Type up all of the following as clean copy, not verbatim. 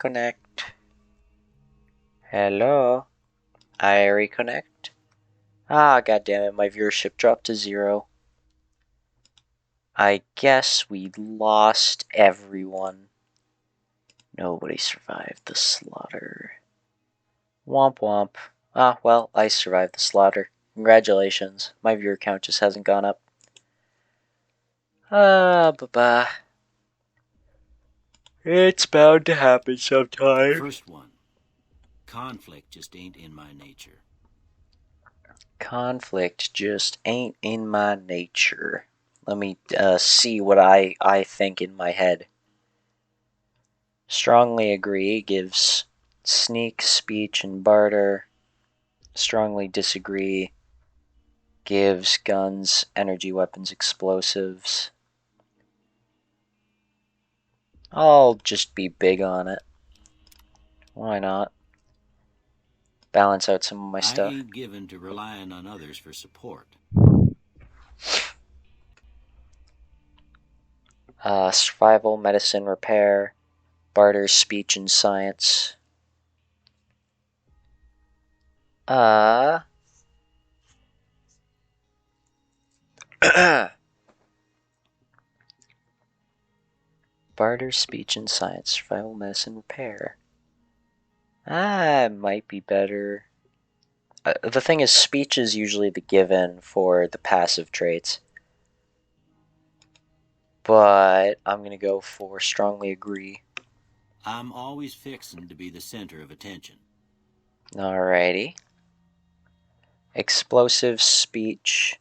Connect. Hello? I reconnect? Ah, goddammit, my viewership dropped to 0. I guess we lost everyone. Nobody survived the slaughter. Womp womp. Ah, well, I survived the slaughter. Congratulations. My viewer count just hasn't gone up. Ba-ba. It's bound to happen sometime. First one. Conflict just ain't in my nature. Conflict just ain't in my nature. Let me see what I think in my head. Strongly agree gives sneak, speech, and barter. Strongly disagree gives guns, energy weapons, explosives. I'll just be big on it. Why not? Balance out some of my I stuff. ain't given to relying on others for support. Survival, medicine, repair, barter, speech, and science. Barter, speech, and science. Survival, medicine, repair. It might be better. The thing is, speech is usually the given for the passive traits. But I'm going to go for strongly agree. I'm always fixin' to be the center of attention. Alrighty. Explosive speech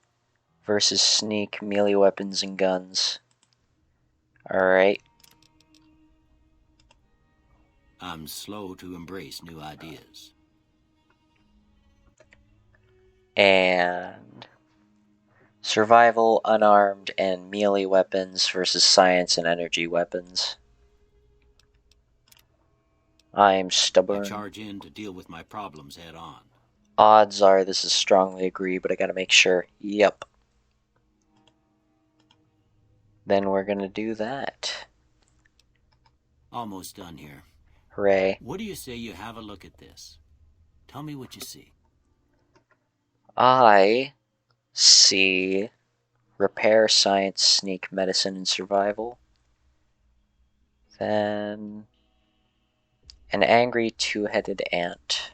versus sneak, melee weapons, and guns. Alright. I'm slow to embrace new ideas. And survival, unarmed, and melee weapons versus science and energy weapons. I'm I stubborn. charge in to deal with my problems head on. Odds are this is strongly agree, but I gotta make sure. Yep. Then we're gonna do that. Almost done here. Hooray. What do you say you have a look at this? Tell me what you see. I see repair, science, sneak, medicine, and survival. Then an angry two-headed ant.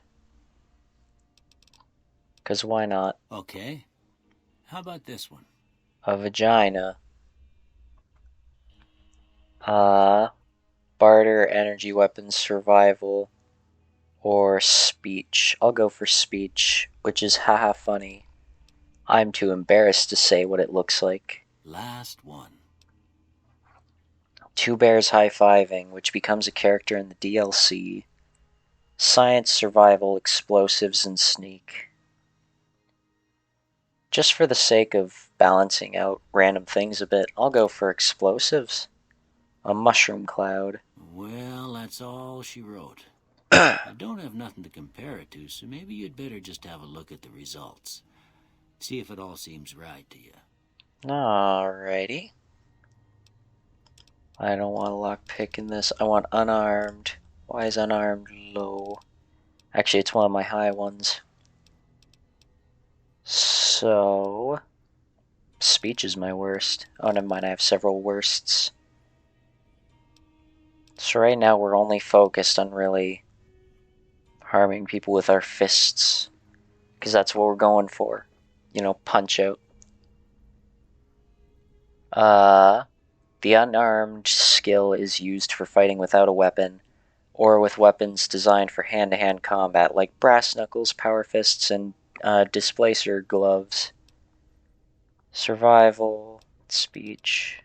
Because why not? Okay. How about this one? A vagina. Barter, energy weapons, survival, or speech. I'll go for speech, which is haha funny. I'm too embarrassed to say what it looks like. Last one. Two bears high-fiving, which becomes a character in the DLC. Science, survival, explosives, and sneak. Just for the sake of balancing out random things a bit, I'll go for explosives. A mushroom cloud. Well, that's all she wrote. I don't have nothing to compare it to, so maybe you'd better just have a look at the results. See if it all seems right to you. Alrighty. I don't want a lockpick in this. I want unarmed. Why is unarmed low? Actually, it's one of my high ones. So, speech is my worst. Oh, never mind, I have several worsts. So right now we're only focused on really harming people with our fists. Because that's what we're going for. You know, punch out. The unarmed skill is used for fighting without a weapon, or with weapons designed for hand-to-hand combat, like brass knuckles, power fists, and displacer gloves. Survival, speech.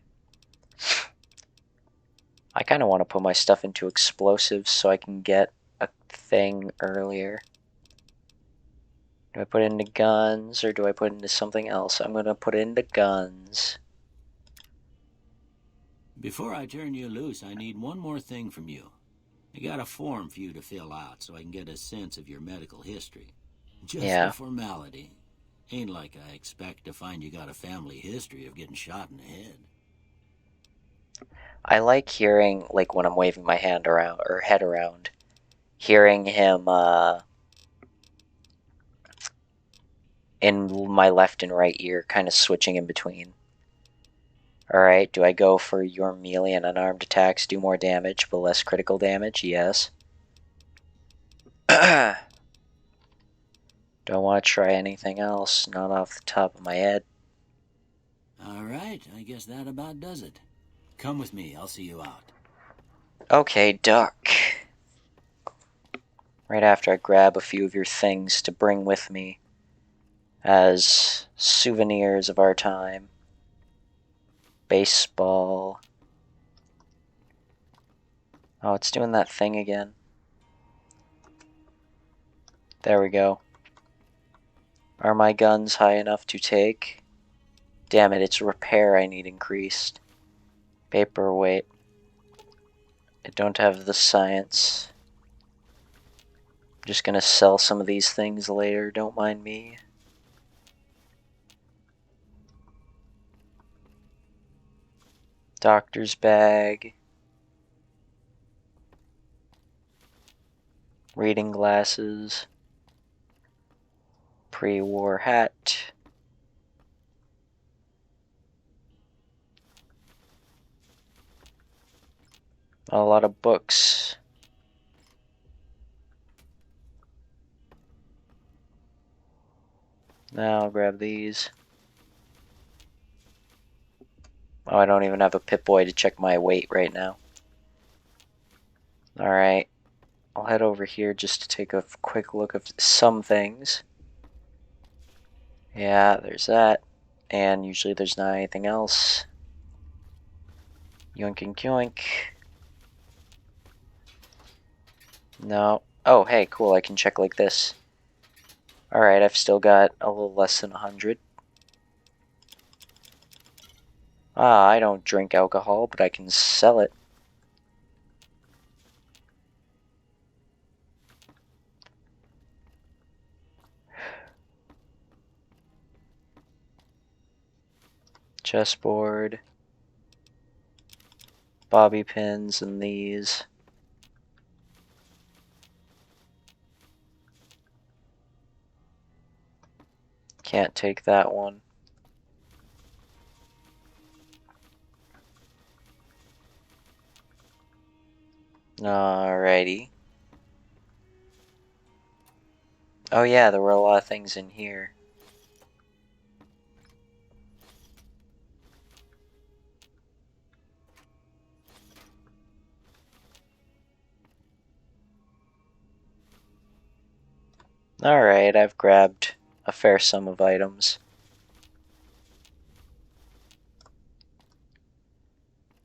I kind of want to put my stuff into explosives so I can get a thing earlier. Do I put it into guns, or do I put it into something else? I'm going to put it into guns. Before I turn you loose, I need one more thing from you. I got a form for you to fill out so I can get a sense of your medical history. Just a formality. Ain't like I expect to find you got a family history of getting shot in the head. I like hearing, like, when I'm waving my hand around, or head around, hearing him, in my left and right ear, kind of switching in between. Alright, do I go for your melee and unarmed attacks do more damage, but less critical damage? Yes. Don't want to try anything else, not off the top of my head. Alright, I guess that about does it. Come with me, I'll see you out. Okay, Duck. Right after I grab a few of your things to bring with me as souvenirs of our time. Baseball. Oh, it's doing that thing again. There we go. Are my guns high enough to take? Damn it, it's repair I need increased. Paperweight. I don't have the science. I'm just gonna sell some of these things later, don't mind me. Doctor's bag. Reading glasses. Pre-war hat. A lot of books. Now I'll grab these. Oh, I don't even have a Pip-Boy to check my weight right now. Alright. I'll head over here just to take a quick look at some things. Yeah, there's that. And usually there's not anything else. Yoink and yoink. No. Oh, hey, cool, I can check like this. Alright, I've still got a little less than 100. Ah, I don't drink alcohol, but I can sell it. Chessboard. Bobby pins and these. Can't take that one. Alrighty. Oh yeah, there were a lot of things in here. Alright, I've grabbed a fair sum of items.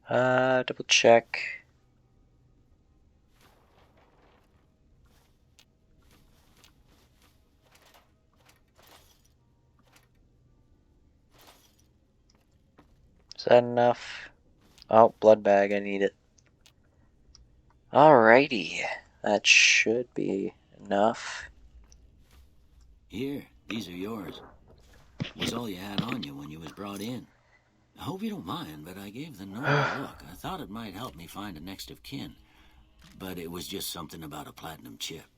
Double check. Is that enough? Oh, blood bag, I need it. Alrighty, that should be enough. Here, these are yours. Was all you had on you when you was brought in. I hope you don't mind, but I gave the note a look. I thought it might help me find a next of kin. But it was just something about a platinum chip.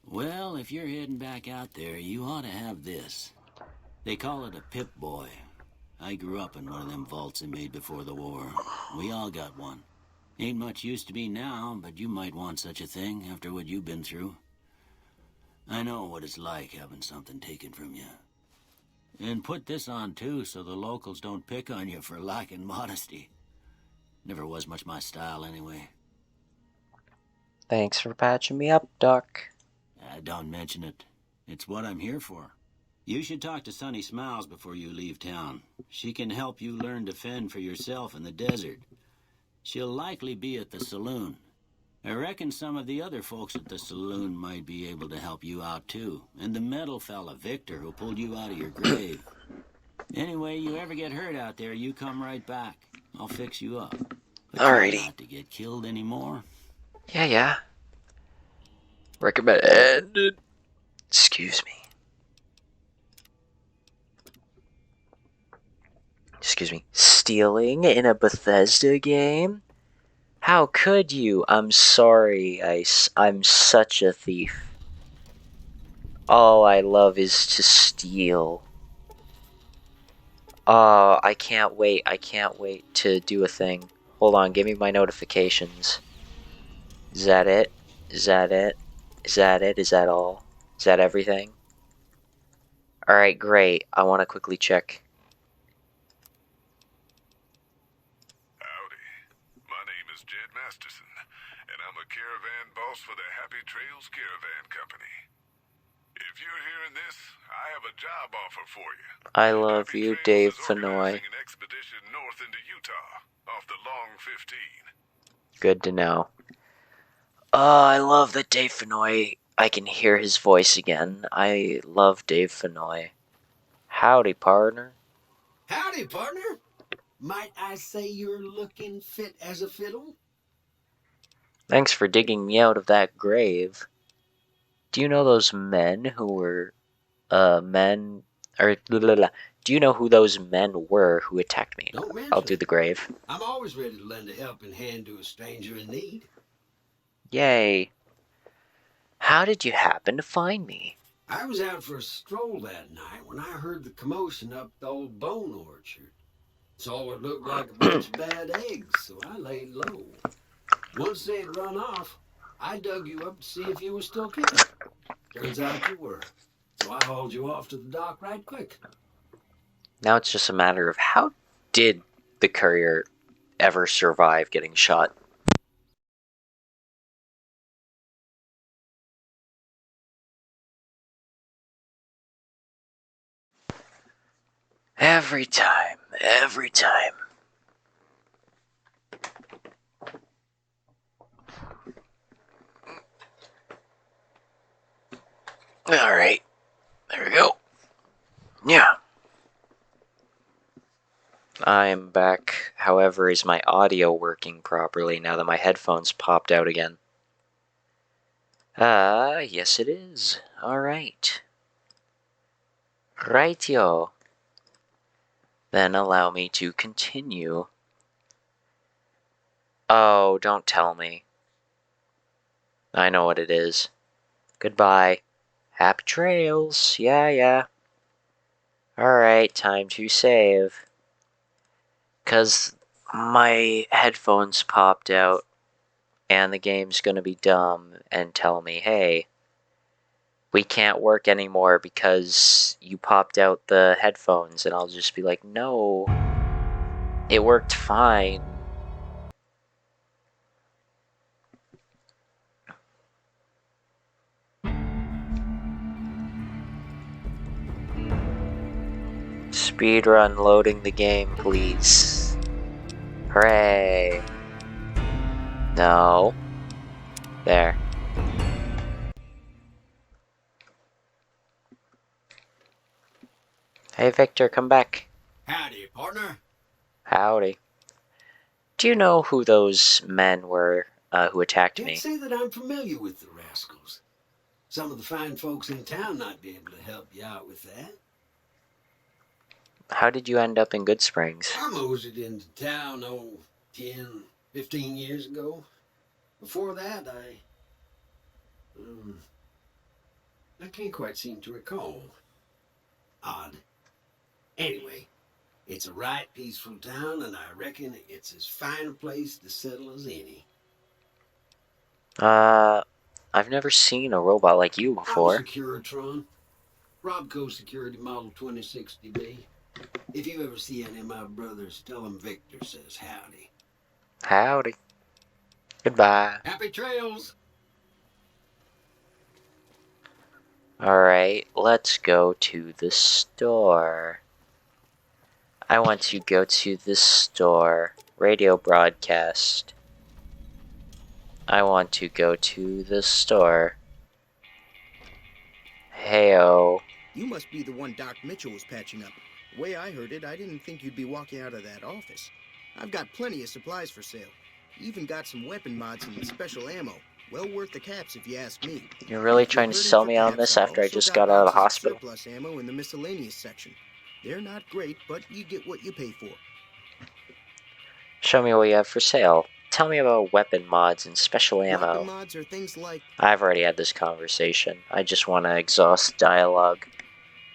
Well, if you're heading back out there, you ought to have this. They call it a Pip-Boy. I grew up in one of them vaults they made before the war. We all got one. Ain't much use to me now, but you might want such a thing after what you've been through. I know what it's like having something taken from you. And put this on, too, so the locals don't pick on you for lacking modesty. Never was much my style, anyway. Thanks for patching me up, Doc. Don't mention it. It's what I'm here for. You should talk to Sunny Smiles before you leave town. She can help you learn to fend for yourself in the desert. She'll likely be at the saloon. I reckon some of the other folks at the saloon might be able to help you out, too. And the metal fella, Victor, who pulled you out of your grave. Anyway, you ever get hurt out there, you come right back. I'll fix you up. But try Alrighty. not to get killed anymore. Yeah. Recommended. Excuse me. excuse me, stealing in a Bethesda game? How could you? I'm sorry, I'm such a thief. All I love is to steal. Oh, I can't wait. I can't wait to do a thing. Hold on, give me my notifications. Is that it? Is that it? Is that it? Is that all? Is that everything? Alright, great. I want to quickly check. Howdy. My name is Jed Masterson, and I'm a caravan boss for the Happy Trails Caravan Company. If you're hearing this, I have a job offer for you. I love Happy you, Trails Dave is organizing Fenoy. an expedition north into Utah, off the Long 15. Good to know. Oh, I love that Dave Fenoy. I can hear his voice again. I love Dave Fenoy. Howdy, partner. Howdy, partner. Might I say you're looking fit as a fiddle? Thanks for digging me out of that grave. Do you know those men who were, men, or, blah, blah, blah. Do you know who those men were who attacked me? Don't mention I'll do it. the grave. I'm always ready to lend a helping hand to a stranger in need. Yay. How did you happen to find me? I was out for a stroll that night when I heard the commotion up the old bone orchard. Saw what looked like a bunch of bad eggs, so I laid low. Once they had run off, I dug you up to see if you were still kicking. Turns out you were. So I hauled you off to the dock right quick. Now it's just a matter of how did the courier ever survive getting shot? Every time, every time. Alright, there we go. Yeah. I'm back. However, is my audio working properly now that my headphones popped out again? Yes it is. Alright. Rightio. Then allow me to continue. Oh, don't tell me. I know what it is. Goodbye. Happy trails. Yeah. Alright, time to save. 'Cause my headphones popped out and the game's gonna be dumb and tell me, hey, we can't work anymore because you popped out the headphones, and I'll just be like, no, it worked fine. Speedrun loading the game, please. Hooray. No. There. Hey, Victor, come back. Howdy, partner. Howdy. Do you know who those men were who attacked me? Can't say that I'm familiar with the rascals. Some of the fine folks in town might be able to help you out with that. How did you end up in Good Springs? I moseyed into town, 10, 15 years ago. Before that, I can't quite seem to recall. Odd. Anyway, it's a right peaceful town, and I reckon it's as fine a place to settle as any. I've never seen a robot like you I'm a before. Securitron. Robco Security Model 2060B. If you ever see any of my brothers, tell them Victor says howdy. Howdy. Goodbye. Happy trails! Alright, let's go to the store. I want to go to the store. Radio broadcast. I want to go to the store. Heyo. You must be the one Doc Mitchell was patching up. The way I heard it, I didn't think you'd be walking out of that office. I've got plenty of supplies for sale. Even got some weapon mods and special ammo. Well worth the caps if you ask me. You're really If you're trying to hurting sell for me on caps, this I've after I also just got got out of the boxes hospital? surplus ammo in the miscellaneous section. They're not great, but you get what you pay for. Show me what you have for sale. Tell me about weapon mods and special ammo. Weapon mods are things like... I've already had this conversation. I just want to exhaust dialogue.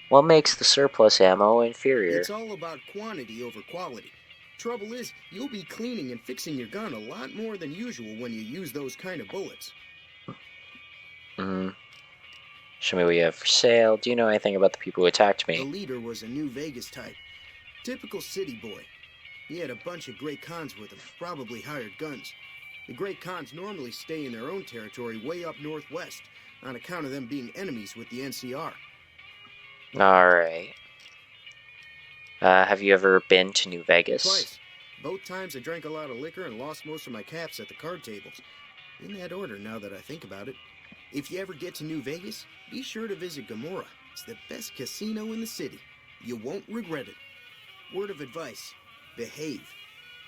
What makes the surplus ammo inferior? It's all about quantity over quality. Trouble is, you'll be cleaning and fixing your gun a lot more than usual when you use those kind of bullets. Show me what you have for sale. Do you know anything about the people who attacked The me? leader was a New Vegas type. Typical city boy. He had a bunch of Great Khans with him, probably hired guns. The Great Khans normally stay in their own territory way up northwest, on account of them being enemies with the NCR. Alright. Have you ever been to New Vegas? Twice. Both times I drank a lot of liquor and lost most of my caps at the card tables. In that order, now that I think about it. If you ever get to New Vegas, be sure to visit Gomorrah. It's the best casino in the city. You won't regret it. Word of advice, behave.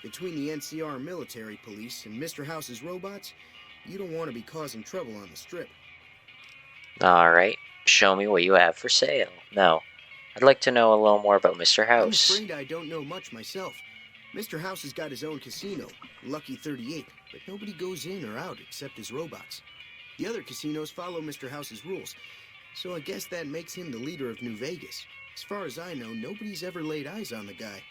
Between the NCR military police and Mr. House's robots, you don't want to be causing trouble on the strip. Alright. Show me what you have for sale. No. I'd like to know a little more about Mr. I'm House. afraid I don't know much myself. Mr. House has got his own casino, Lucky 38, but nobody goes in or out except his robots. The other casinos follow Mr. House's rules, so I guess that makes him the leader of New Vegas. As far as I know, nobody's ever laid eyes on the guy.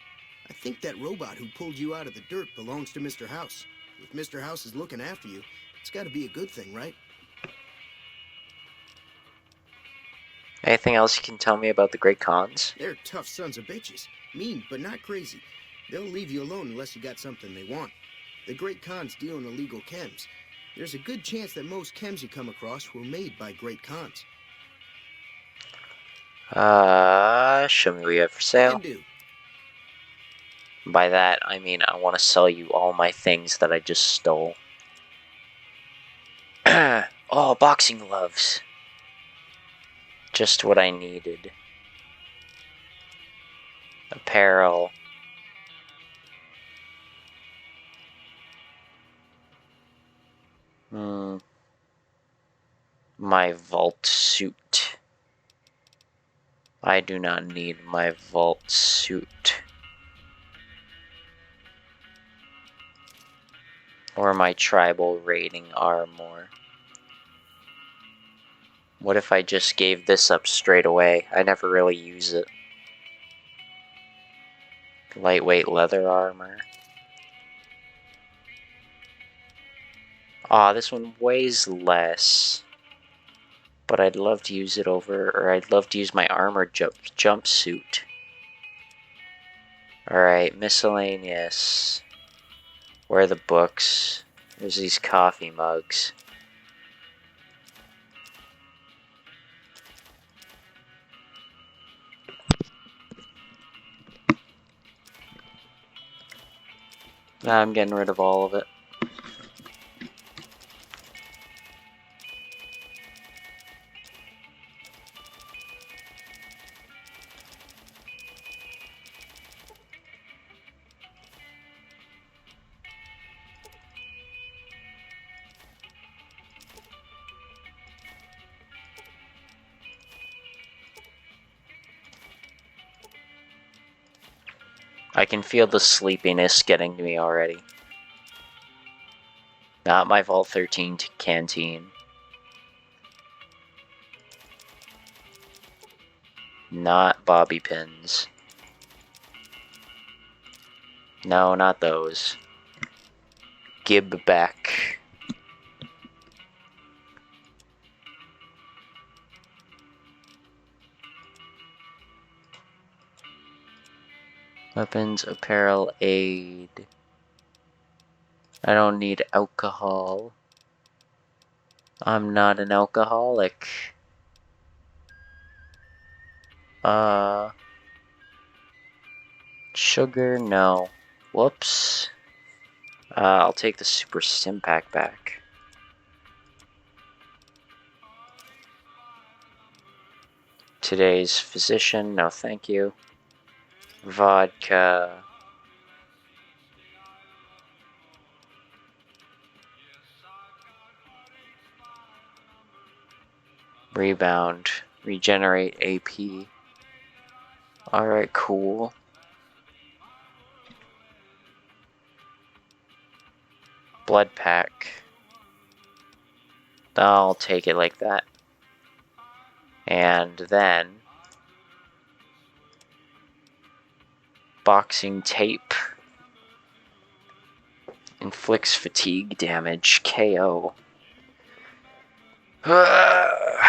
I think that robot who pulled you out of the dirt belongs to Mr. House. If Mr. House is looking after you, it's got to be a good thing, right? Anything else you can tell me about the Great Khans? They're tough sons of bitches. Mean, but not crazy. They'll leave you alone unless you got something they want. The Great Khans deal in illegal chems. There's a good chance that most chems you come across were made by Great Khans. Show me what you have for sale. Can do. By that, I mean I want to sell you all my things that I just stole. Oh, boxing gloves. Just what I needed. Apparel. My vault suit. I do not need my vault suit. Or my tribal raiding armor. What if I just gave this up straight away? I never really use it. Lightweight leather armor. Aw, this one weighs less. But I'd love to use it or I'd love to use my armored jumpsuit. Alright, miscellaneous. Where are the books? There's these coffee mugs. I'm getting rid of all of it. I can feel the sleepiness getting to me already. Not my Vault 13 canteen. Not bobby pins. No, not those. Gib back. Weapons, apparel, aid. I don't need alcohol. I'm not an alcoholic. Sugar, no. Whoops. I'll take the Super Stimpack back. Today's physician, no thank you. Vodka. Rebound. Regenerate AP. Alright, cool. Blood pack. I'll take it like that. And then boxing tape. Inflicts fatigue damage. KO. Could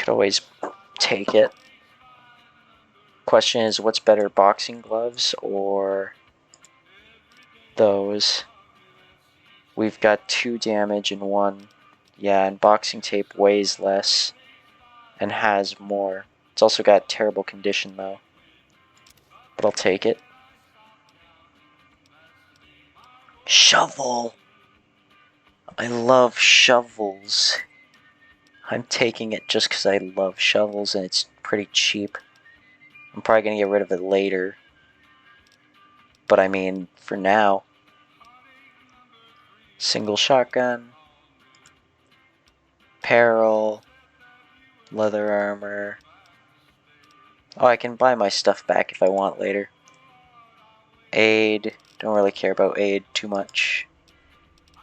always take it. Question is, what's better, boxing gloves or those? We've got 2 damage in 1. Yeah, and boxing tape weighs less and has more. It's also got terrible condition though. But I'll take it. Shovel! I love shovels. I'm taking it just because I love shovels and it's pretty cheap. I'm probably going to get rid of it later. But I mean, for now. Single shotgun. Peril. Leather armor. Oh, I can buy my stuff back if I want later. Aid. Don't really care about aid too much.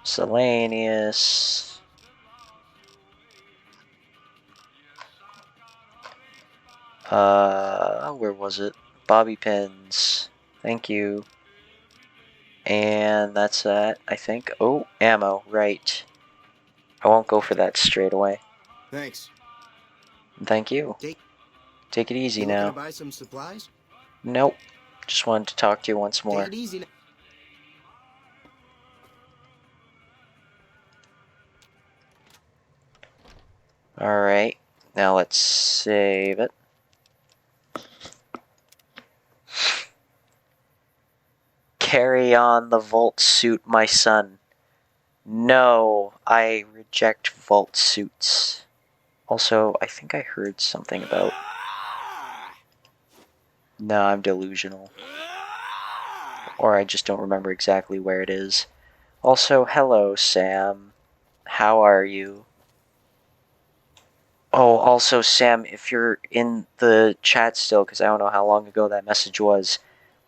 Miscellaneous. Where was it? Bobby pins. Thank you. And that's that, I think. Oh, ammo, right. I won't go for that straight away. Thanks. Thank you. Take it easy You looking now. to buy some supplies? Nope. Just wanted to talk to you once more. Take it easy now. Alright. Now let's save it. Carry on the vault suit, my son. No, I reject vault suits. Also, I think I heard something about... No, I'm delusional. Or I just don't remember exactly where it is. Also, hello, Sam. How are you? Oh, also, Sam, if you're in the chat still, because I don't know how long ago that message was,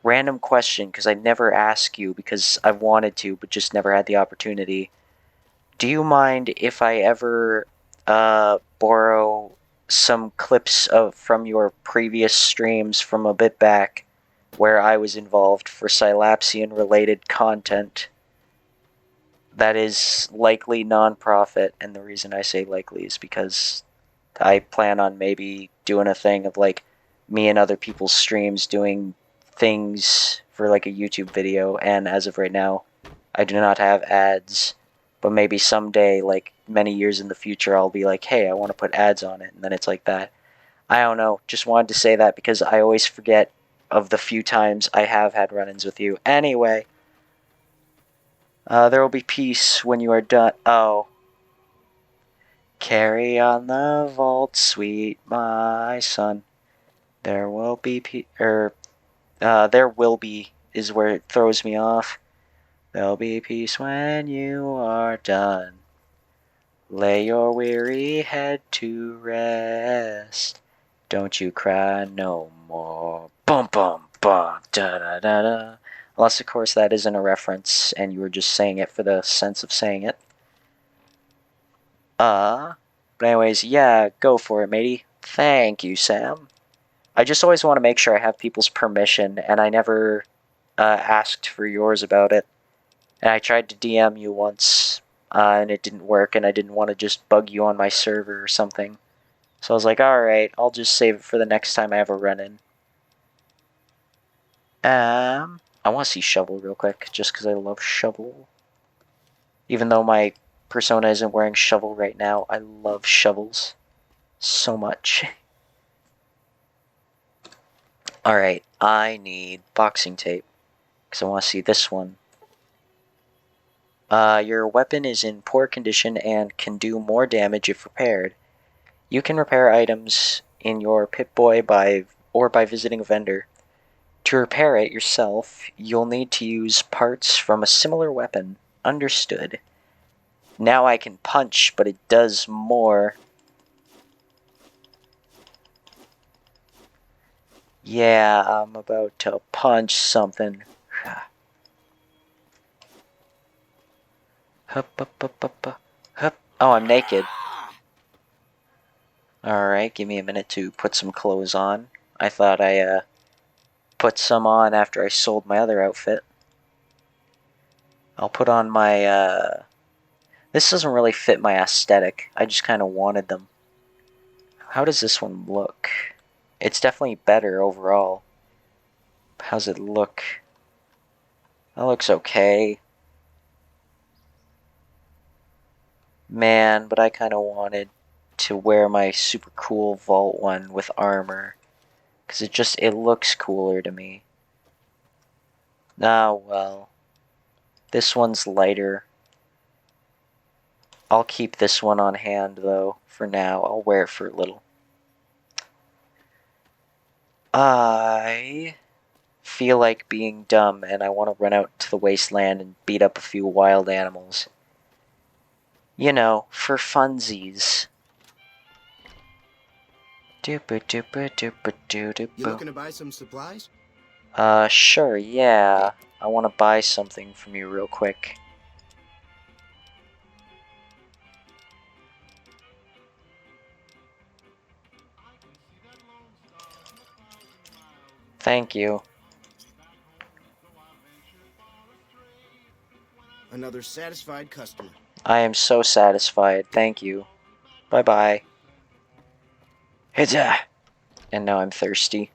random question, because I never ask you, because I wanted to, but just never had the opportunity. Do you mind if I ever borrow some clips from your previous streams from a bit back where I was involved for Silapsian-related content that is likely non-profit, and the reason I say likely is because I plan on maybe doing a thing of like me and other people's streams doing things for like a YouTube video, and as of right now, I do not have ads. But maybe someday, like many years in the future, I'll be like, hey, I want to put ads on it, and then it's like that. I don't know, just wanted to say that because I always forget of the few times I have had run-ins with you. Anyway, there will be peace when you are done. Oh. Carry on the vault, sweet my son. There will be there will be is where it throws me off. There'll be peace when you are done. Lay your weary head to rest. Don't you cry no more. Bum bum bum da da da da. Unless of course that isn't a reference and you were just saying it for the sense of saying it. But anyways, yeah, go for it, matey. Thank you, Sam. I just always want to make sure I have people's permission, and I never asked for yours about it. And I tried to DM you once, and it didn't work, and I didn't want to just bug you on my server or something. So I was like, alright, I'll just save it for the next time I have a run-in. I want to see Shovel real quick, just because I love Shovel. Even though my persona isn't wearing Shovel right now, I love shovels so much. Alright, I need boxing tape, because I want to see this one. Your weapon is in poor condition and can do more damage if repaired. You can repair items in your Pip-Boy by visiting a vendor. To repair it yourself, you'll need to use parts from a similar weapon. Understood. Now I can punch, but it does more. Yeah, I'm about to punch something. Hup, hup, hup, hup, hup. Oh, I'm naked. Alright, give me a minute to put some clothes on. I thought I put some on after I sold my other outfit. I'll put on my this doesn't really fit my aesthetic. I just kind of wanted them. How does this one look? It's definitely better overall. How's it look? That looks okay. Man, but I kind of wanted to wear my super cool vault one with armor. Because it looks cooler to me. Ah, well. This one's lighter. I'll keep this one on hand, though, for now. I'll wear it for a little. I feel like being dumb, and I want to run out to the wasteland and beat up a few wild animals. You know, for funsies. You looking to buy some supplies? Sure, yeah. I want to buy something from you real quick. Thank you. Another satisfied customer. I am so satisfied. Thank you. Bye-bye. Hitta! And now I'm thirsty.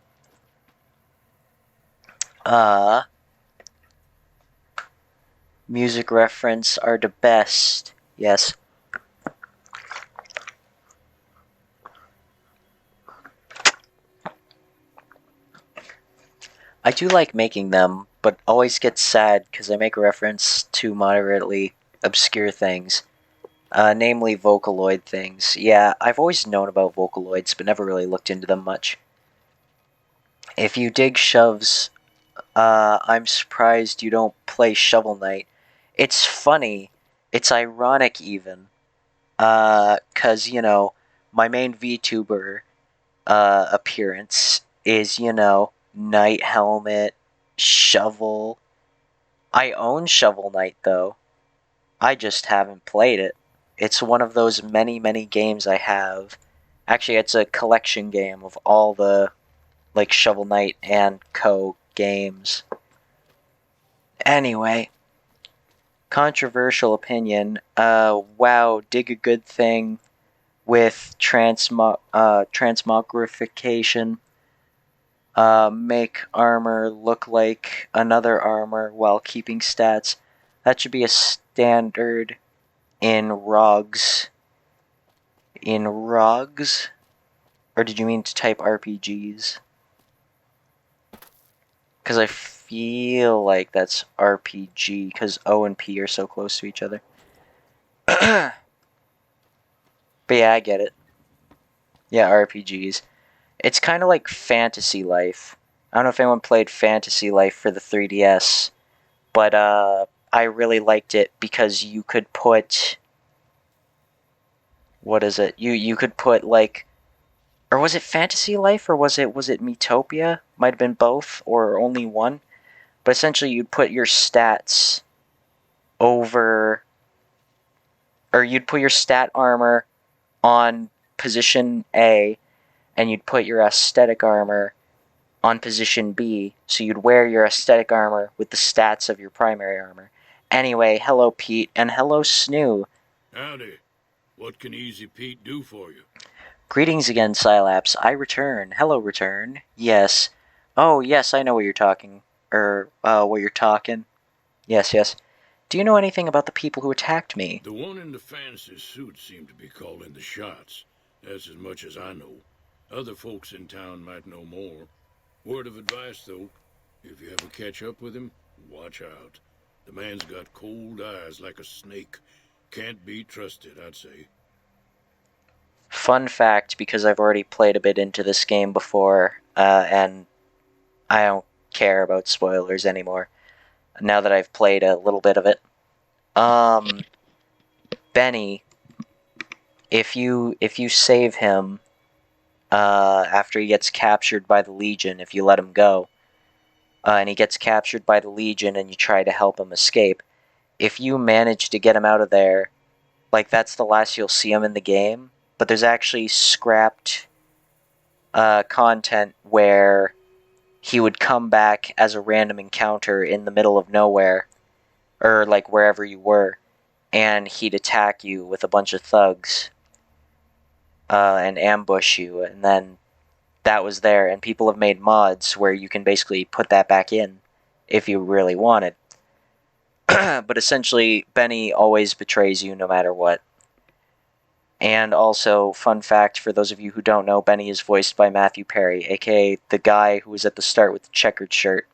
Music reference are the best. Yes. I do like making them, but always get sad because I make a reference to moderately obscure things. Namely Vocaloid things. Yeah, I've always known about Vocaloids, but never really looked into them much. If you dig shoves, I'm surprised you don't play Shovel Knight. It's funny. It's ironic even. 'Cause, you know, my main VTuber, appearance is, you know, Knight Helmet, Shovel. I own Shovel Knight, though. I just haven't played it. It's one of those many, many games I have. Actually, it's a collection game of all the, like, Shovel Knight and Co. games. Anyway, controversial opinion. Wow, dig a good thing with transmogrification. Make armor look like another armor while keeping stats. That should be a standard in ROGs. In ROGs? Or did you mean to type RPGs? Because I feel like that's RPG, because O and P are so close to each other. But yeah, I get it. Yeah, RPGs. It's kind of like Fantasy Life. I don't know if anyone played Fantasy Life for the 3DS, but I really liked it because you could put... What is it? You could put, like... Or was it Fantasy Life, or was it Miitopia? Might have been both, or only one. But essentially, you'd put your stats over... Or you'd put your stat armor on position A, and you'd put your aesthetic armor on position B, so you'd wear your aesthetic armor with the stats of your primary armor. Anyway, hello Pete, and hello Snoo. Howdy. What can Easy Pete do for you? Greetings again, Sylaps. I return. Hello, return. Yes. Oh, yes, I know what you're talking. What you're talking. Yes, yes. Do you know anything about the people who attacked me? The one in the fancy suit seemed to be calling the shots. That's as much as I know. Other folks in town might know more. Word of advice, though. If you ever catch up with him, watch out. The man's got cold eyes like a snake. Can't be trusted, I'd say. Fun fact, because I've already played a bit into this game before, and I don't care about spoilers anymore, now that I've played a little bit of it. Benny, if you save him, after he gets captured by the Legion, if you let him go, and he gets captured by the Legion and you try to help him escape, if you manage to get him out of there, like, that's the last you'll see him in the game. But there's actually scrapped content where he would come back as a random encounter in the middle of nowhere, or like wherever you were, and he'd attack you with a bunch of thugs and ambush you, and then that was there. And people have made mods where you can basically put that back in if you really wanted. But essentially, Benny always betrays you no matter what. And also, fun fact for those of you who don't know, Benny is voiced by Matthew Perry, aka the guy who was at the start with the checkered shirt.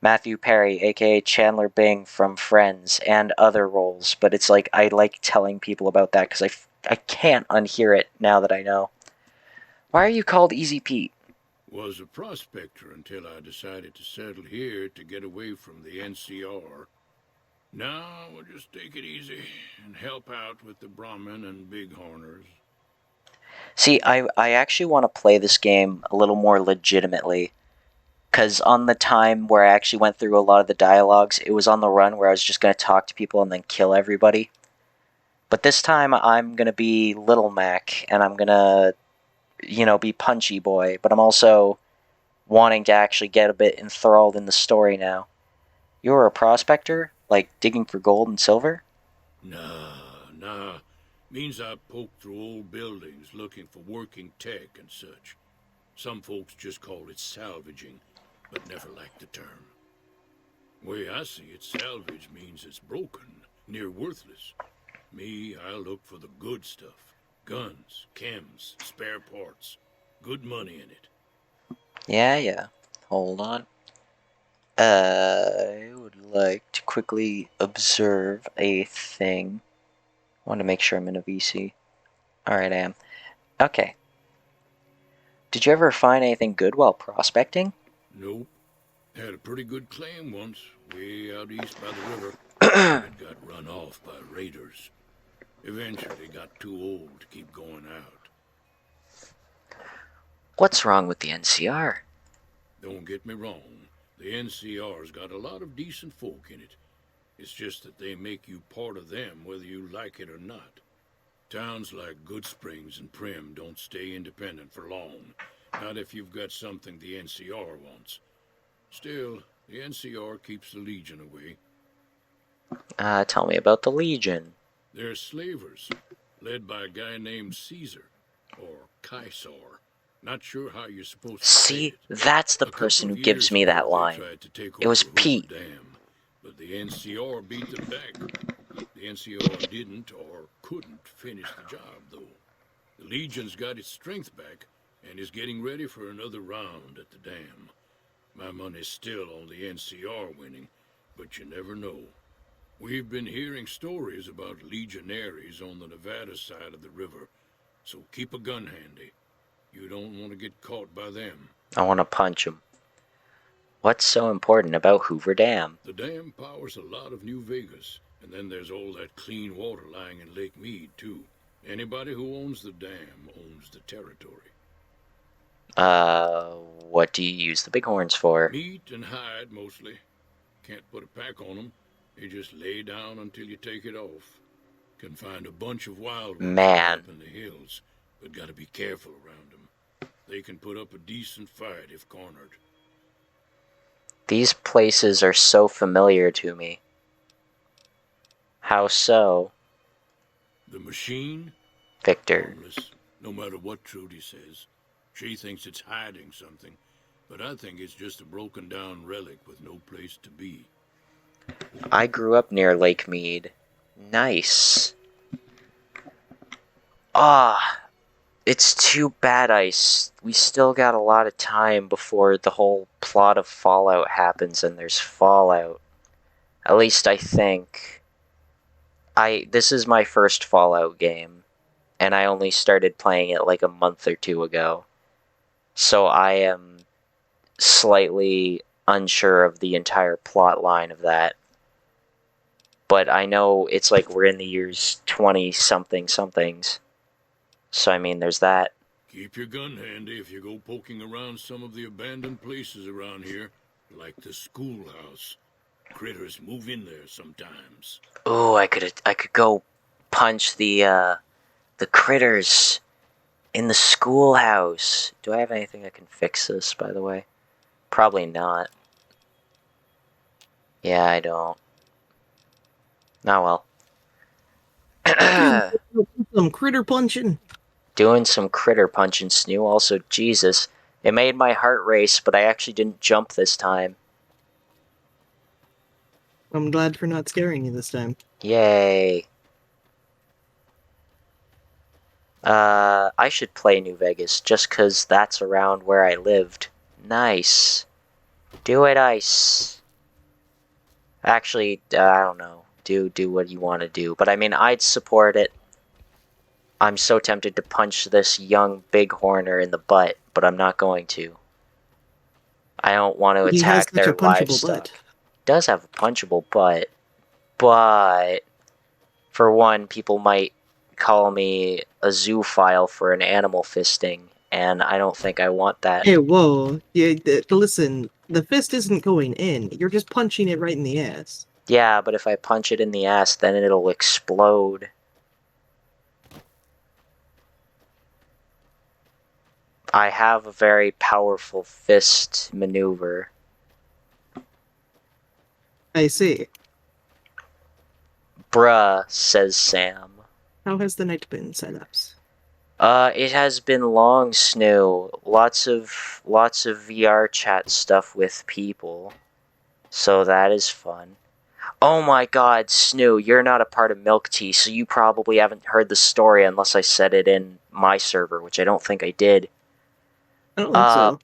Matthew Perry, aka Chandler Bing from Friends, and other roles. But it's like, I like telling people about that because I can't unhear it now that I know. Why are you called Easy Pete? Was a prospector until I decided to settle here to get away from the NCR. Now we'll just take it easy and help out with the Brahmin and Bighorners. See, I actually want to play this game a little more legitimately. Because on the time where I actually went through a lot of the dialogues, it was on the run where I was just going to talk to people and then kill everybody. But this time I'm going to be Little Mac, and I'm going to, be Punchy Boy. But I'm also wanting to actually get a bit enthralled in the story now. You're a prospector? Like digging for gold and silver? Nah. Means I poke through old buildings looking for working tech and such. Some folks just call it salvaging, but never liked the term. Way I see it, salvage means it's broken, near worthless. Me, I look for the good stuff. Guns, chems, spare parts. Good money in it. Yeah. Hold on. I would like to quickly observe a thing. I want to make sure I'm in a VC. Alright, I am. Okay. Did you ever find anything good while prospecting? Nope. Had a pretty good claim once, way out east by the river. It got run off by raiders. Eventually got too old to keep going out. What's wrong with the NCR? Don't get me wrong. The NCR's got a lot of decent folk in it. It's just that they make you part of them whether you like it or not. Towns like Goodsprings and Prim don't stay independent for long. Not if you've got something the NCR wants. Still, the NCR keeps the Legion away. Tell me about the Legion. They're slavers, led by a guy named Caesar, or Caesar. Not sure how you're supposed to say See, it. that's the person who gives me that line. It was Pete. Dam, but the NCR beat them back. The NCR didn't or couldn't finish the job, though. The Legion's got its strength back and is getting ready for another round at the dam. My money's still on the NCR winning, but you never know. We've been hearing stories about legionaries on the Nevada side of the river, so keep a gun handy. You don't want to get caught by them. I want to punch him. What's so important about Hoover Dam? The dam powers a lot of New Vegas, and then there's all that clean water lying in Lake Mead, too. Anybody who owns the dam owns the territory. What do you use the Bighorns for? Meat and hide, mostly. Can't put a pack on them. You just lay down until you take it off. Can find a bunch of wild ones up in the hills, but gotta be careful around them. They can put up a decent fight if cornered. These places are so familiar to me. How so? The machine? Victor. Harmless, no matter what Trudy says. She thinks it's hiding something, but I think it's just a broken down relic with no place to be. I grew up near Lake Mead. Nice. It's too bad we still got a lot of time before the whole plot of Fallout happens and there's Fallout. At least I think. This is my first Fallout game, and I only started playing it like a month or two ago. So I am slightly unsure of the entire plot line of that. But I know it's like we're in the years 20-somethings. So, I mean, there's that. Keep your gun handy if you go poking around some of the abandoned places around here, like the schoolhouse. Critters move in there sometimes. Ooh, I could go punch the critters in the schoolhouse. Do I have anything that can fix this, by the way? Probably not. Yeah, I don't. Oh well. Some critter punching. Doing some critter punching, Snoo. Also, Jesus, it made my heart race, but I actually didn't jump this time. I'm glad for not scaring you this time. Yay. I should play New Vegas, just 'cause that's around where I lived. Nice. Do it, Ice. Actually, I don't know. Do what you want to do. But I mean, I'd support it. I'm so tempted to punch this young bighorner in the butt, but I'm not going to. I don't want to He has attack such their a punchable livestock. butt. Does have a punchable butt, but for one, people might call me a zoophile for an animal fisting, and I don't think I want that. Hey, whoa. Yeah, listen, the fist isn't going in. You're just punching it right in the ass. Yeah, but if I punch it in the ass, then it'll explode. I have a very powerful fist maneuver. I see. Bruh, says Sam. How has the night been, Synapse? It has been long, Snoo. Lots of VR chat stuff with people. So that is fun. Oh my god, Snoo, you're not a part of Milk Tea, so you probably haven't heard the story unless I said it in my server, which I don't think I did. I don't think so.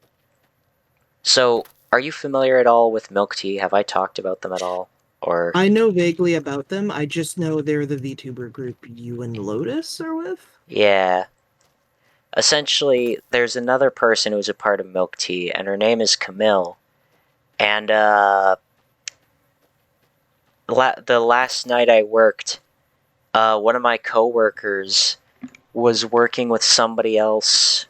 So, are you familiar at all with Milk Tea? Have I talked about them at all? Or I know vaguely about them. I just know they're the VTuber group you and Lotus are with. yeah. Essentially, there's another person who's a part of Milk Tea, and her name is Camille. And, the last night I worked, one of my coworkers was working with somebody else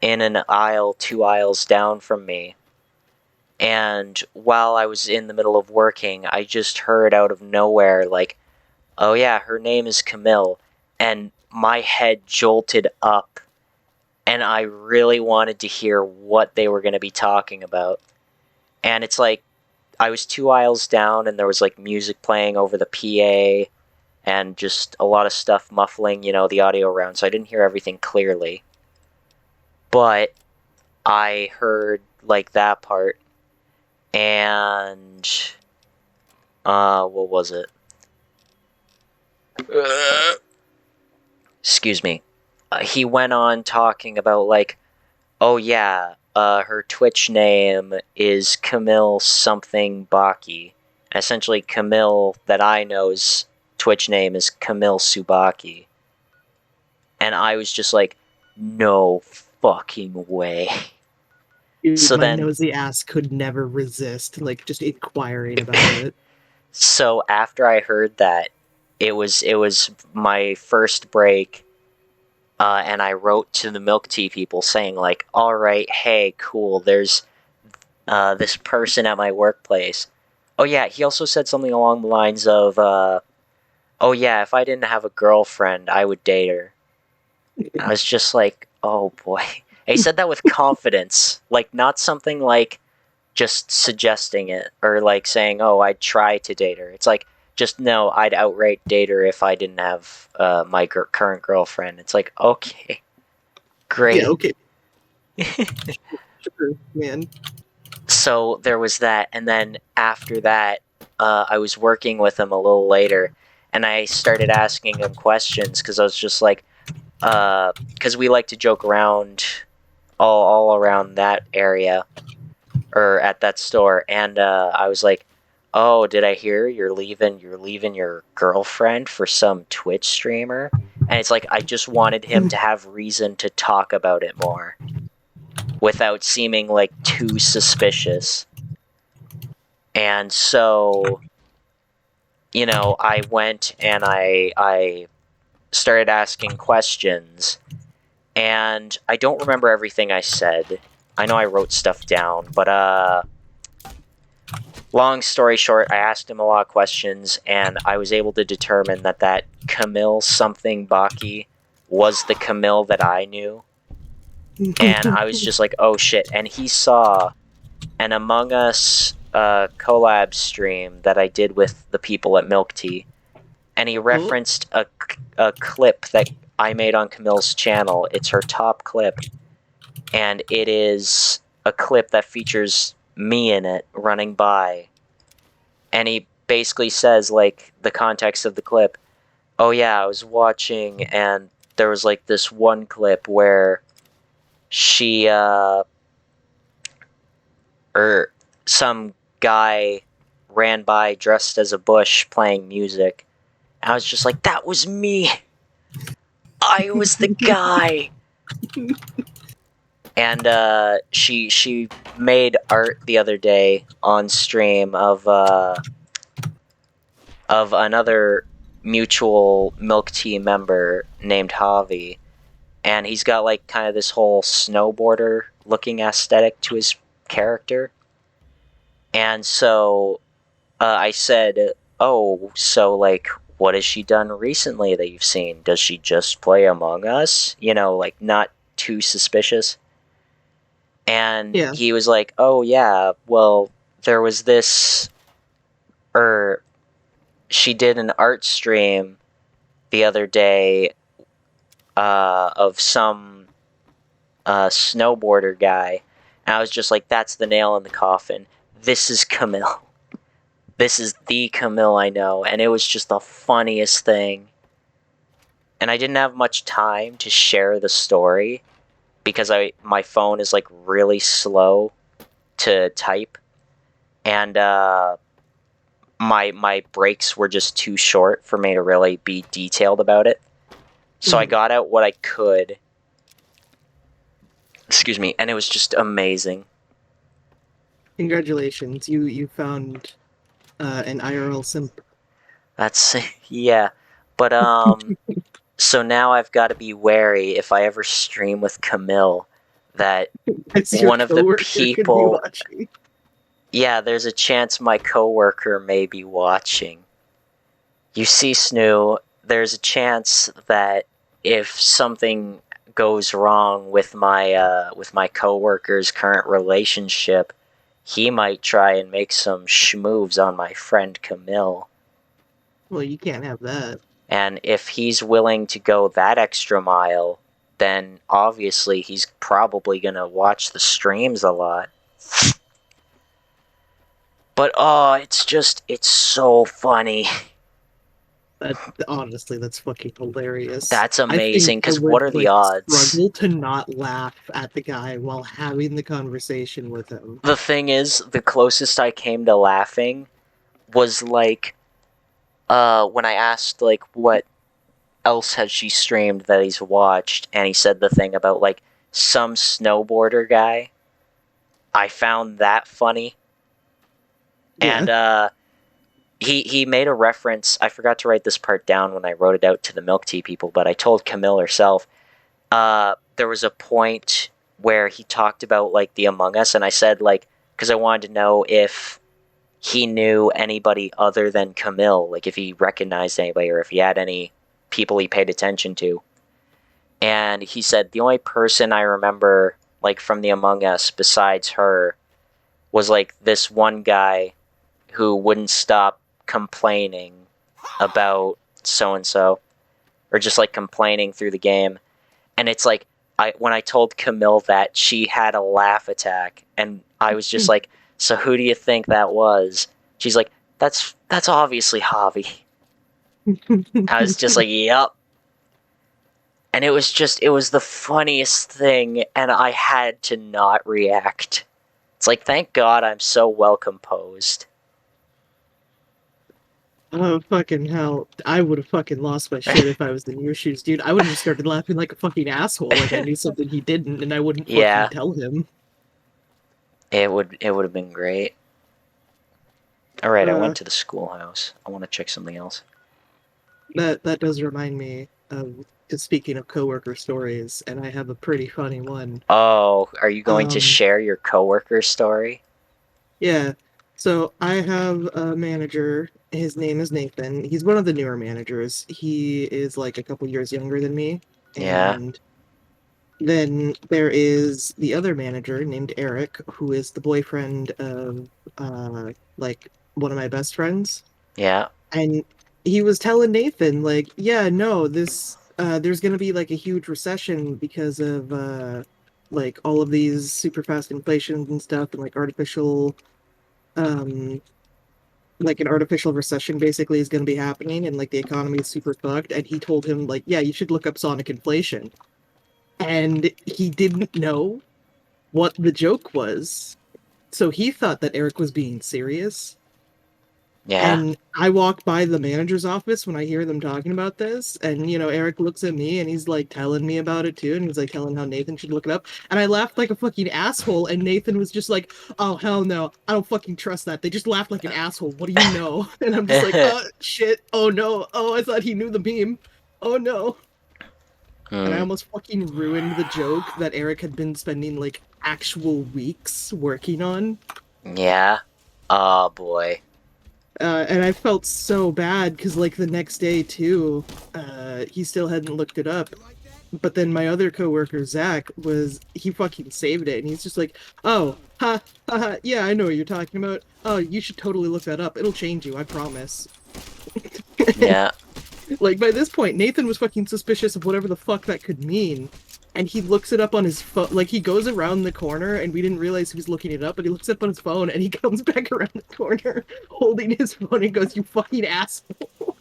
in an aisle 2 aisles down from me. And while I was in the middle of working, I just heard out of nowhere, like, oh yeah, her name is Camille. And my head jolted up. And I really wanted to hear what they were going to be talking about. And it's like, I was 2 aisles down, and there was like music playing over the PA, and just a lot of stuff muffling, the audio around, so I didn't hear everything clearly. But I heard like that part, and what was it? Excuse me. He went on talking about like, oh yeah, her Twitch name is Camille something Baki. Essentially, Camille that I know's Twitch name is Camille Subaki. And I was just like, no fucking way. Dude, So my then- nosy ass could never resist, like, just inquiring about it. So after I heard that, it was my first break, and I wrote to the Milk Tea people saying like, all right, hey, cool, there's this person at my workplace. Oh yeah, he also said something along the lines of, oh yeah, if I didn't have a girlfriend, I would date her. I was just like, oh boy. And he said that with confidence, like not something like just suggesting it or like saying, oh, I'd try to date her. It's like, just no, I'd outright date her if I didn't have my current girlfriend. It's like, okay, great. Yeah, okay. Sure, man. So there was that, and then after that, I was working with him a little later, and I started asking him questions because I was just like, because we like to joke around all around that area or at that store, and I was like, oh, did I hear you're leaving your girlfriend for some Twitch streamer? And it's like I just wanted him to have reason to talk about it more without seeming like too suspicious. And so, I went and I started asking questions, and I don't remember everything I said. I know I wrote stuff down, but long story short, I asked him a lot of questions, and I was able to determine that Camille something Baki was the Camille that I knew. And I was just like, oh shit. And he saw an Among Us collab stream that I did with the people at Milk Tea, and he referenced a clip that I made on Camille's channel. It's her top clip, and it is a clip that features me in it running by. And he basically says, like, the context of the clip, oh yeah, I was watching, and there was, like, this one clip where she, or some guy ran by dressed as a bush playing music. And I was just like, that was me! I was the guy! And she made art the other day on stream of another mutual Milk Tea member named Javi, and he's got like kind of this whole snowboarder looking aesthetic to his character. And so I said, oh, so like, what has she done recently that you've seen? Does she just play Among Us? You know, like, not too suspicious. And Yeah. he was like, oh yeah, well, there was this, she did an art stream the other day of some snowboarder guy, and I was just like, that's the nail in the coffin. This is Camille. This is the Camille I know, and it was just the funniest thing. And I didn't have much time to share the story because my phone is like really slow to type, and my breaks were just too short for me to really be detailed about it. So I got out what I could. Excuse me, and it was just amazing. Congratulations, you found an IRL simp. That's yeah, but so now I've got to be wary if I ever stream with Camille that one of the people. Yeah, there's a chance my coworker may be watching. You see, Snoo, there's a chance that if something goes wrong with my coworker's current relationship, he might try and make some schmoves on my friend Camille. Well, you can't have that. And if he's willing to go that extra mile, then obviously he's probably gonna watch the streams a lot. But oh, it's so funny. Honestly, that's fucking hilarious. That's amazing, because what are the odds? Struggle to not laugh at the guy while having the conversation with him. The thing is, the closest I came to laughing was like, when I asked like what else had she streamed that he's watched, and he said the thing about like some snowboarder guy. I found that funny. Yeah. And he made a reference. I forgot to write this part down when I wrote it out to the Milk Tea people, but I told Camille herself. There was a point where he talked about like the Among Us, and I said like, because I wanted to know if he knew anybody other than Camille, like if he recognized anybody or if he had any people he paid attention to. And he said the only person I remember like from the Among Us besides her was like this one guy who wouldn't stop complaining about so-and-so, or just like complaining through the game. And it's like, when I told Camille that, she had a laugh attack, and I was just like, so who do you think that was? She's like, that's obviously Javi. I was just like, yep. And it was the funniest thing, and I had to not react. It's like, thank God I'm so well composed. Oh, fucking hell. I would have fucking lost my shit if I was in your shoes, dude. I would have just started laughing like a fucking asshole, like I knew something he didn't, and I wouldn't fucking tell him. It would have been great. Alright, I went to the schoolhouse. I want to check something else. That does remind me of speaking of coworker stories, and I have a pretty funny one. Oh, are you going to Um, share your coworker story? Yeah. So I have a manager. His name is Nathan. He's one of the newer managers. He is like a couple years younger than me. Yeah, And then there is the other manager named Eric, who is the boyfriend of like one of my best friends. yeah, And he was telling Nathan, like, yeah, no, this there's gonna be like a huge recession because of like all of these super fast inflations and stuff and um like an artificial recession basically is going to be happening and like the economy is super fucked, and he told him like, yeah, you should look up sonic inflation, and he didn't know what the joke was, so he thought that Eric was being serious. yeah. And I walk by the manager's office when I hear them talking about this, and Eric looks at me and he's like telling me about it too, and he's like telling how Nathan should look it up. And I laughed like a fucking asshole, and Nathan was just like, "Oh hell no, I don't fucking trust that." They just laughed like an asshole. What do you know? And I'm just like, shit, oh no, oh, I thought he knew the meme. Oh no. And I Hmm. almost fucking ruined the joke that Eric had been spending like actual weeks working on. Yeah. Oh boy. And I felt so bad because, like, the next day too, he still hadn't looked it up. But then my other coworker Zach he fucking saved it, and he's just like, "Oh, ha, ha, ha, yeah, I know what you're talking about. Oh, you should totally look that up. It'll change you, I promise." Yeah. Like by this point, Nathan was fucking suspicious of whatever the fuck that could mean. And he looks it up on his phone. Like he goes around the corner, and we didn't realize he was looking it up. But he looks up on his phone, and he comes back around the corner holding his phone and goes, "You fucking asshole."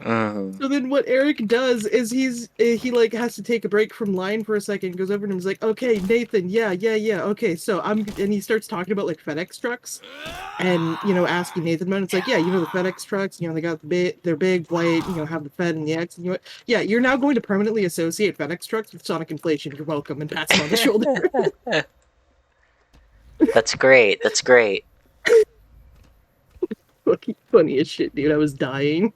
Mm. So then what Eric does is he like has to take a break from line for a second, goes over and he's like, "Okay, Nathan, yeah, okay, so and he starts talking about like FedEx trucks, and asking Nathan about it. It's like, yeah, the FedEx trucks, they got they're big, white, have the Fed and the X, and yeah, you're now going to permanently associate FedEx trucks with sonic inflation. You're welcome," and pats him on the shoulder. That's great. That's great. Fucking funny as shit, dude. I was dying.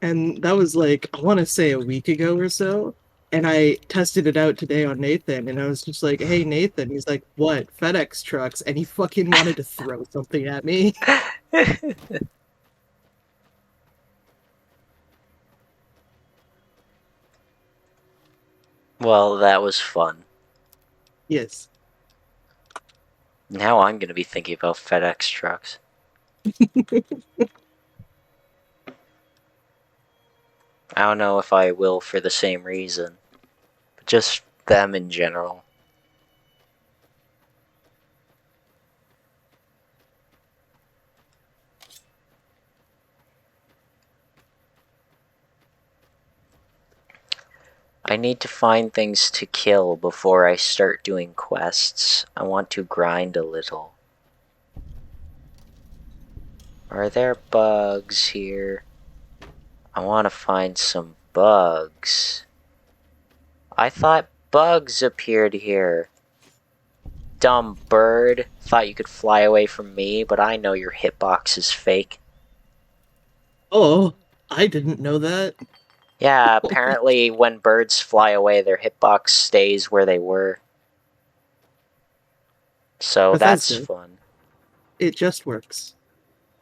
And that was like, I want to say a week ago or so. And I tested it out today on Nathan, and I was just like, "Hey, Nathan." He's like, "What? FedEx trucks?" And he fucking wanted to throw something at me. Well, that was fun. Yes. Now I'm gonna be thinking about FedEx trucks. I don't know if I will for the same reason, but just them in general. I need to find things to kill before I start doing quests. I want to grind a little. Are there bugs here? I want to find some bugs. I thought bugs appeared here. Dumb bird. Thought you could fly away from me, but I know your hitbox is fake. Oh, I didn't know that. Yeah, apparently when birds fly away, their hitbox stays where they were. So Bethesda. that's fun. It just works.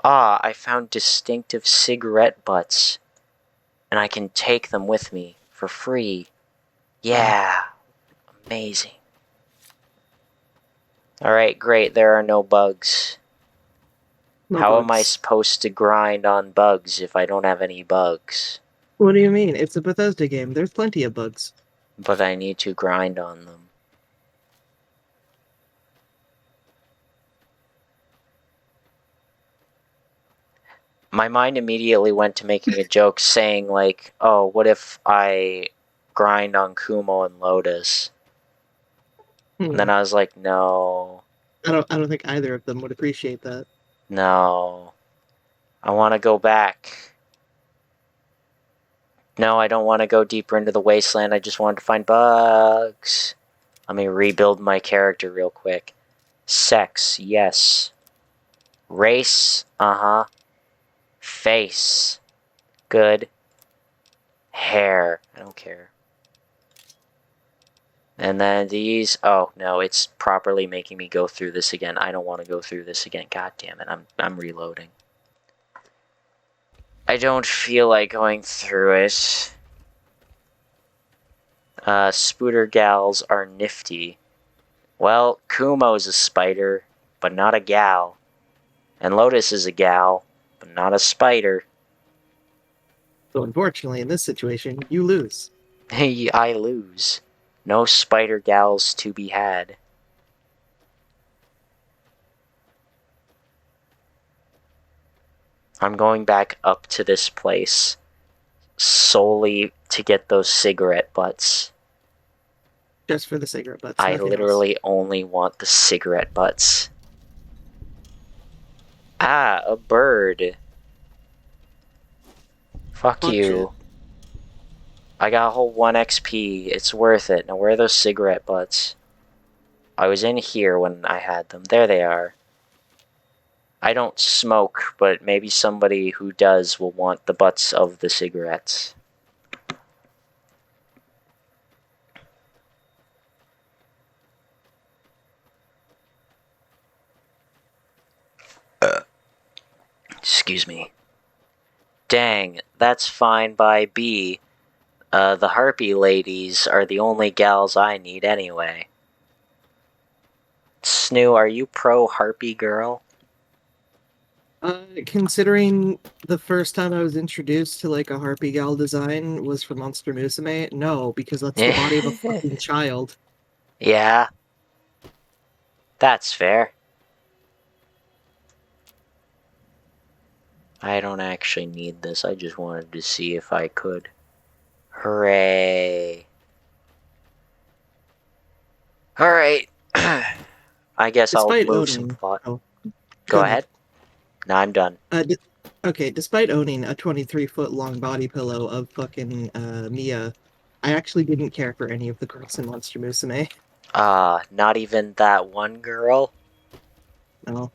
Ah, I found distinctive cigarette butts. And I can take them with me for free. Yeah, amazing. Alright, great, there are no bugs. No How bugs. am I supposed to grind on bugs if I don't have any bugs? What do you mean? It's a Bethesda game. There's plenty of bugs. But I need to grind on them. My mind immediately went to making a joke saying like, oh, what if I grind on Kumo and Lotus? And then I was like, no. I don't think either of them would appreciate that. No. I want to go back. No, I don't want to go deeper into the wasteland. I just wanted to find bugs. Let me rebuild my character real quick. Sex, yes. Race, uh-huh. Face. Good. Hair. I don't care. And then these, oh no, it's properly making me go through this again. I don't want to go through this again. God damn it, I'm reloading. I don't feel like going through it. Spooter gals are nifty. Well, Kumo's a spider, but not a gal. And Lotus is a gal, but not a spider. So unfortunately, in this situation, you lose. I lose. No spider gals to be had. I'm going back up to this place solely to get those cigarette butts. Just for the cigarette butts. I nothing literally only want the cigarette butts. Ah, a bird. Fuck Fuck you. shit. I got a whole 1 XP. It's worth it. Now, where are those cigarette butts? I was in here when I had them. There they are. I don't smoke, but maybe somebody who does will want the butts of the cigarettes. Excuse me. Dang, that's fine by B. The harpy ladies are the only gals I need anyway. Snoo, are you pro harpy girl? Considering the first time I was introduced to like a Harpy Gal design was for Monster Musume, no, because that's the body of a fucking child. Yeah. That's fair. I don't actually need this. I just wanted to see if I could. Hooray. Alright. I guess Despite I'll move some owning... plot. Oh, Go ahead. No, I'm done. Okay, despite owning a 23-foot long body pillow of fucking Mia, I actually didn't care for any of the girls in Monster Musume. Not even that one girl? No.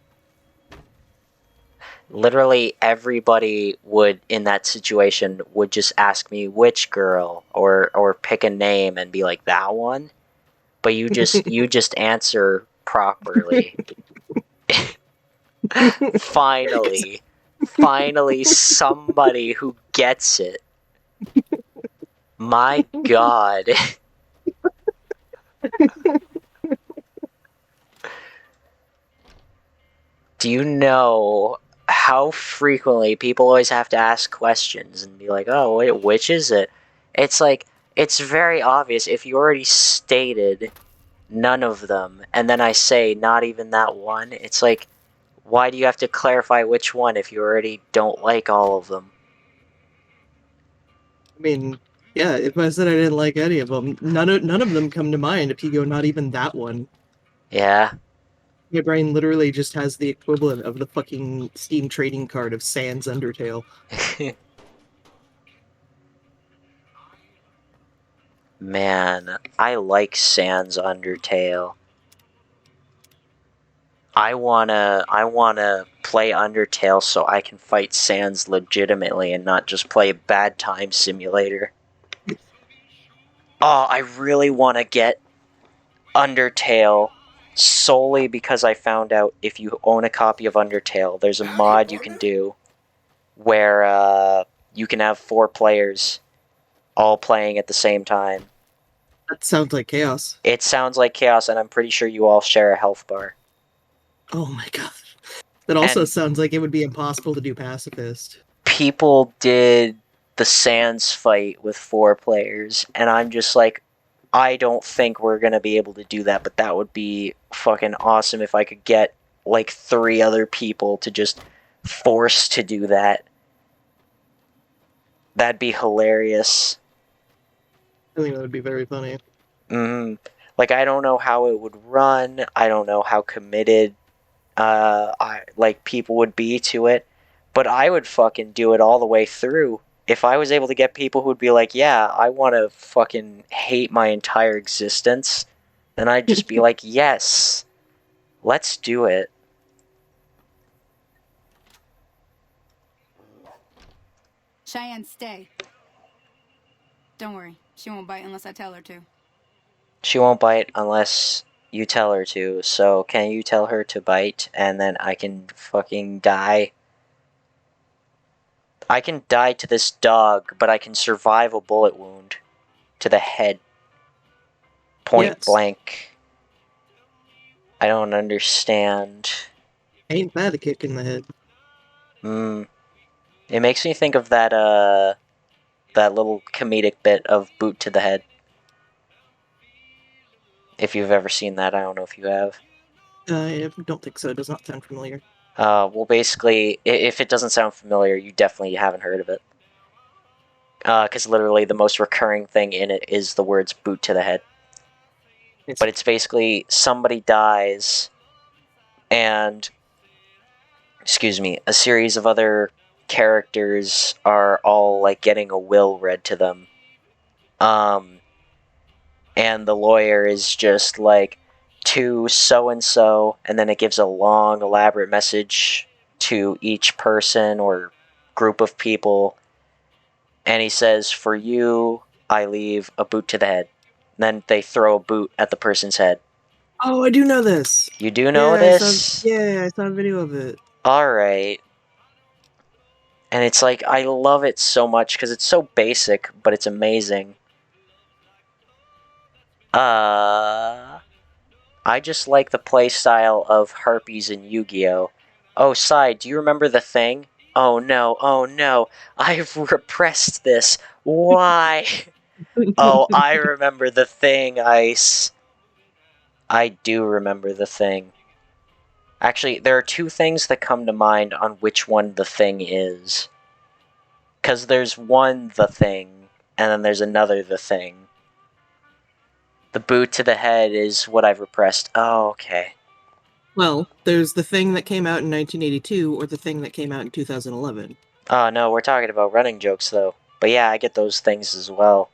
Literally everybody would, in that situation, would just ask me which girl, or pick a name and be like, that one? But you just answer properly. Finally somebody who gets it. My god. Do you know how frequently people always have to ask questions and be like, oh, wait, which is it? It's like, it's very obvious if you already stated none of them, and then I say not even that one, it's like, why do you have to clarify which one if you already don't like all of them? I mean, yeah, if I said I didn't like any of them, none of them come to mind if you go not even that one. Yeah. My brain literally just has the equivalent of the fucking Steam trading card of Sans Undertale. Man, I like Sans Undertale. I wanna play Undertale so I can fight Sans legitimately and not just play a bad time simulator. Oh, I really want to get Undertale solely because I found out if you own a copy of Undertale, there's a mod you can do where you can have 4 players all playing at the same time. That sounds like chaos. It sounds like chaos, and I'm pretty sure you all share a health bar. Oh my god. That also And sounds like it would be impossible to do pacifist. people did the Sans fight with 4 players, and I'm just like, I don't think we're gonna be able to do that, but that would be fucking awesome if I could get like 3 other people to just force to do that. That'd be hilarious. I think that would be very funny. Like, I don't know how it would run. I don't know how committed people would be to it, but I would fucking do it all the way through. If I was able to get people who would be like, yeah, I want to fucking hate my entire existence, then I'd just be like, yes, let's do it. Cheyenne, stay. Don't worry. She won't bite unless I tell her to. She won't bite unless you tell her to, so can you tell her to bite and then I can fucking die? I can die to this dog, but I can survive a bullet wound to the head. Point blank. I don't understand. Ain't that a kick in the head? It makes me think of that that little comedic bit of boot to the head. If you've ever seen that, I don't know if you have. I don't think so. It does not sound familiar. Well, basically, if it doesn't sound familiar, you definitely haven't heard of it. Because literally the most recurring thing in it is the words boot to the head. But it's basically somebody dies, and, excuse me, a series of other characters are all, like, getting a will read to them. And the lawyer is just like, to so-and-so, and then it gives a long, elaborate message to each person or group of people. And he says, for you, I leave a boot to the head. And then they throw a boot at the person's head. Oh, I do know this. You do know this? I saw a video of it. Alright. And it's like, I love it so much, because it's so basic, but it's amazing. I just like the playstyle of Harpies in Yu-Gi-Oh! Oh, side, do you remember the thing? Oh no, I've repressed this. Why? Oh, I remember the thing, Ice. I do remember the thing. Actually, there are two things that come to mind on which one the thing is. Because there's one the thing, and then there's another the thing. The boot to the head is what I've repressed. Oh, okay. Well, there's the thing that came out in 1982 or the thing that came out in 2011. Oh, no, we're talking about running jokes, though. But yeah, I get those things as well.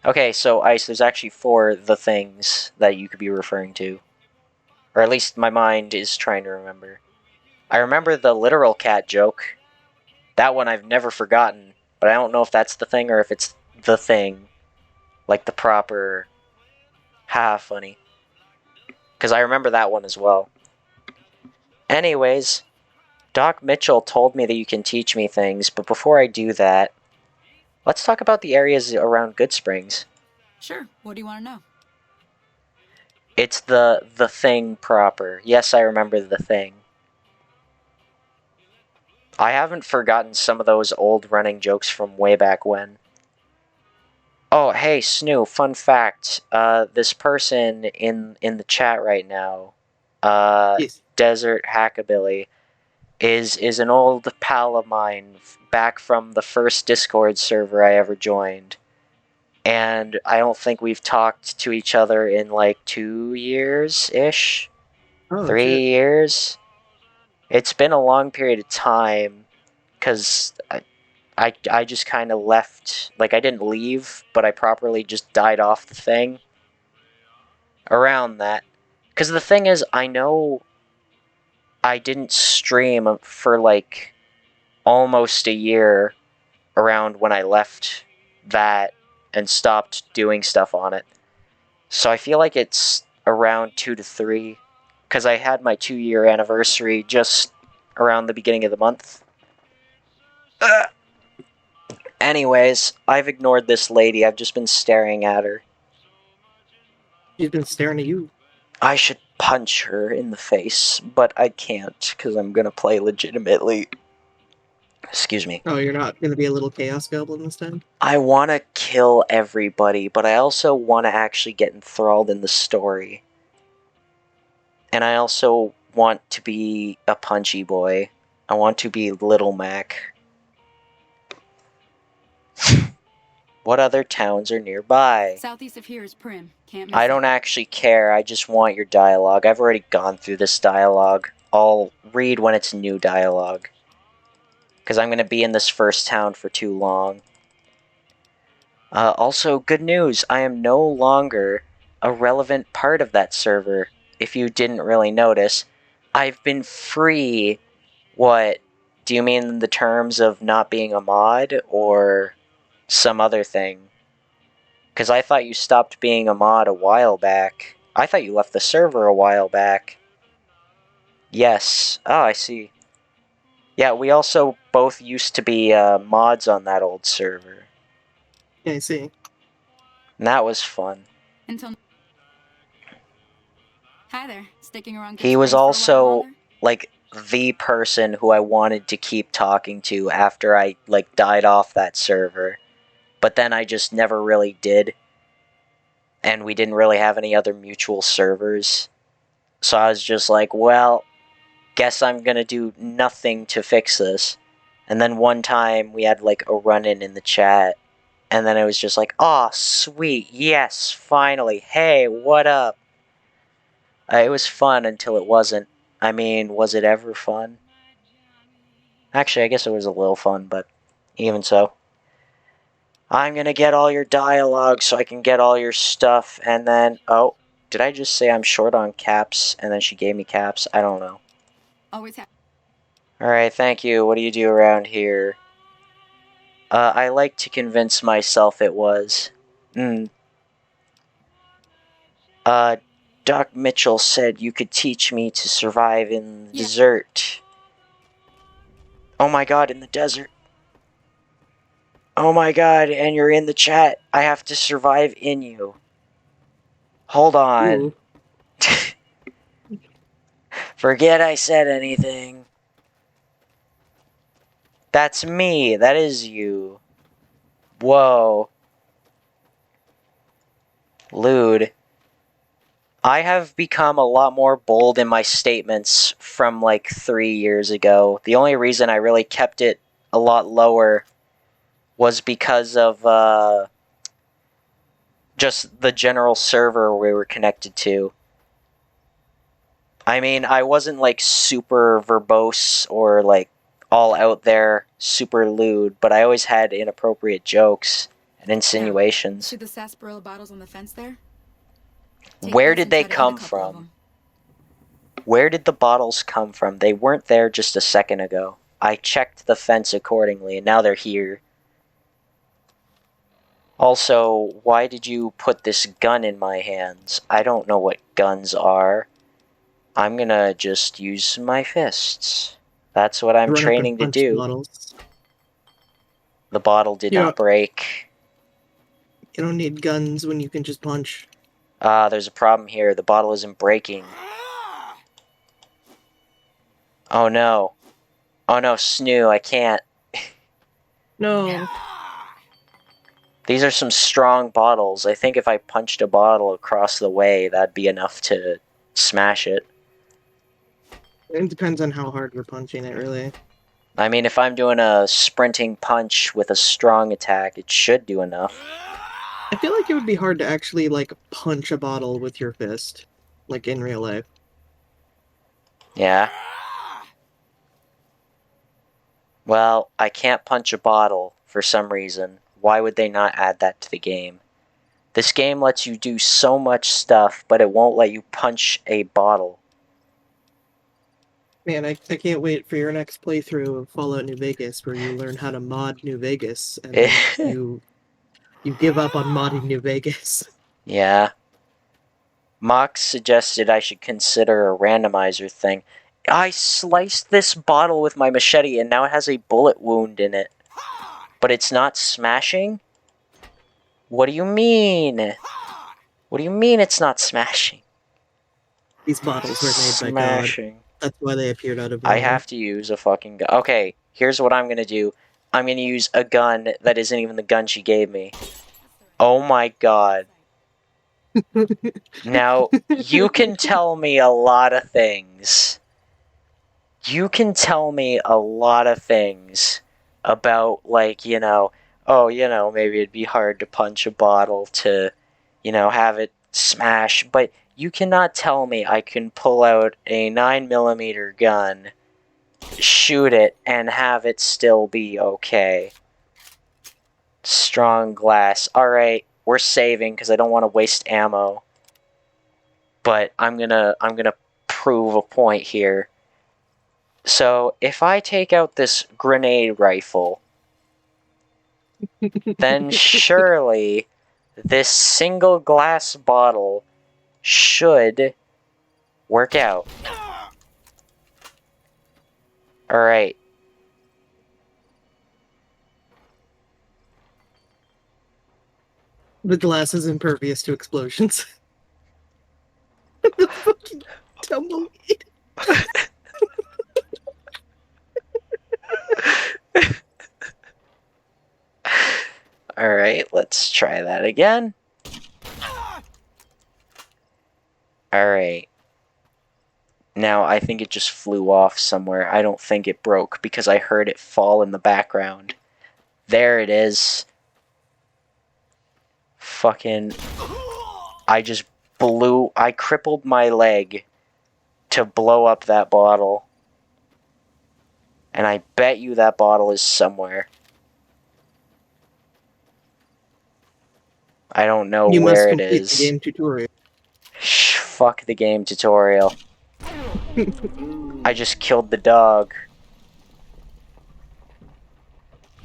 Okay, so, Ice, there's actually 4 the things that you could be referring to. Or at least my mind is trying to remember. I remember the literal cat joke. That one I've never forgotten, but I don't know if that's the thing or if it's the thing. Like the proper... haha funny. Because I remember that one as well. Anyways, Doc Mitchell told me that you can teach me things, but before I do that, let's talk about the areas around Goodsprings. Sure. What do you want to know? It's the thing proper. Yes, I remember the thing. I haven't forgotten some of those old running jokes from way back when. Oh, hey, Snoo, fun fact. This person in the chat right now, Yes. Desert Hackabilly, is an old pal of mine back from the first Discord server I ever joined. And I don't think we've talked to each other in like 2 years-ish? Oh, 3 shit. years? It's been a long period of time, because I just kind of left, like I didn't leave, but I properly just died off the thing. Around that. Because the thing is, I know I didn't stream for like almost a year around when I left that and stopped doing stuff on it. So I feel like it's around 2 to 3, because I had my 2-year anniversary just around the beginning of the month. Anyways, I've ignored this lady. I've just been staring at her. She's been staring at you. I should punch her in the face, but I can't, because I'm gonna play legitimately. Excuse me. Oh, you're not going to be a little Chaos Goblin this time? I want to kill everybody, but I also want to actually get enthralled in the story. And I also want to be a punchy boy. I want to be Little Mac. What other towns are nearby? Southeast of here is Prim. Can't miss I don't it. actually care, I just want your dialogue. I've already gone through this dialogue. I'll read when it's new dialogue. Because I'm going to be in this first town for too long. Also, good news, I am no longer a relevant part of that server. If you didn't really notice, I've been free, do you mean the terms of not being a mod, or some other thing? Because I thought you stopped being a mod a while back. I thought you left the server a while back. Yes. Oh, I see. Yeah, we also both used to be mods on that old server. Yeah, I see. And that was fun. Until. Hi there. Sticking around. He Catch was Grace for a while also, longer? like, the person who I wanted to keep talking to after I, like, died off that server. But then I just never really did. And we didn't really have any other mutual servers. So I was just like, well, guess I'm gonna do nothing to fix this. And then one time we had, like, a run-in in the chat. And then it was just like, aw, sweet, yes, finally, hey, what up? It was fun until it wasn't. I mean, was it ever fun? Actually, I guess it was a little fun, but even so. I'm gonna get all your dialogue so I can get all your stuff, and then... Oh, did I just say I'm short on caps, and then she gave me caps? I don't know. Always have. Alright, thank you. What do you do around here? I like to convince myself it was. Doc Mitchell said you could teach me to survive in the desert. Oh my god, in the desert. Oh my god, and you're in the chat. I have to survive in you. Hold on. Ooh. Forget I said anything. That's me. That is you. Whoa. Lewd. I have become a lot more bold in my statements from like 3 years ago. The only reason I really kept it a lot lower was because of just the general server we were connected to. I mean, I wasn't like super verbose or like all out there super lewd, but I always had inappropriate jokes and insinuations. See the sarsaparilla bottles on the fence there? Where did they come from? Where did the bottles come from? They weren't there just a second ago. I checked the fence accordingly, and now they're here. Also, why did you put this gun in my hands? I don't know what guns are. I'm gonna just use my fists. That's what I'm Run up and training to punch do. bottles. The bottle did not break. You don't need guns when you can just punch. There's a problem here. The bottle isn't breaking. Oh no. Oh no, Snoo, I can't. No. These are some strong bottles. I think if I punched a bottle across the way, that'd be enough to smash it. It depends on how hard you're punching it, really. I mean, if I'm doing a sprinting punch with a strong attack, it should do enough. I feel like it would be hard to actually, like, punch a bottle with your fist. Like, in real life. Yeah. Well, I can't punch a bottle for some reason. Why would they not add that to the game? This game lets you do so much stuff, but it won't let you punch a bottle. Man, I can't wait for your next playthrough of Fallout New Vegas, where you learn how to mod New Vegas, and then you give up on modding New Vegas. Yeah. Mox suggested I should consider a randomizer thing. I sliced this bottle with my machete, and now it has a bullet wound in it. But it's not smashing? What do you mean? What do you mean it's not smashing? These bottles were made by God. That's why they appeared out of nowhere. I have to use a fucking gun. Okay, here's what I'm gonna do. I'm gonna use a gun that isn't even the gun she gave me. Oh my god. Now, you can tell me a lot of things. You can tell me a lot of things about, like, you know, oh, you know, maybe it'd be hard to punch a bottle to, you know, have it smash, but you cannot tell me I can pull out a 9mm gun, shoot it, and have it still be okay. Strong glass. Alright, we're saving because I don't want to waste ammo. But I'm gonna prove a point here. So, if I take out this grenade rifle, then surely this single glass bottle should work out. Alright. The glass is impervious to explosions. The fucking tumbleweed. Alright, let's try that again. Alright. Now, I think it just flew off somewhere. I don't think it broke because I heard it fall in the background. There it is. Fucking... I crippled my leg to blow up that bottle. And I bet you that bottle is somewhere. I don't know You must where it complete is. the game tutorial. Fuck the game tutorial. I just killed the dog.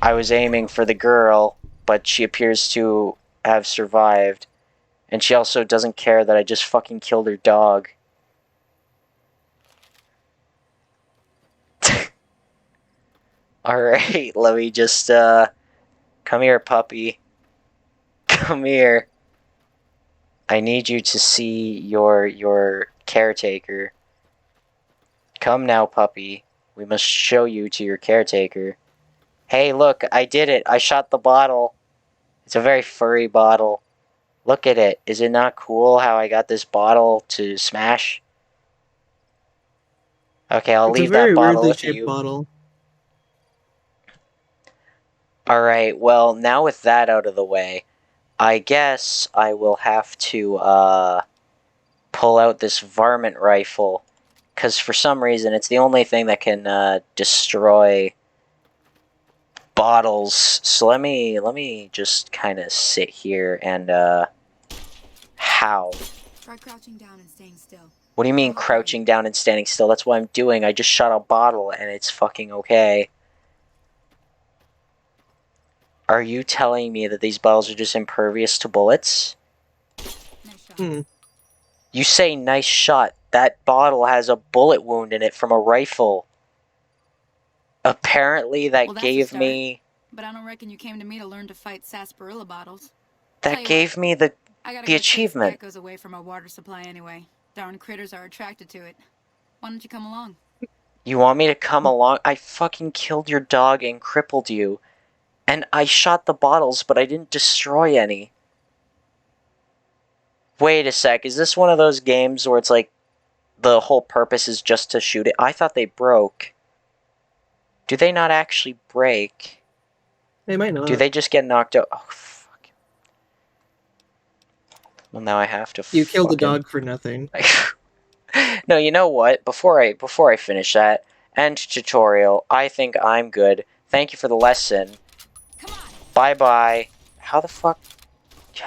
I was aiming for the girl, but she appears to have survived. And she also doesn't care that I just fucking killed her dog. Alright, let me just, come here, puppy. Come here. I need you to see your caretaker. Come now, puppy. We must show you to your caretaker. Hey, look, I did it. I shot the bottle. It's a very furry bottle. Look at it. Is it not cool how I got this bottle to smash? Okay, I'll leave that bottle with you. Bottle. Alright, well, now with that out of the way, I guess I will have to, pull out this varmint rifle. Because for some reason, it's the only thing that can, destroy bottles. So let me just kind of sit here and, how? Try crouching down and staying still. What do you mean crouching down and standing still? That's what I'm doing. I just shot a bottle and it's fucking okay. Are you telling me that these bottles are just impervious to bullets? Nice shot. You say nice shot. That bottle has a bullet wound in it from a rifle. Apparently that Well, that's a gave start. me... But I don't reckon you came to me to learn to fight sarsaparilla bottles. That Tell you gave me the I gotta the go chase achievement. geckos away from our water supply anyway. Darn critters are attracted to it. Why don't you come along? You want me to come along? I fucking killed your dog and crippled you. And I shot the bottles, but I didn't destroy any. Wait a sec, is this one of those games where it's like the whole purpose is just to shoot it? I thought they broke. Do they not actually break? They might not. Do they just get knocked out? Oh, fuck. Well, now I have to You killed the fucking... dog for nothing. No, you know what? Before I finish that, end tutorial, I think I'm good. Thank you for the lesson. Come on! Bye-bye. How the fuck...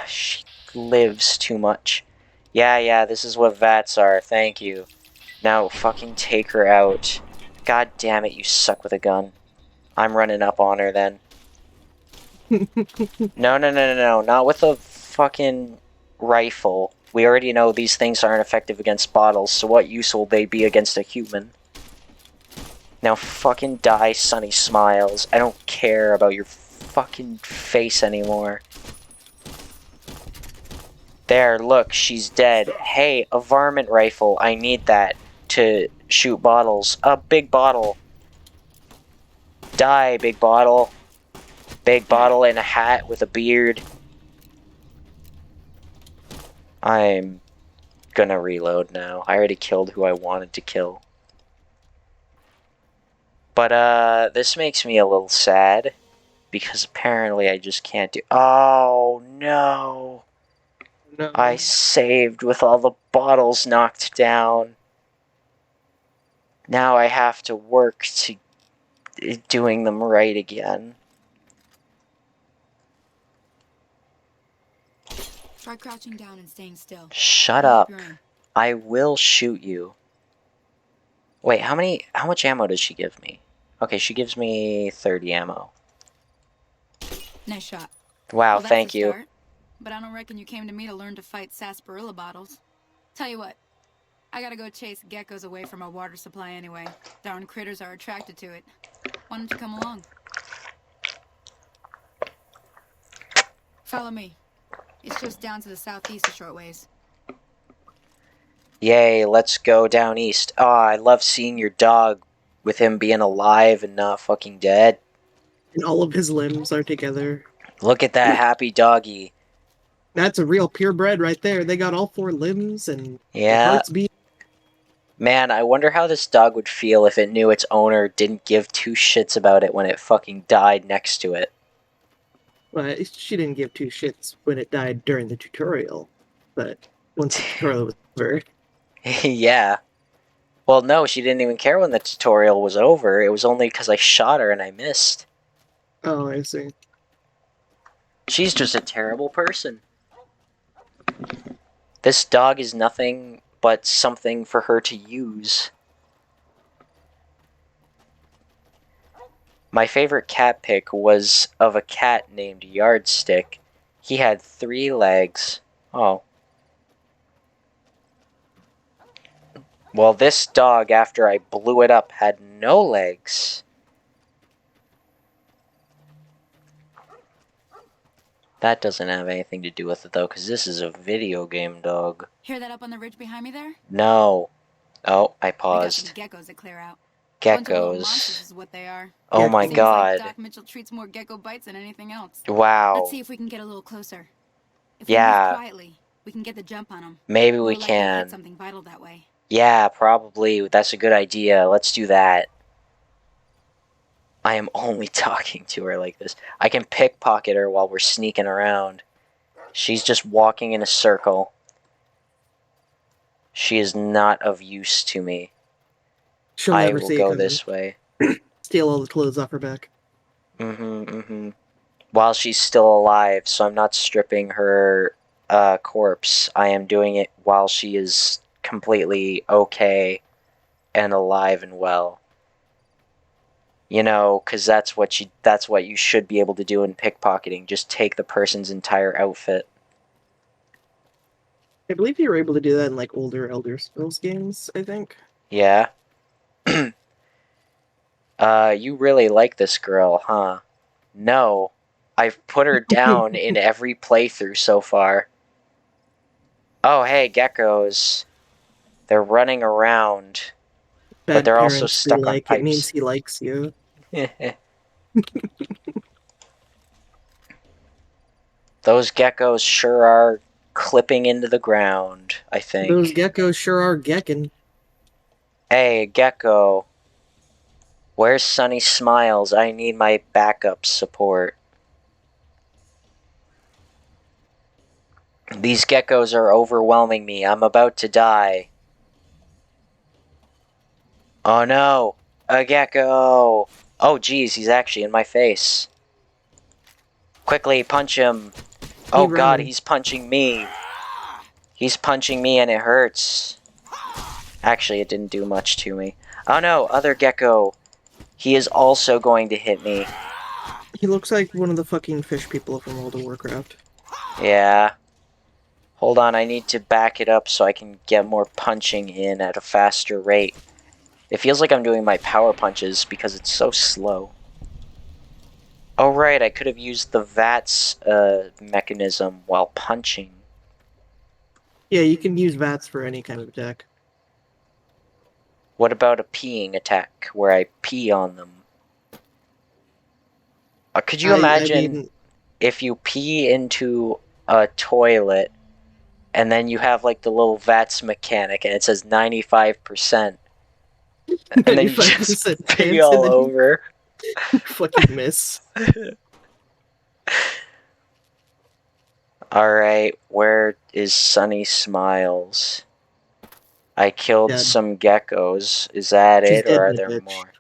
She lives too much. Yeah, this is what VATs are. Thank you. Now fucking take her out. God damn it, you suck with a gun. I'm running up on her then. No. Not with a fucking rifle. We already know these things aren't effective against bottles, so what use will they be against a human? Now fucking die, Sunny Smiles. I don't care about your fucking face anymore. There, look, she's dead. Hey, a varmint rifle. I need that to shoot bottles. A big bottle. Die, big bottle. Big bottle in a hat with a beard. I'm gonna reload now. I already killed who I wanted to kill. But, this makes me a little sad. Because apparently I just can't do... Oh, no. No. I saved with all the bottles knocked down. Now I have to work to doing them right again. Try crouching down and staying still. Shut I'll up. help you in. I will shoot you. Wait, how much ammo does she give me? Okay, she gives me 30 ammo. Nice shot. Wow, Well, that's thank a you. start, but I don't reckon you came to me to learn to fight sarsaparilla bottles. Tell you what, I gotta go chase geckos away from our water supply anyway. Darn critters are attracted to it. Why don't you come along? Follow me. It's just down to the southeast a short ways. Yay, let's go down east. Oh, I love seeing your dog with him being alive and not fucking dead. And all of his limbs are together. Look at that happy doggy. That's a real purebred right there. They got all 4 limbs and their Yeah. hearts beat. Man, I wonder how this dog would feel if it knew its owner didn't give 2 shits about it when it fucking died next to it. Well, she didn't give 2 shits when it died during the tutorial, but once the tutorial was over. Yeah. Well, no, she didn't even care when the tutorial was over. It was only because I shot her and I missed. Oh, I see. She's just a terrible person. This dog is nothing but something for her to use. My favorite cat pic was of a cat named Yardstick. He had 3 legs. Oh. Well, this dog, after I blew it up, had no legs. That doesn't have anything to do with it, though, because this is a video game dog. Hear that up on the ridge behind me there? No. Oh, I We got paused. some geckos to clear out. Bunch of little Geckos. monsters is what they are. Oh my Seems god. like Doc Mitchell treats more gecko bites than anything else. Wow. Let's see if we can get a little closer. If we Yeah. move quietly, we can get the jump on them. Maybe we More likely to hit can. something vital that way. Yeah, probably. That's a good idea. Let's do that. I am only talking to her like this. I can pickpocket her while we're sneaking around. She's just walking in a circle. She is not of use to me. She'll I never will see it go coming. this way. Steal all the clothes off her back. While she's still alive, so I'm not stripping her corpse. I am doing it while she is completely okay and alive and well. You know, because that's what you should be able to do in pickpocketing. Just take the person's entire outfit. I believe you were able to do that in like older Elder Scrolls games, I think. Yeah. You really like this girl, huh? No. I've put her down in every playthrough so far. Oh, hey, geckos. They're running around. Bad they're also parents stuck be on like, pipes. It means he likes you. Those geckos sure are clipping into the ground, I think. Those geckos sure are geckin'. Hey, gecko. Where's Sunny Smiles? I need my backup support. These geckos are overwhelming me. I'm about to die. Oh no! A gecko! Oh geez, he's actually in my face. Quickly, punch him! Oh god, he's punching me! He's punching me and it hurts. Actually, it didn't do much to me. Oh no, other gecko! He is also going to hit me. He looks like one of the fucking fish people from World of Warcraft. Yeah. Hold on, I need to back it up so I can get more punching in at a faster rate. It feels like I'm doing my power punches because it's so slow. Oh right, I could have used the VATS mechanism while punching. Yeah, you can use VATS for any kind of attack. What about a peeing attack where I pee on them? Could you imagine I mean, if you pee into a toilet and then you have like the little VATS mechanic and it says 95%. And then you just 95% pee chance all and then you over. fucking miss. Alright, where is Sunny Smiles? I killed Dead. some geckos. Is that She's it, dead, or are my there bitch. more?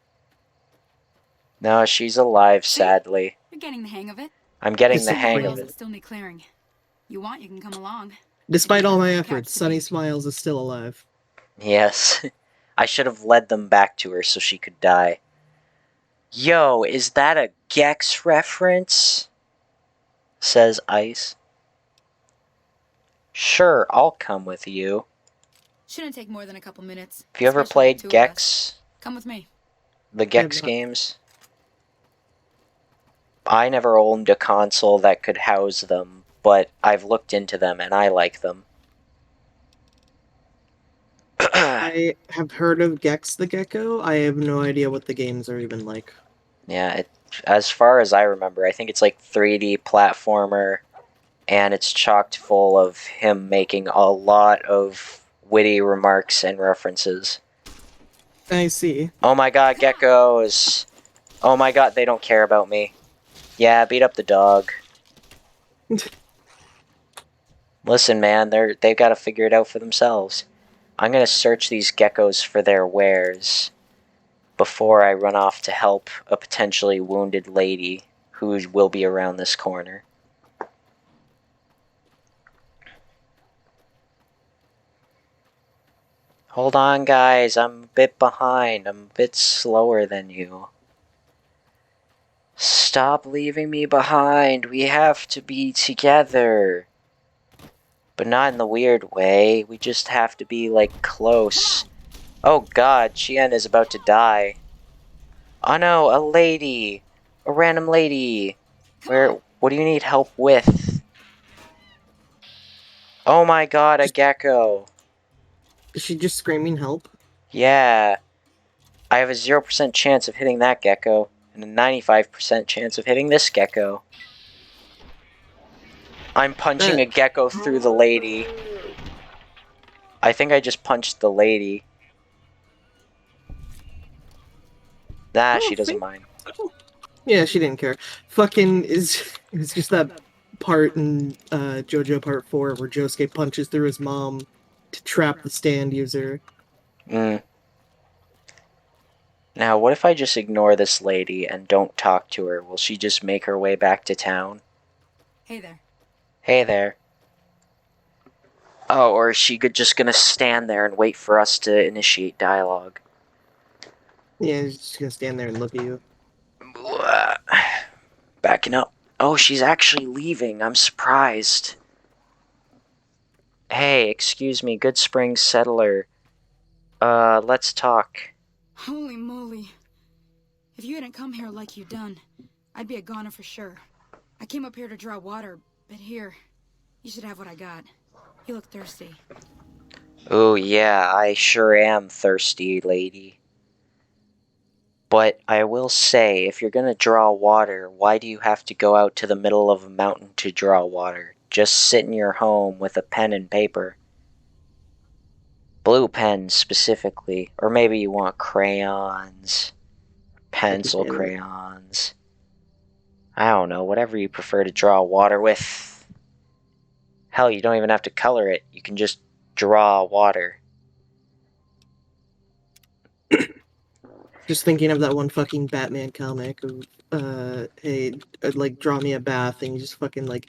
No, she's alive, sadly. You're getting the hang of it. I'm getting It's the a hang plan. of it. Still need clearing. You want, you can come along. Despite all my Catch efforts, the Sunny beat. Smiles is still alive. Yes. I should have led them back to her so she could die. Yo, is that a Gex reference? Says Ice. Sure, I'll come with you. Shouldn't take more than a couple minutes. Have you ever especially played the two of us. Gex? Come with me. The Gex not. games? I never owned a console that could house them, but I've looked into them and I like them. I have heard of Gex the Gecko. I have no idea what the games are even like. Yeah, as far as I remember, I think it's like 3D platformer, and it's chocked full of him making a lot of witty remarks and references. I see. Oh my god, geckos! Oh my god, they don't care about me. Yeah, beat up the dog. Listen, man, they've got to figure it out for themselves. I'm gonna search these geckos for their wares before I run off to help a potentially wounded lady who will be around this corner. Hold on, guys. I'm a bit behind. I'm a bit slower than you. Stop leaving me behind. We have to be together. But not in the weird way. We just have to be, like, close. Oh god, Chien is about to die. Oh no, a lady. A random lady. What do you need help with? Oh my god, a gecko. Is she just screaming help? Yeah. I have a 0% chance of hitting that gecko, and a 95% chance of hitting this gecko. I'm punching a gecko through the lady. I think I just punched the lady. Nah, she doesn't mind. Yeah, she didn't care. Fucking it's just that part in JoJo Part 4 where Josuke punches through his mom to trap the stand user. Now, what if I just ignore this lady and don't talk to her? Will she just make her way back to town? Hey there. Hey there. Oh, or is she just gonna stand there and wait for us to initiate dialogue? Yeah, she's just gonna stand there and look at you. Backing up. Oh, she's actually leaving. I'm surprised. Hey, excuse me, Good Springs settler. Let's talk. Holy moly. If you hadn't come here like you done, I'd be a goner for sure. I came up here to draw water, but here, you should have what I got. You look thirsty. Oh, yeah, I sure am thirsty, lady. But I will say, if you're gonna draw water, why do you have to go out to the middle of a mountain to draw water? Just sit in your home with a pen and paper. Blue pens, specifically. Or maybe you want crayons. Pencil crayons. I don't know, whatever you prefer to draw water with. Hell, you don't even have to color it. You can just draw water. Just thinking of that one fucking Batman comic of, hey, like, draw me a bath, and he just fucking, like,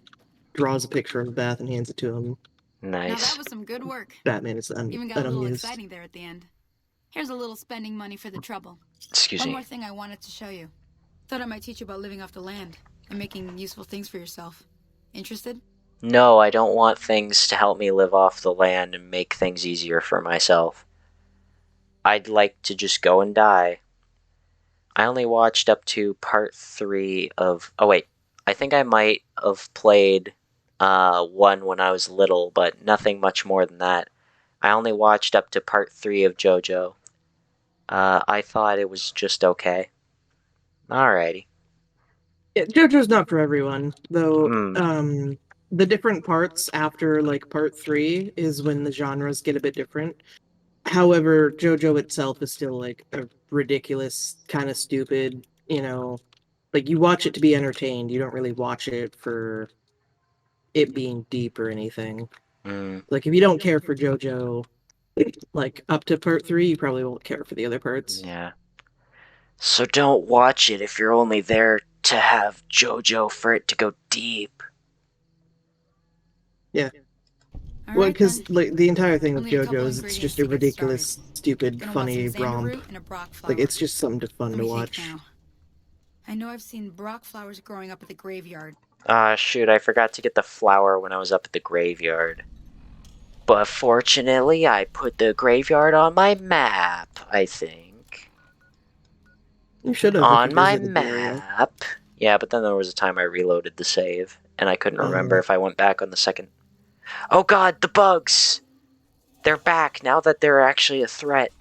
draws a picture of a bath and hands it to him. Nice. Now that was some good work. Batman is Even got a little unamused. exciting there at the end. Here's a little spending money for the trouble. Excuse One me. more thing I wanted to show you. Thought I might teach you about living off the land and making useful things for yourself. Interested? No, I don't want things to help me live off the land and make things easier for myself. I'd like to just go and die. I only watched up to part 3 of... Oh, wait. I think I might have played 1 when I was little, but nothing much more than that. I only watched up to part 3 of JoJo. I thought it was just okay. Alrighty. Yeah, JoJo's not for everyone, though. Hmm. The different parts after, like, part 3 is when the genres get a bit different. However, JoJo itself is still, like, a ridiculous, kind of stupid, you know, like, you watch it to be entertained. You don't really watch it for it being deep or anything. Like, if you don't care for JoJo, like, up to part 3, you probably won't care for the other parts. Yeah. So don't watch it if you're only there to have JoJo for it to go deep. Yeah. Well, Alright because then. like the entire thing We'll with need a couple JoJo's, it's ingredients just to a get ridiculous, started. stupid, Gonna want funny some xander romp. root and a brock flower. Like, it's just something fun Let to me think watch. now. I know I've seen brock flowers growing up at the graveyard. Shoot, I forgot to get the flower when I was up at the graveyard. But fortunately, I put the graveyard on my map, I think. You should have if On you my visited the area. map. Yeah, but then there was a time I reloaded the save, and I couldn't remember if I went back on the second. Oh god, the bugs! They're back now that they're actually a threat.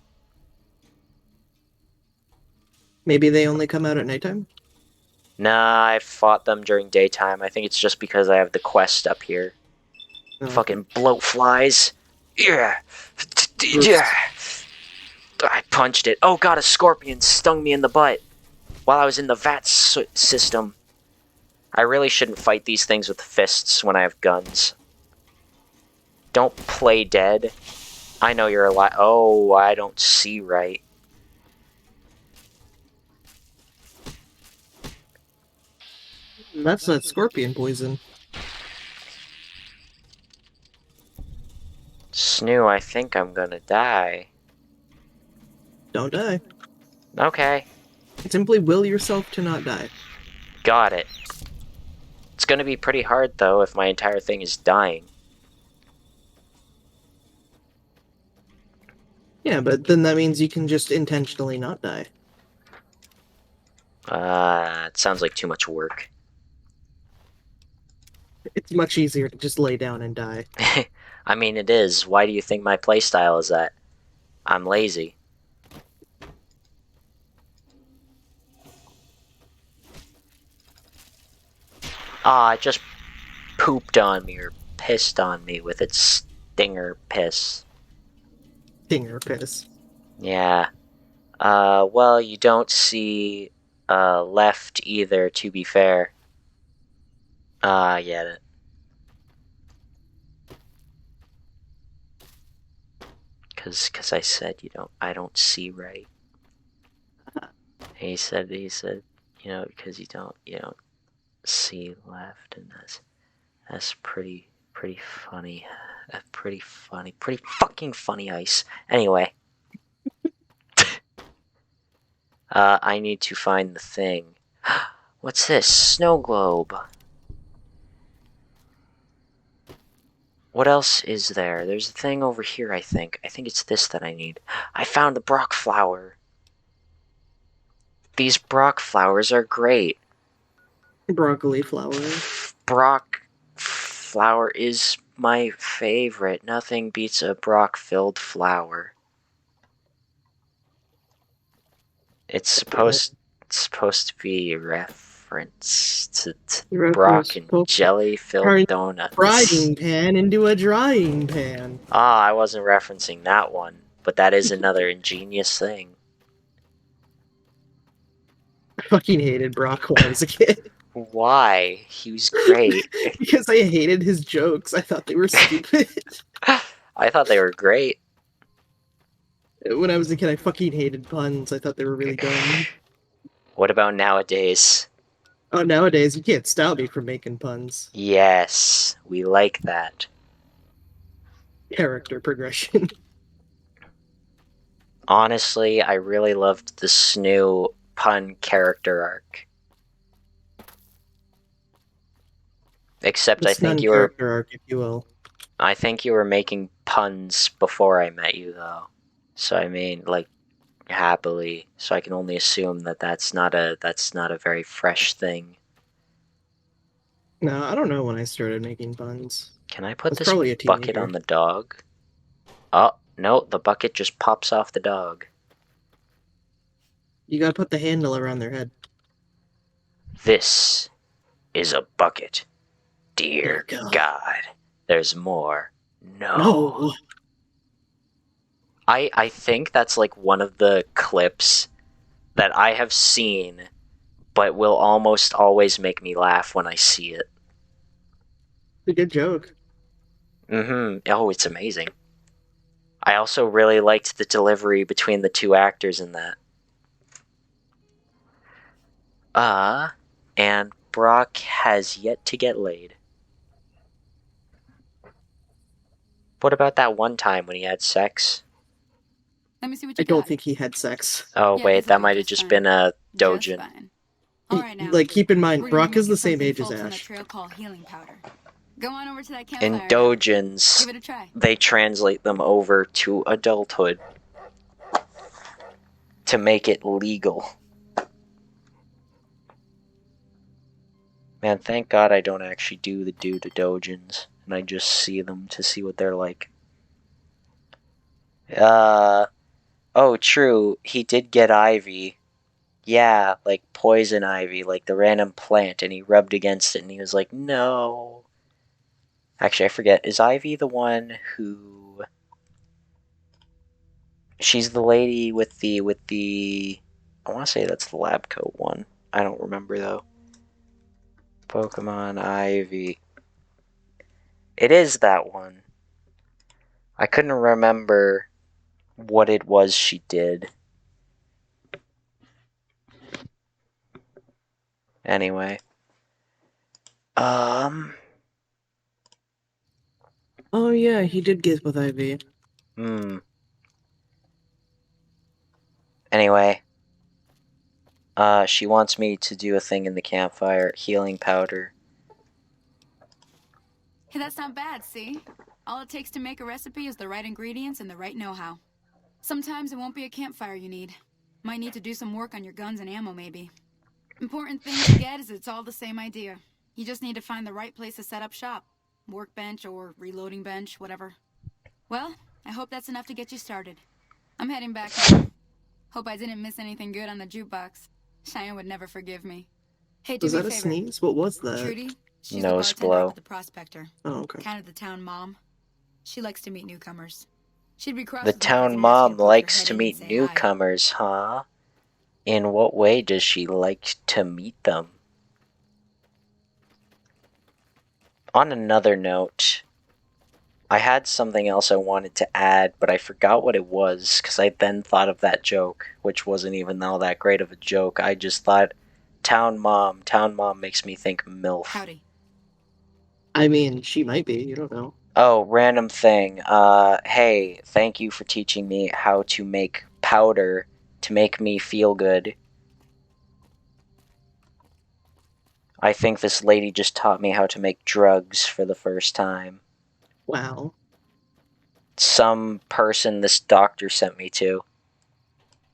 Maybe they only come out at nighttime? Nah, I fought them during daytime. I think it's just because I have the quest up here. Oh, Fucking bloat flies. Yeah. Oops. Yeah. I punched it. Oh god, a scorpion stung me in the butt while I was in the VAT system. I really shouldn't fight these things with fists when I have guns. Don't play dead. I know you're alive. Oh, I don't see right. That's that scorpion poison. Snoo, I think I'm gonna die. Don't die. Okay, Simply will yourself to not die. got it. It's gonna be pretty hard, though, if my entire thing is dying. Yeah, but then that means you can just intentionally not die. It sounds like too much work. It's much easier to just lay down and die. I mean, it is. Why do you think my playstyle is that? I'm lazy. It just pooped on me or pissed on me with its stinger piss. Stinger piss. Yeah. Well, you don't see, left either, to be fair. I get it. Cause I said I don't see right. He said, because you don't see left, and that's pretty funny. Pretty fucking funny, Ice. Anyway. I need to find the thing. What's this? Snow globe. What else is there? There's a thing over here, I think. I think it's this that I need. I found the Brock flower. These Brock flowers are great. Broccoli flower. Brock flower is my favorite. Nothing beats a Brock-filled flower. It's supposed to be a reference to Brock and jelly-filled donuts. Frying pan into a drying pan. I wasn't referencing that one, but that is another ingenious thing. I fucking hated Brock when I was a kid. Why? He was great. Because I hated his jokes. I thought they were stupid. I thought they were great. When I was a kid, I fucking hated puns. I thought they were really dumb. What about nowadays? Oh, nowadays, you can't stop me from making puns. Yes, we like that. Character progression. Honestly, I really loved the Snoo pun character arc. Except I think you were... character arc, if you will. I think you were making puns before I met you, though. So I mean, like, happily. So I can only assume that that's not a very fresh thing. No, I don't know when I started making puns. Can I put That's this bucket on the dog? Oh, no, the bucket just pops off the dog. You gotta put the handle around their head. This is a bucket. Dear God, there's more. No. I think that's like one of the clips that I have seen, but will almost always make me laugh when I see it. It's a good joke. Oh, it's amazing. I also really liked the delivery between the two actors in that. And Brock has yet to get laid. What about that one time when he had sex? Let me see what you I don't got. think he had sex. Oh Yeah, wait, this'll that do might have just just fine. been a Just Dojin. fine. All right now. Like, keep in mind, We're gonna Brock be is the making same something age as folks on the Ash. trail call healing powder. Go on over to that In campfire now. Dojins, Give it a try. they translate them over to adulthood to make it legal. Man, thank God I don't actually do the Dojins, and I just see them to see what they're like. Oh, true, he did get Ivy. Yeah, like poison ivy, like the random plant, and he rubbed against it, and he was like, no. Actually, I forget. Is Ivy the one who... She's the lady with the... I want to say that's the lab coat one. I don't remember, though. Pokemon Ivy. It is that one. I couldn't remember what it was she did. Anyway. Oh yeah, he did get with Ivy. Anyway. She wants me to do a thing in the campfire. Healing powder. Hey, that's not bad, see? All it takes to make a recipe is the right ingredients and the right know-how. Sometimes it won't be a campfire you need. Might need to do some work on your guns and ammo, maybe. Important thing to get is it's all the same idea. You just need to find the right place to set up shop. Workbench or reloading bench, whatever. Well, I hope that's enough to get you started. I'm heading back now. Hope I didn't miss anything good on the jukebox. Cheyenne would never forgive me. Hey, do Was me that a favor. sneeze? What was that? Trudy, she's Nose the bartender blow. up at the Prospector. Oh, okay. Kind of the town mom. She likes to meet newcomers. She'd be cross The with me if I town didn't ask you mom to poke your likes head to in and meet say hi. newcomers, huh? In what way does she like to meet them? On another note, I had something else I wanted to add, but I forgot what it was, because I then thought of that joke, which wasn't even all that great of a joke. I just thought, town mom makes me think MILF. Howdy. I mean, she might be, you don't know. Oh, random thing. Hey, thank you for teaching me how to make powder to make me feel good. I think this lady just taught me how to make drugs for the first time. Wow. Some person this doctor sent me to.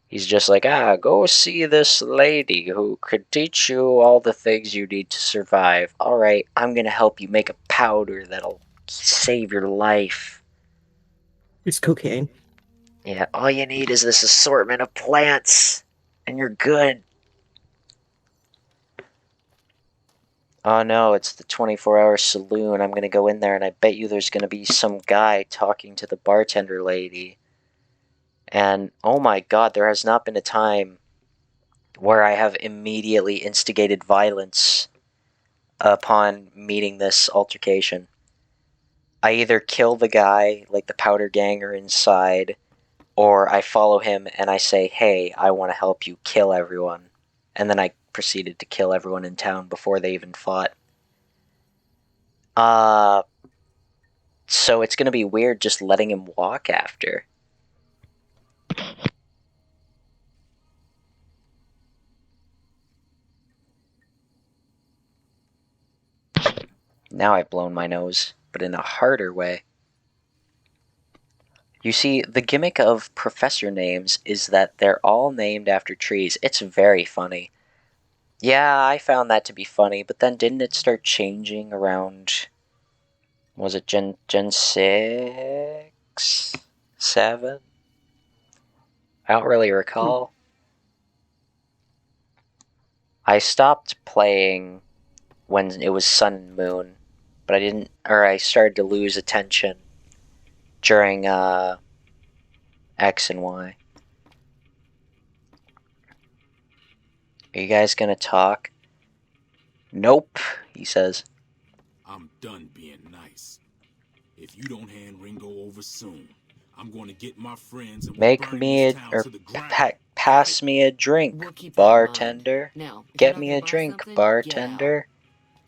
He's just like, go see this lady who could teach you all the things you need to survive. Alright, I'm gonna help you make a powder that'll save your life. It's cocaine. Yeah, all you need is this assortment of plants, and you're good. Oh no, it's the 24-hour saloon. I'm gonna go in there, and I bet you there's gonna be some guy talking to the bartender lady. And, oh my god, there has not been a time where I have immediately instigated violence upon meeting this altercation. I either kill the guy, like the powder ganger inside, or I follow him and I say, hey, I want to help you kill everyone. And then I proceeded to kill everyone in town before they even fought. So it's gonna be weird just letting him walk after. Now I've blown my nose, but in a harder way. You see, the gimmick of professor names is that they're all named after trees. It's very funny. Yeah, I found that to be funny, but then didn't it start changing around... Was it Gen 6? 7? I don't really recall. I stopped playing when it was Sun and Moon, but I started to lose attention during X and Y. Are you guys gonna talk? Nope, he says. I'm done being nice. If you don't hand Ringo over soon, I'm going to get my friends and Make me a, or pass me a drink, We'll keep that in mind. bartender. Now, Get up me and a buy drink, something? bartender.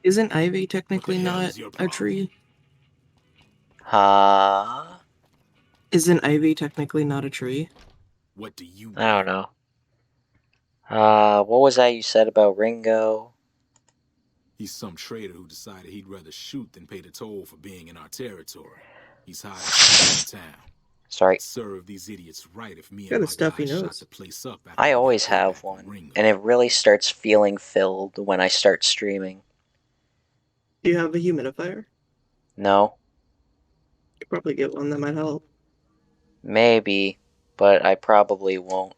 Isn't Ivy technically What the hell not is your a problem? tree? Huh? Isn't ivy technically not a tree? What do you I don't know. What was that you said about Ringo? He's some traitor who decided he'd rather shoot than pay the toll for being in our territory. He's hiding somewhere in town. Sorry. Serve these idiots right if me Got and a my stuffy guys shot nose. the place up after I we got always payback have from one, Ringo. and it really starts feeling filled when I start streaming. Do you have a humidifier? No? You could probably get one that might help. Maybe, but I probably won't.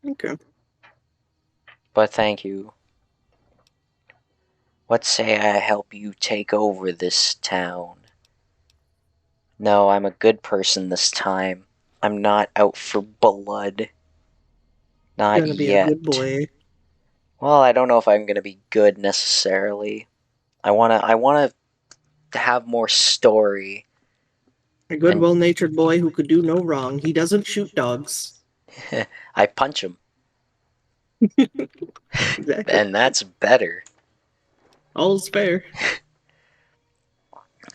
Okay. But thank you. What say I help you take over this town? No, I'm a good person this time. I'm not out for blood. Not Gonna be yet. a good boy. Well, I don't know if I'm gonna be good necessarily. I wanna have more story. A good, And- well-natured boy who could do no wrong. He doesn't shoot dogs. I punch him. Exactly. And that's better. All's fair.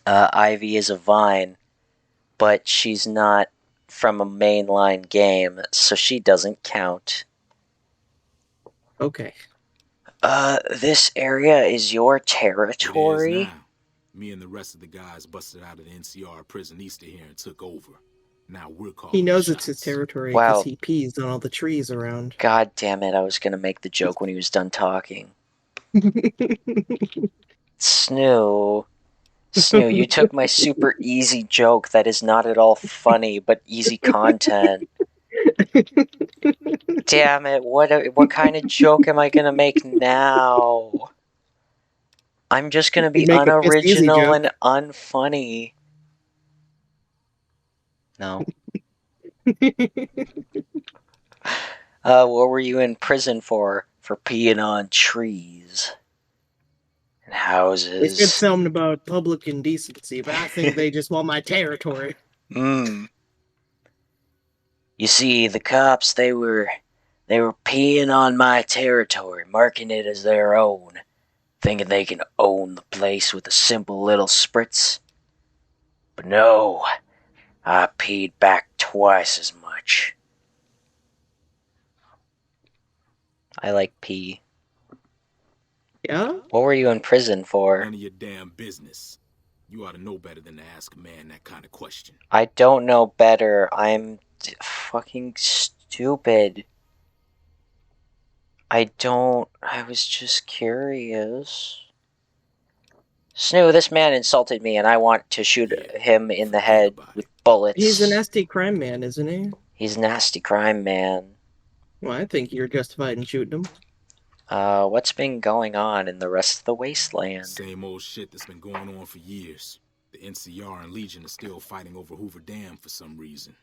Ivy is a vine, but she's not from a mainline game, so she doesn't count. Okay. This area is your It is territory? now. Me and the rest of the guys busted out of the NCR prison east of here and took over. Now we're calling He knows the it's his shots. territory Wow. because he pees on all the trees around. God damn it, I was gonna make the joke when he was done talking. Snoo, you took my super easy joke that is not at all funny, but easy content. Damn it, what kind of joke am I gonna make now? I'm just gonna be Make a piss easy unoriginal joke. and unfunny. No. What were you in prison for? For peeing on trees. And They said houses. something about public indecency, but I think they just want my territory. You see, the cops, they were peeing on my territory, marking it as their own, thinking they can own the place with a simple little spritz. But no, I peed back twice as much. I like pee. Yeah? What were you in prison for? None of your damn business. You ought to know better than to ask a man that kind of question. I don't know better. I'm fucking stupid. I was just curious. Snoo, this man insulted me and I want to shoot him in the head with bullets. He's a nasty crime man, isn't he? He's a nasty crime man. Well, I think you're justified in shooting him. What's been going on in the rest of the wasteland? Same old shit that's been going on for years. The NCR and Legion are still fighting over Hoover Dam for some reason.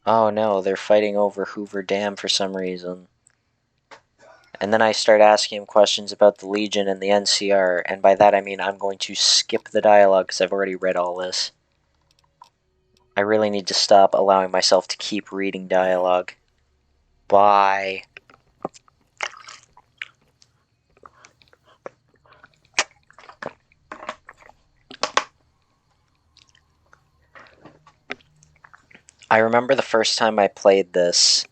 Oh no, they're fighting over Hoover Dam for some reason. And then I start asking him questions about the Legion and the NCR, and by that I mean I'm going to skip the dialogue because I've already read all this. I really need to stop allowing myself to keep reading dialogue. Bye. I remember the first time I played this,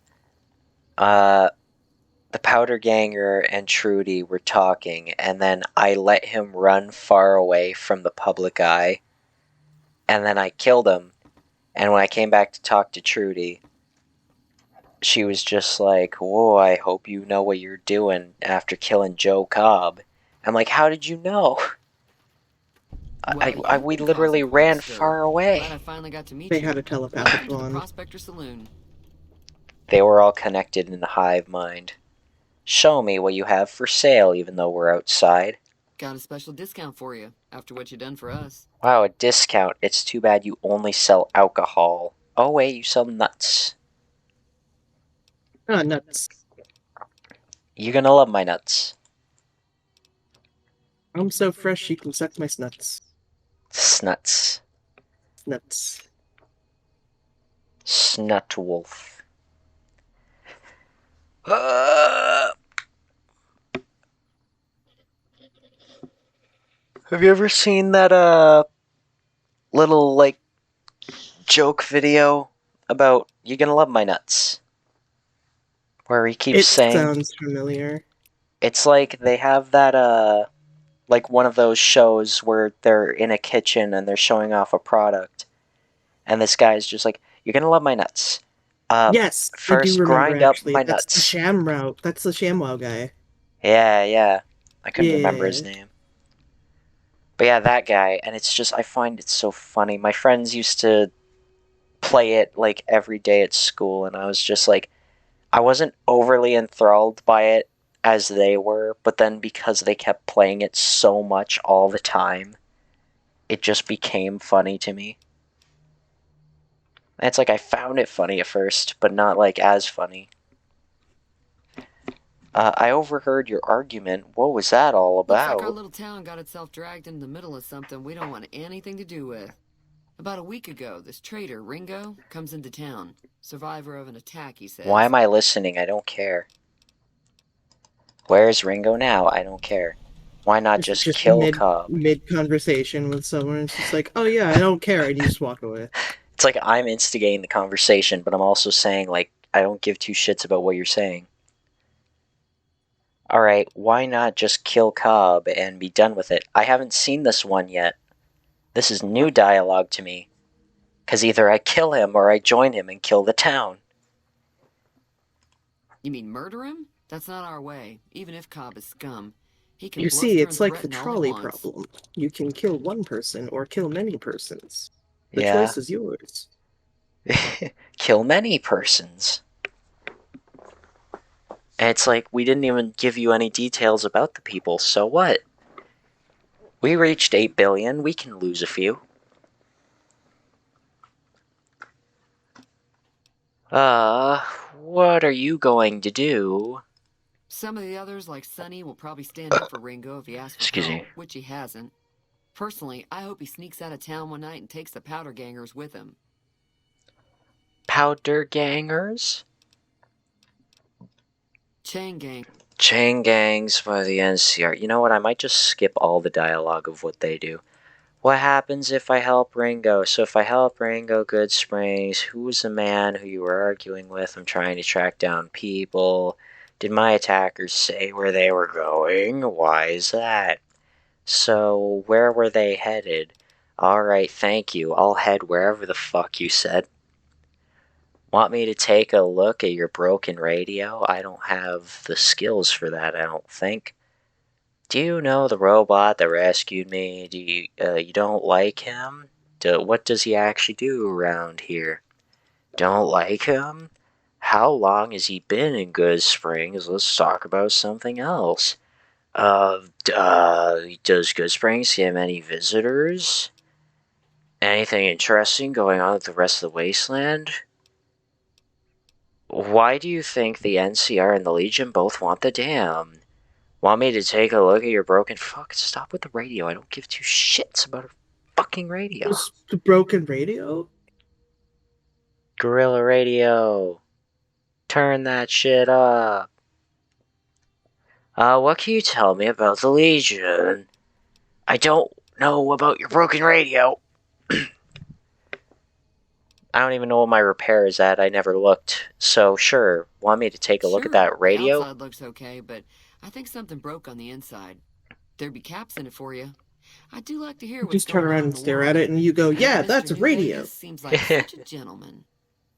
the Powder Ganger and Trudy were talking, and then I let him run far away from the public eye, and then I killed him, and when I came back to talk to Trudy, she was just like, whoa, I hope you know what you're doing after killing Joe Cobb. I'm like, how did you know? We literally ran far away. Glad I finally got to meet They you. had a telepathic Welcome to the bond. Prospector Saloon. They were all connected in a hive mind. Show me what you have for sale, even though we're outside. Got a special discount for you after what you done for us. Wow, a discount. It's too bad you only sell alcohol. Oh wait, you sell nuts. Ah, nuts. You're gonna love my nuts. I'm so fresh you can suck my snuts. Snuts. Nuts. Snut wolf. Have you ever seen that, little, like, joke video about "You Gonna Love My Nuts," where he keeps It saying... sounds familiar. It's like they have that, like one of those shows where they're in a kitchen and they're showing off a product. And this guy's just like, "You're gonna love my nuts. Yes, I First do remember, grind up actually. my That's the nuts." Shamrow. That's the ShamWow guy. Yeah. I couldn't remember his Yeah. name. But yeah, that guy. And it's just, I find it so funny. My friends used to play it, like, every day at school. And I was just like, I wasn't overly enthralled by it as they were. But then because they kept playing it so much all the time, it just became funny to me. And it's like I found it funny at first, but not, like, as funny. I overheard your argument. What was that all Looks like our about? little town got itself dragged into the middle of something we don't want anything to do with. About a week ago, this traitor, Ringo, comes into town. Survivor of an attack, he says. Why am I listening? I don't care. Where's Ringo now? I don't care. Why not It's just kill mid, Cobb? mid-conversation with someone. It's just like, oh yeah, I don't care, and you just walk away. It's like I'm instigating the conversation, but I'm also saying, like, I don't give two shits about what you're saying. Alright, why not just kill Cobb and be done with it? I haven't seen this one yet. This is new dialogue to me. Because either I kill him or I join him and kill the town. You mean murder him? That's not our way. Even if Cobb is scum, he can You bluster see, it's and like the threaten all he trolley wants. problem. You can kill one person or kill many persons. The Yeah. choice is yours. Kill many persons. And it's like, we didn't even give you any details about the people, so what? We reached 8 billion, we can lose a few. What are you going to do? Some of the others, like Sonny, will probably stand up for Ringo if he asks for Excuse help, me. which he hasn't. Personally, I hope he sneaks out of town one night and takes the powder gangers with him. Powder gangers? Chain gang. Chain gangs by the NCR. You know what, I might just skip all the dialogue of what they do. What happens if I help Ringo? So if I help Ringo Goodsprings, who was the man who you were arguing with? I'm trying to track down people. Did my attackers say where they were going? Why is that? So, where were they headed? Alright, thank you. I'll head wherever the fuck you said. Want me to take a look at your broken radio? I don't have the skills for that, I don't think. Do you know the robot that rescued me? Do you, you don't like him? What does he actually do around here? Don't like him? How long has he been in Goodsprings? Let's talk about something else. Does Goodsprings have any visitors? Anything interesting going on with the rest of the wasteland? Why do you think the NCR and the Legion both want the dam? Want me to take a look at your broken... Fuck, stop with the radio. I don't give two shits about a fucking radio. Just the broken radio? Gorilla Radio. Turn that shit up. What can you tell me about the Legion? I don't know about your broken radio. I don't even know what my repair is at. I never looked. So, sure. Want me to take a look at that radio? The outside looks okay, but I think something broke on the inside. There'd be caps in it for you. I do like to hear what's Just turn going on around in and the stare world. at it, and you go, yeah, Mr. that's a New radio. Vegas seems like such a gentleman.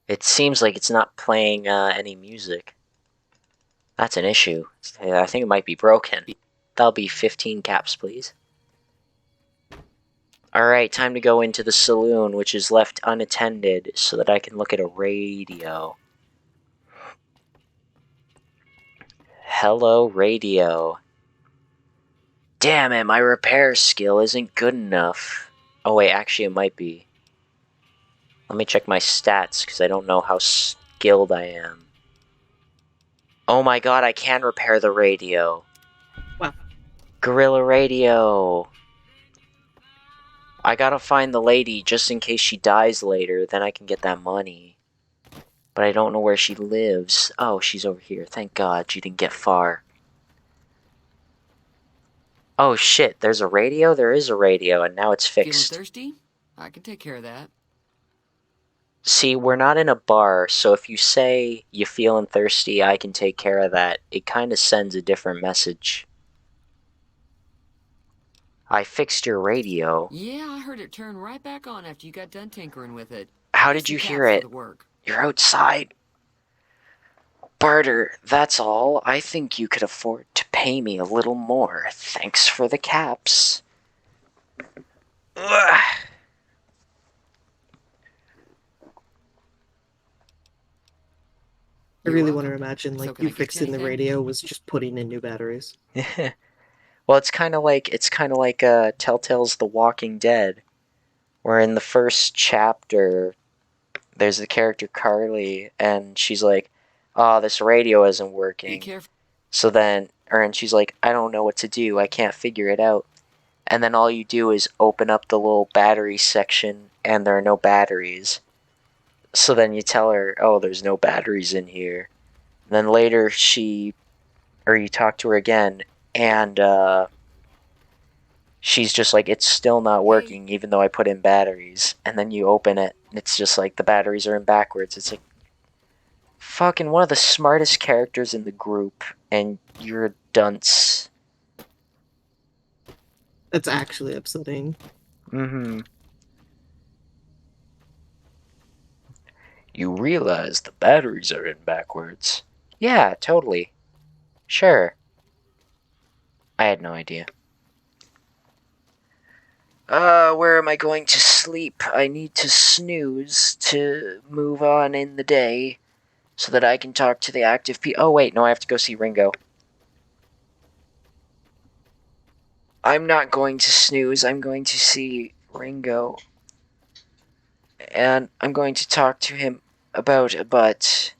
It seems like it's not playing any music. That's an issue. I think it might be broken. That'll be 15 caps, please. Alright, time to go into the saloon, which is left unattended, so that I can look at a radio. Hello, radio. Damn it, my repair skill isn't good enough. Oh wait, actually it might be. Let me check my stats, because I don't know how skilled I am. Oh my god, I can repair the radio. Wow. Gorilla Radio. I gotta find the lady just in case she dies later, then I can get that money. But I don't know where she lives. Oh, she's over here. Thank God she didn't get far. Oh shit, there's a radio? There is a radio, and now it's Feeling fixed. thirsty? I can take care of that. See, we're not in a bar, so if you say you feeling thirsty, I can take care of that, it kind of sends a different message. I fixed your radio. Yeah, I heard it turn right back on after you got done tinkering with it. How Here's did you some hear caps for it? the work. You're outside. Barter, that's all. I think you could afford to pay me a little more. Thanks for the caps. Ugh. I You're really want to welcome. imagine, So like, can you I get you fixing the anything? radio was just putting in new batteries. Well, it's kind of like Telltale's The Walking Dead, where in the first chapter, there's the character Carly, and she's like, "Oh, this radio isn't Be working." careful. So then, and she's like, "I don't know what to do. I can't figure it out." And then all you do is open up the little battery section, and there are no batteries. So then you tell her, "Oh, there's no batteries in here." And then later you talk to her again, and she's just like, "It's still not working, even though I put in batteries." And then you open it, and it's just like the batteries are in backwards. It's like, fucking one of the smartest characters in the group, and you're a dunce. That's actually upsetting. Mm-hmm. You realize the batteries are in backwards. Yeah, totally. Sure. I had no idea. Where am I going to sleep? I need to snooze to move on in the day so that I can talk to the active people. Oh, wait, no, I have to go see Ringo. I'm not going to snooze. I'm going to see Ringo. And I'm going to talk to him about a butt.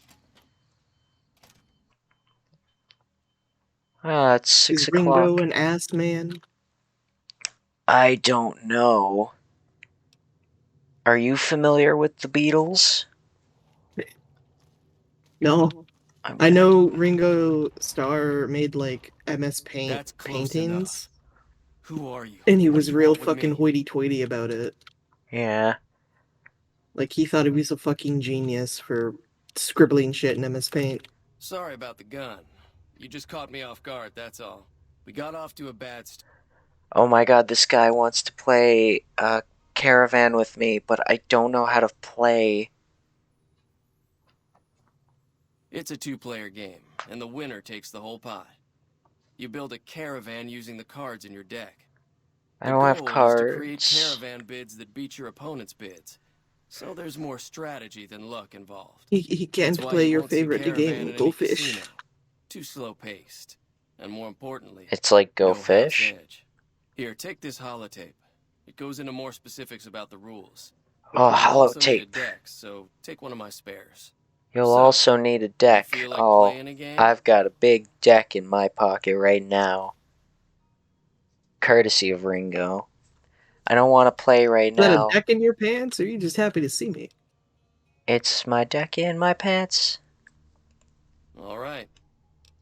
It's 6 Is o'clock. Ringo an ass man? I don't know. Are you familiar with the Beatles? No. I'm I gonna- know Ringo Starr made, like, MS Paint That's close paintings, Who are you? and he What was do you real want with fucking me? hoity-toity about it. Yeah. Like, he thought he was a fucking genius for scribbling shit in MS Paint. Sorry about the gun. You just caught me off guard, that's all. We got off to a bad start. Oh my god, this guy wants to play Caravan with me, but I don't know how to play. It's a two-player game, and the winner takes the whole pie. You build a caravan using the cards in your deck. I don't have The goal is to create cards. caravan bids that beat your opponent's bids. So there's more strategy than luck involved. He can't That's why play you your won't see favorite Caravan game, in Go any Fish. casino. Too slow-paced. And more importantly, It's like Go no house Fish? edge. Here, take this holotape. It goes into more specifics about the rules. Oh, You'll also need a holotape. deck, so take one of my spares. You'll So, also need a deck. feel like Oh, playing a game? I've got a big deck in my pocket right now. Courtesy of Ringo. I don't want to play right Is that now. a deck in your pants, or are you just happy to see me? It's my deck in my pants. All right.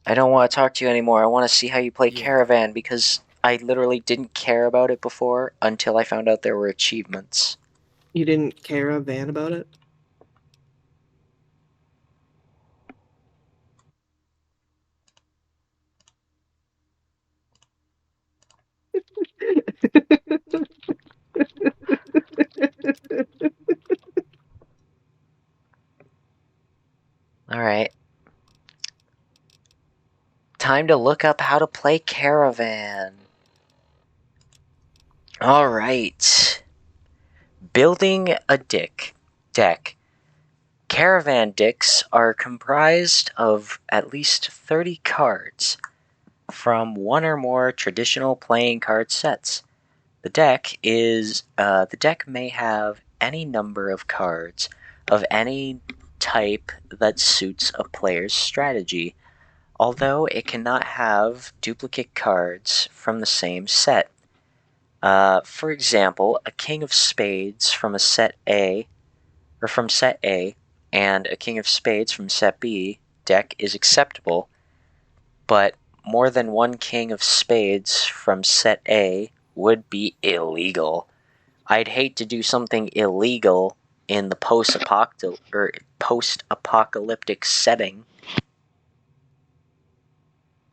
I don't want to talk to you anymore. I want to see how you play Yeah. Caravan, because I literally didn't care about it before until I found out there were achievements. You didn't care a van about it? Alright. Time to look up how to play Caravan. Alright. Building a deck. Caravan decks are comprised of at least 30 cards from one or more traditional playing card sets. The deck may have any number of cards of any type that suits a player's strategy, although it cannot have duplicate cards from the same set. For example, a King of Spades from set A, and a King of Spades from set B deck is acceptable, but more than one King of Spades from set A would be illegal. I'd hate to do something illegal in the post-apocalyptic setting.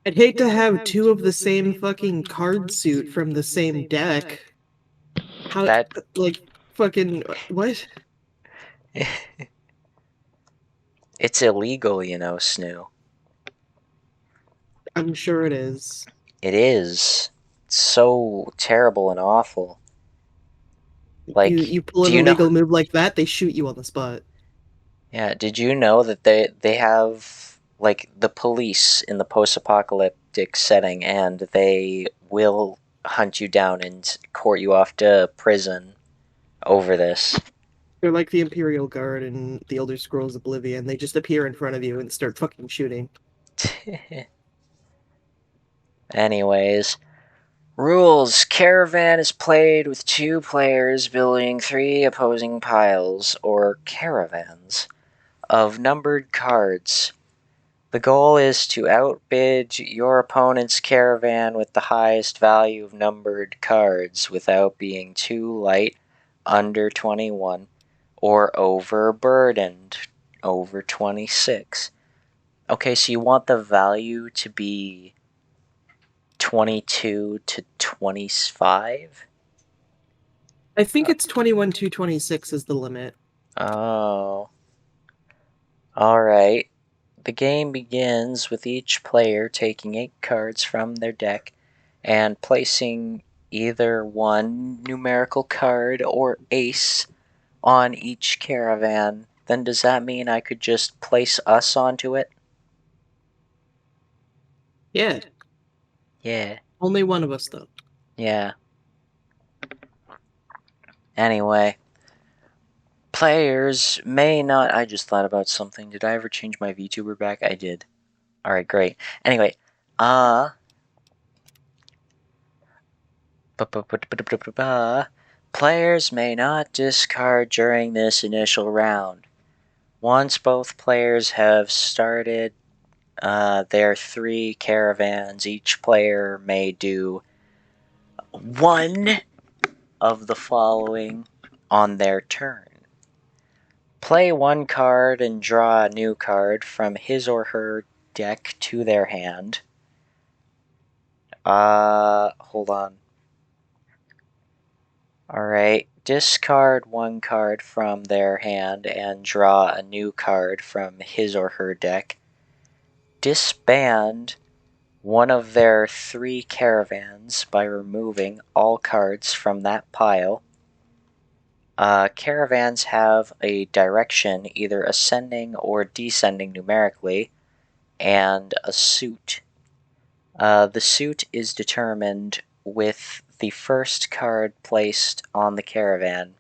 I'd hate to have two of the same fucking card suit from the same deck. How, That like, fucking, what? it's illegal, you know, Snoo. I'm sure it is. It is. It's so terrible and awful. Like, you pull an do you know? illegal move like that, they shoot you on the spot. Yeah, did you know that they have, like, the police in the post-apocalyptic setting, and they will hunt you down and court you off to prison over this? They're like the Imperial Guard in The Elder Scrolls Oblivion. They just appear in front of you and start fucking shooting. Anyways, rules. Caravan is played with 2 players building 3 opposing piles, or caravans, of numbered cards. The goal is to outbid your opponent's caravan with the highest value of numbered cards without being too light, under 21, or overburdened, over 26. Okay, so you want the value to be 22 to 25? I think it's 21 to 26 is the limit. Oh. Alright. The game begins with each player taking 8 cards from their deck and placing either one numerical card or ace on each caravan. Then does that mean I could just place us onto it? Yeah. Yeah. Only one of us, though. Yeah. Anyway. Players may not... I just thought about something. Did I ever change my VTuber back? I did. Alright, great. Anyway. Players may not discard during this initial round. Once both players have started their 3 caravans, each player may do one of the following on their turn. Play 1 card and draw a new card from his or her deck to their hand. Hold on. Alright, discard 1 card from their hand and draw a new card from his or her deck. Disband one of their 3 caravans by removing all cards from that pile. Caravans have a direction, either ascending or descending numerically, and a suit. The suit is determined with the first card placed on the caravan.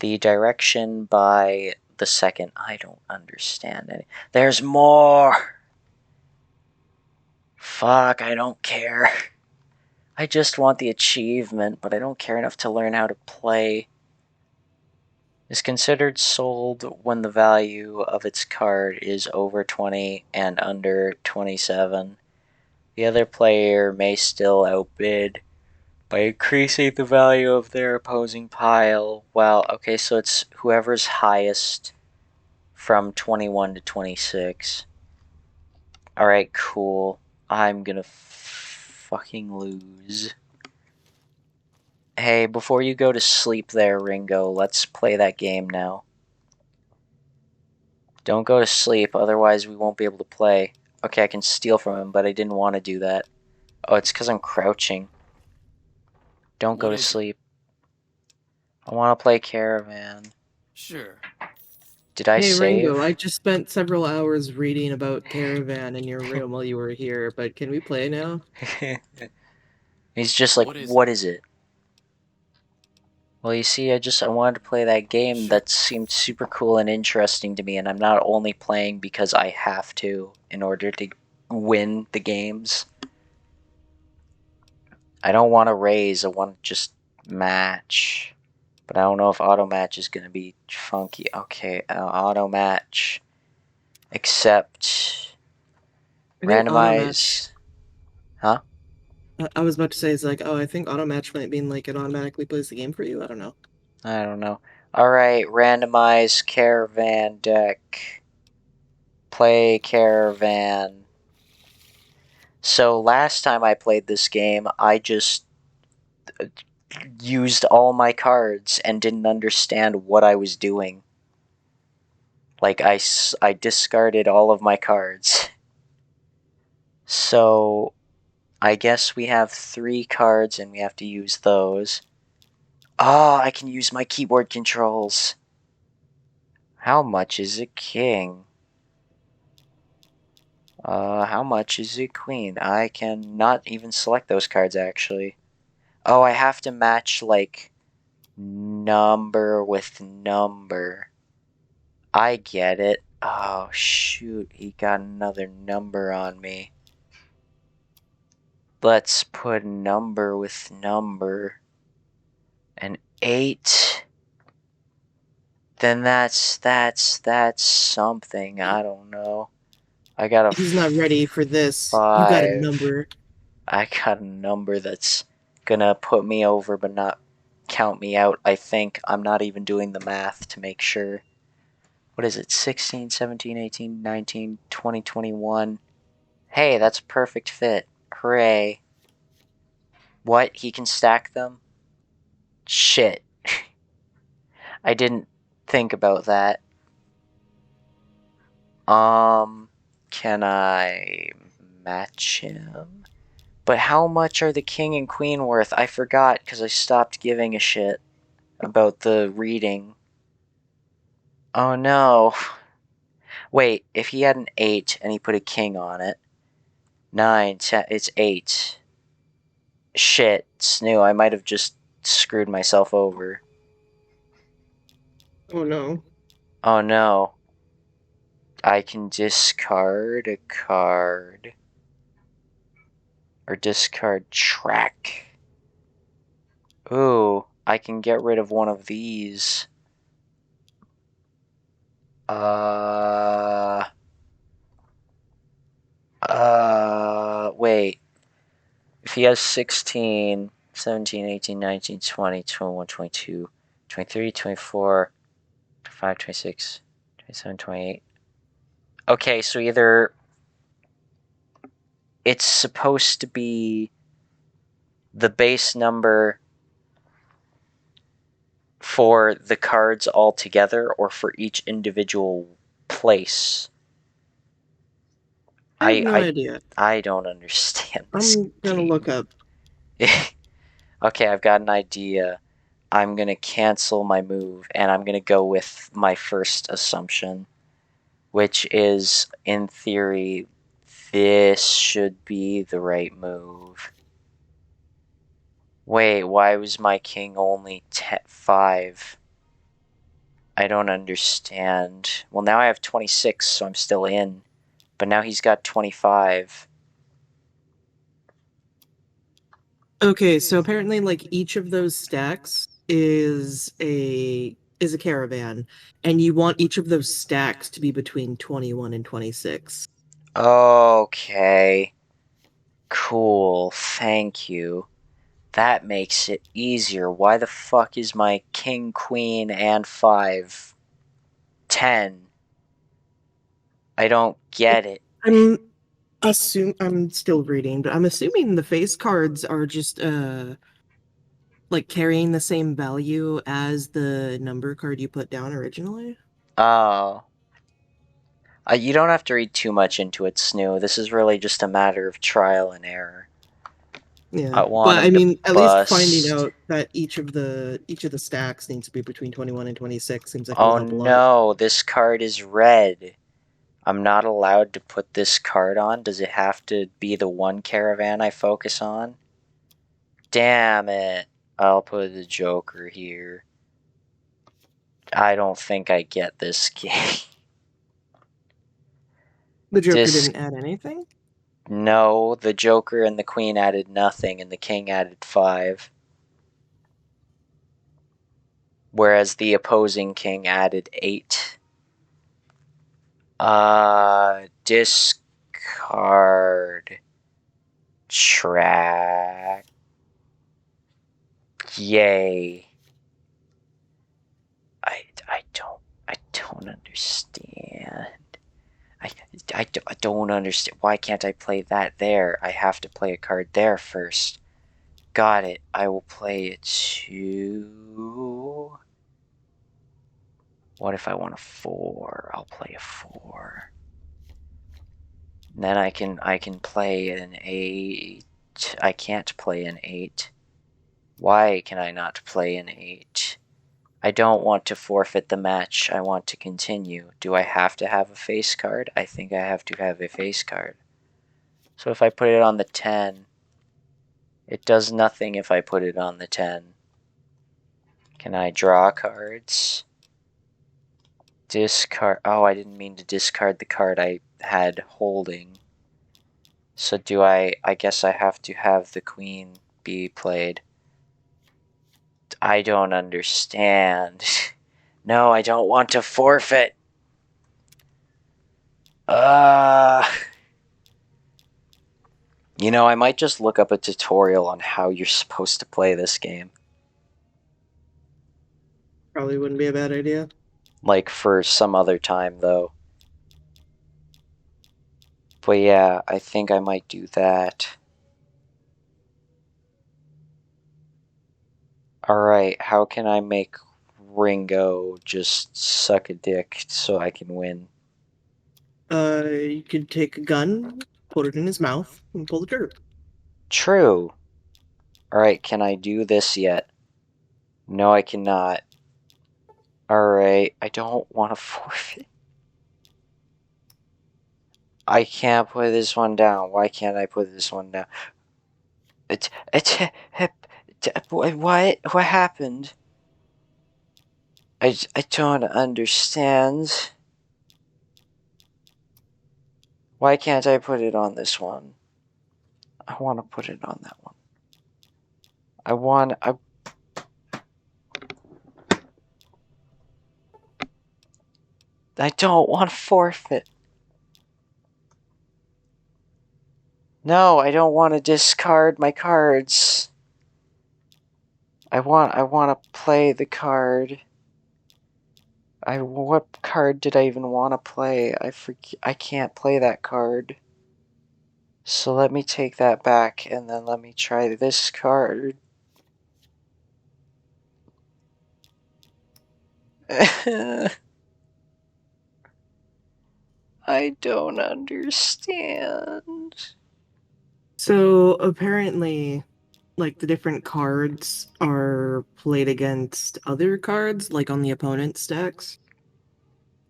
The direction by the second. I don't understand any. There's more! Fuck, I don't care. I just want the achievement, but I don't care enough to learn how to play. Is considered sold when the value of its card is over 20 and under 27. The other player may still outbid by increasing the value of their opposing pile. Well, okay, so it's whoever's highest from 21 to 26. Alright, cool. I'm gonna fucking lose. Hey, before you go to sleep there, Ringo, let's play that game now. Don't go to sleep, otherwise we won't be able to play. Okay, I can steal from him, but I didn't want to do that. Oh, it's because I'm crouching. Don't go to sleep. I want to play Caravan. Sure. Did I Hey, save? Ringo, I just spent several hours reading about Caravan in your room while you were here, but can we play now? He's just like, what is it? Well, you see, I wanted to play that game that seemed super cool and interesting to me, and I'm not only playing because I have to in order to win the games. I don't want to raise, I want to just match. But I don't know if auto match is going to be funky. Okay, auto match. Accept. Randomize. Huh? I was about to say, it's like, oh, I think auto match might mean like it automatically plays the game for you. I don't know. I don't know. Alright, randomize caravan deck. Play caravan. So last time I played this game, I just used all my cards and didn't understand what I was doing. Like, I discarded all of my cards. So, I guess we have 3 cards and we have to use those. Oh, I can use my keyboard controls. How much is a king? How much is a queen? I can not even select those cards, actually. Oh, I have to match, like, number with number. I get it. Oh, shoot. He got another number on me. Let's put number with number. An 8. Then that's something. I don't know. I got a He's not ready for this. 5. You got a number. I got a number that's gonna put me over but not count me out, I think. I'm not even doing the math to make sure. What is it? 16, 17, 18, 19, 20, 21. Hey, that's a perfect fit. Hooray. What? He can stack them? Shit. I didn't think about that. Can I match him? But how much are the king and queen worth? I forgot because I stopped giving a shit about the reading. Oh no. Wait, if he had an 8 and he put a king on it. 9, 10, it's 8. Shit, Snoo, I might have just screwed myself over. Oh no. Oh no. I can discard a card. Or discard track. Ooh, I can get rid of one of these. Wait. If he has 16, 17, 18, 19, 20, 21, 22, 23, 24, 25, 26, 27, 28. Okay, so either it's supposed to be the base number for the cards all together or for each individual place. I have no idea. I don't understand this I'm gonna game. look up. Okay, I've got an idea. I'm going to cancel my move, and I'm going to go with my first assumption, which is, in theory, this should be the right move. Wait, why was my king only 5? I don't understand. Well, now I have 26, so I'm still in. But now he's got 25. Okay, so apparently, like, each of those stacks is a caravan, and you want each of those stacks to be between 21 and 26. Okay. Cool, thank you. That makes it easier. Why the fuck is my king, queen, and 5 10? I don't get it. I'm still reading, but I'm assuming the face cards are just like carrying the same value as the number card you put down originally. Oh. You don't have to read too much into it, Snoo. This is really just a matter of trial and error. Yeah, but I mean, at least finding out that each of the stacks needs to be between 21 and 26 seems like it'll help a lot. No, this card is red. I'm not allowed to put this card on. Does it have to be the one caravan I focus on? Damn it. I'll put the Joker here. I don't think I get this game. The Joker didn't add anything? No, the Joker and the Queen added nothing, and the King added 5. Whereas the opposing King added 8. Discard. track. Yay. I don't understand. I don't understand. Why can't I play that there? I have to play a card there first. Got it. I will play it to... What if I want a 4? I'll play a 4. And then I can play an 8. I can't play an 8. Why can I not play an 8? I don't want to forfeit the match. I want to continue. Do I have to have a face card? I think I have to have a face card. So if I put it on the 10, it does nothing if I put it on the 10. Can I draw cards? Discard. Oh, I didn't mean to discard the card I had holding. So do I guess I have to have the queen be played. I don't understand. No, I don't want to forfeit. You know, I might just look up a tutorial on how you're supposed to play this game. Probably wouldn't be a bad idea. Like, for some other time, though. But yeah, I think I might do that. Alright, how can I make Ringo just suck a dick so I can win? You could take a gun, put it in his mouth, and pull the trigger. True. Alright, can I do this yet? No, I cannot. Alright, I don't want to forfeit. I can't put this one down. Why can't I put this one down? What happened? I don't understand. Why can't I put it on this one? I want to put it on that one. I don't want to forfeit. No, I don't want to discard my cards. I want to play the card. What card did I even want to play? I can't play that card. So let me take that back and then let me try this card. I don't understand. So apparently, like, the different cards are played against other cards, like on the opponent's stacks.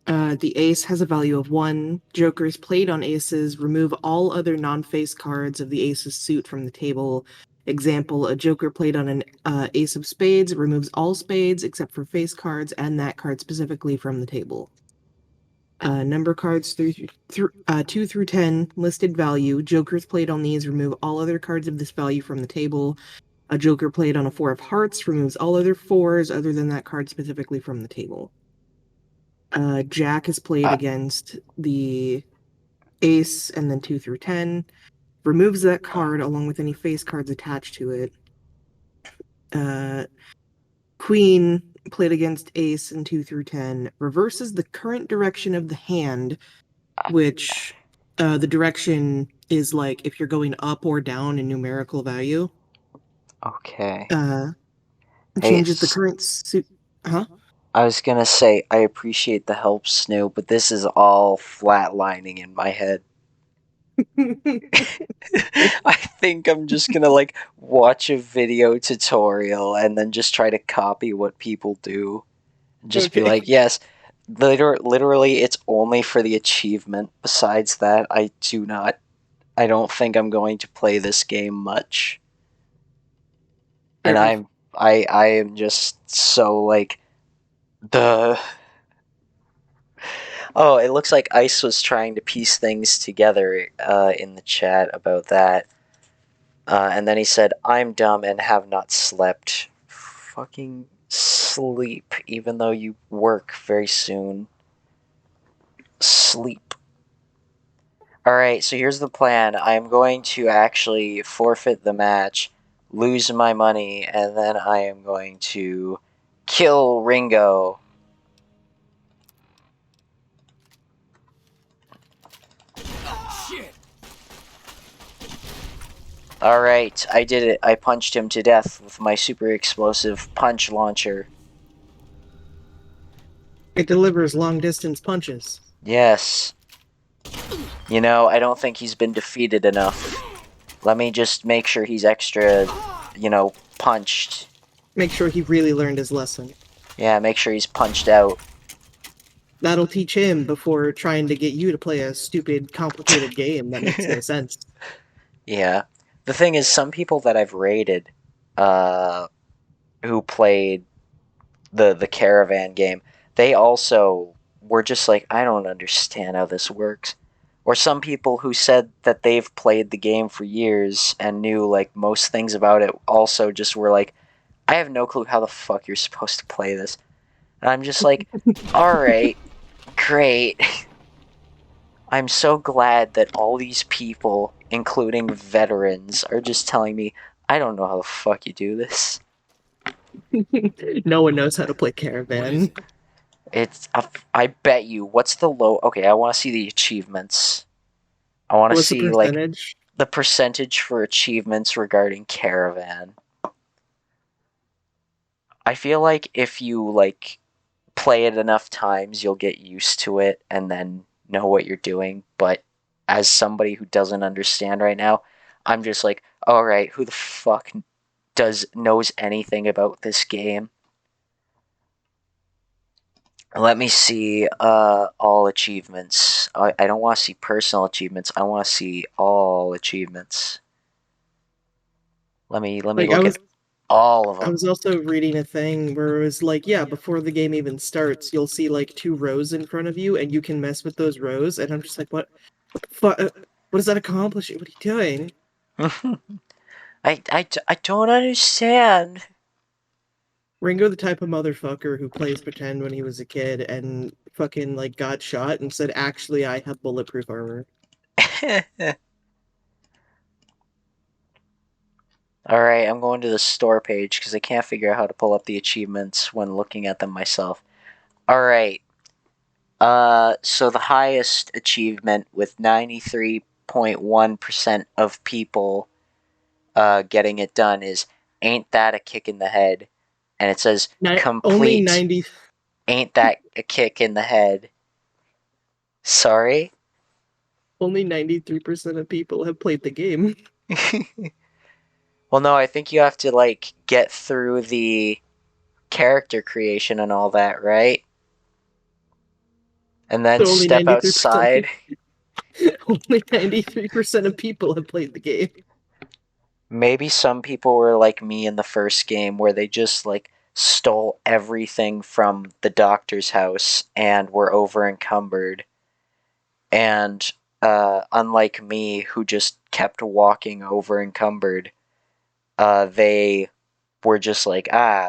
The ace has a value of 1. Jokers played on aces remove all other non-face cards of the ace's suit from the table. Example, a joker played on an ace of spades removes all spades except for face cards and that card specifically from the table. Number cards 2 through 10, listed value. Jokers played on these remove all other cards of this value from the table. A joker played on a 4 of hearts removes all other 4s other than that card specifically from the table. Jack is played against the ace and then 2 through 10. Removes that card along with any face cards attached to it. Queen played against ace and 2 through 10. Reverses the current direction of the hand, which the direction is like if you're going up or down in numerical value. Okay. Changes the current suit. Huh? I was gonna say, I appreciate the help, Snoo, but this is all flatlining in my head. I think I'm just gonna, like, watch a video tutorial and then just try to copy what people do. Just be like, yes, literally, it's only for the achievement. Besides that, I don't think I'm going to play this game much. And I am just so, like, Oh, it looks like Ice was trying to piece things together in the chat about that. And then he said, I'm dumb and have not slept. Fucking sleep, even though you work very soon. Sleep. Alright, so here's the plan. I'm going to actually forfeit the match, lose my money, and then I am going to kill Ringo. Shit! Alright, I did it. I punched him to death with my super explosive punch launcher. It delivers long distance punches. Yes. You know, I don't think he's been defeated enough. Let me just make sure he's extra, punched. Make sure he really learned his lesson. Yeah, make sure he's punched out. That'll teach him before trying to get you to play a stupid, complicated game that makes no sense. Yeah. The thing is, some people that I've rated, who played the Caravan game, they also were just like, I don't understand how this works. Or some people who said that they've played the game for years and knew like most things about it also just were like, I have no clue how the fuck you're supposed to play this. And I'm just like, alright, great. I'm so glad that all these people, including veterans, are just telling me, I don't know how the fuck you do this. No one knows how to play What is Caravan. it? It's, I bet you, what's the low, okay, I want to see the achievements. I want to What's the see, like, percentage? the percentage for achievements regarding Caravan. I feel like if you, like, play it enough times, you'll get used to it and then know what you're doing. But as somebody who doesn't understand right now, I'm just like, alright, who the fuck knows anything about this game? Let me see all achievements. I don't want to see personal achievements. I want to see all achievements. Let me Like, look at all of I them. was also reading a thing where it was like, yeah, before the game even starts, you'll see like 2 rows in front of you, and you can mess with those rows. And I'm just like, what the fuck? What does that accomplish? What are you doing? I don't understand. Ringo, the type of motherfucker who plays pretend when he was a kid and fucking like got shot and said, actually, I have bulletproof armor. Alright, I'm going to the store page because I can't figure out how to pull up the achievements when looking at them myself. Alright. So the highest achievement with 93.1% of people getting it done is Ain't That a Kick in the Head? And it says Only complete 90. Ain't That a Kick in the Head? Sorry? Only 93% of people have played the game. Well, no, I think you have to, like, get through the character creation and all that, right? And then So only step 93%. outside. Only 93% of people have played the game. Maybe some people were like me in the first game where they just, like, stole everything from the doctor's house and were over encumbered. And, unlike me, who just kept walking over encumbered, they were just like,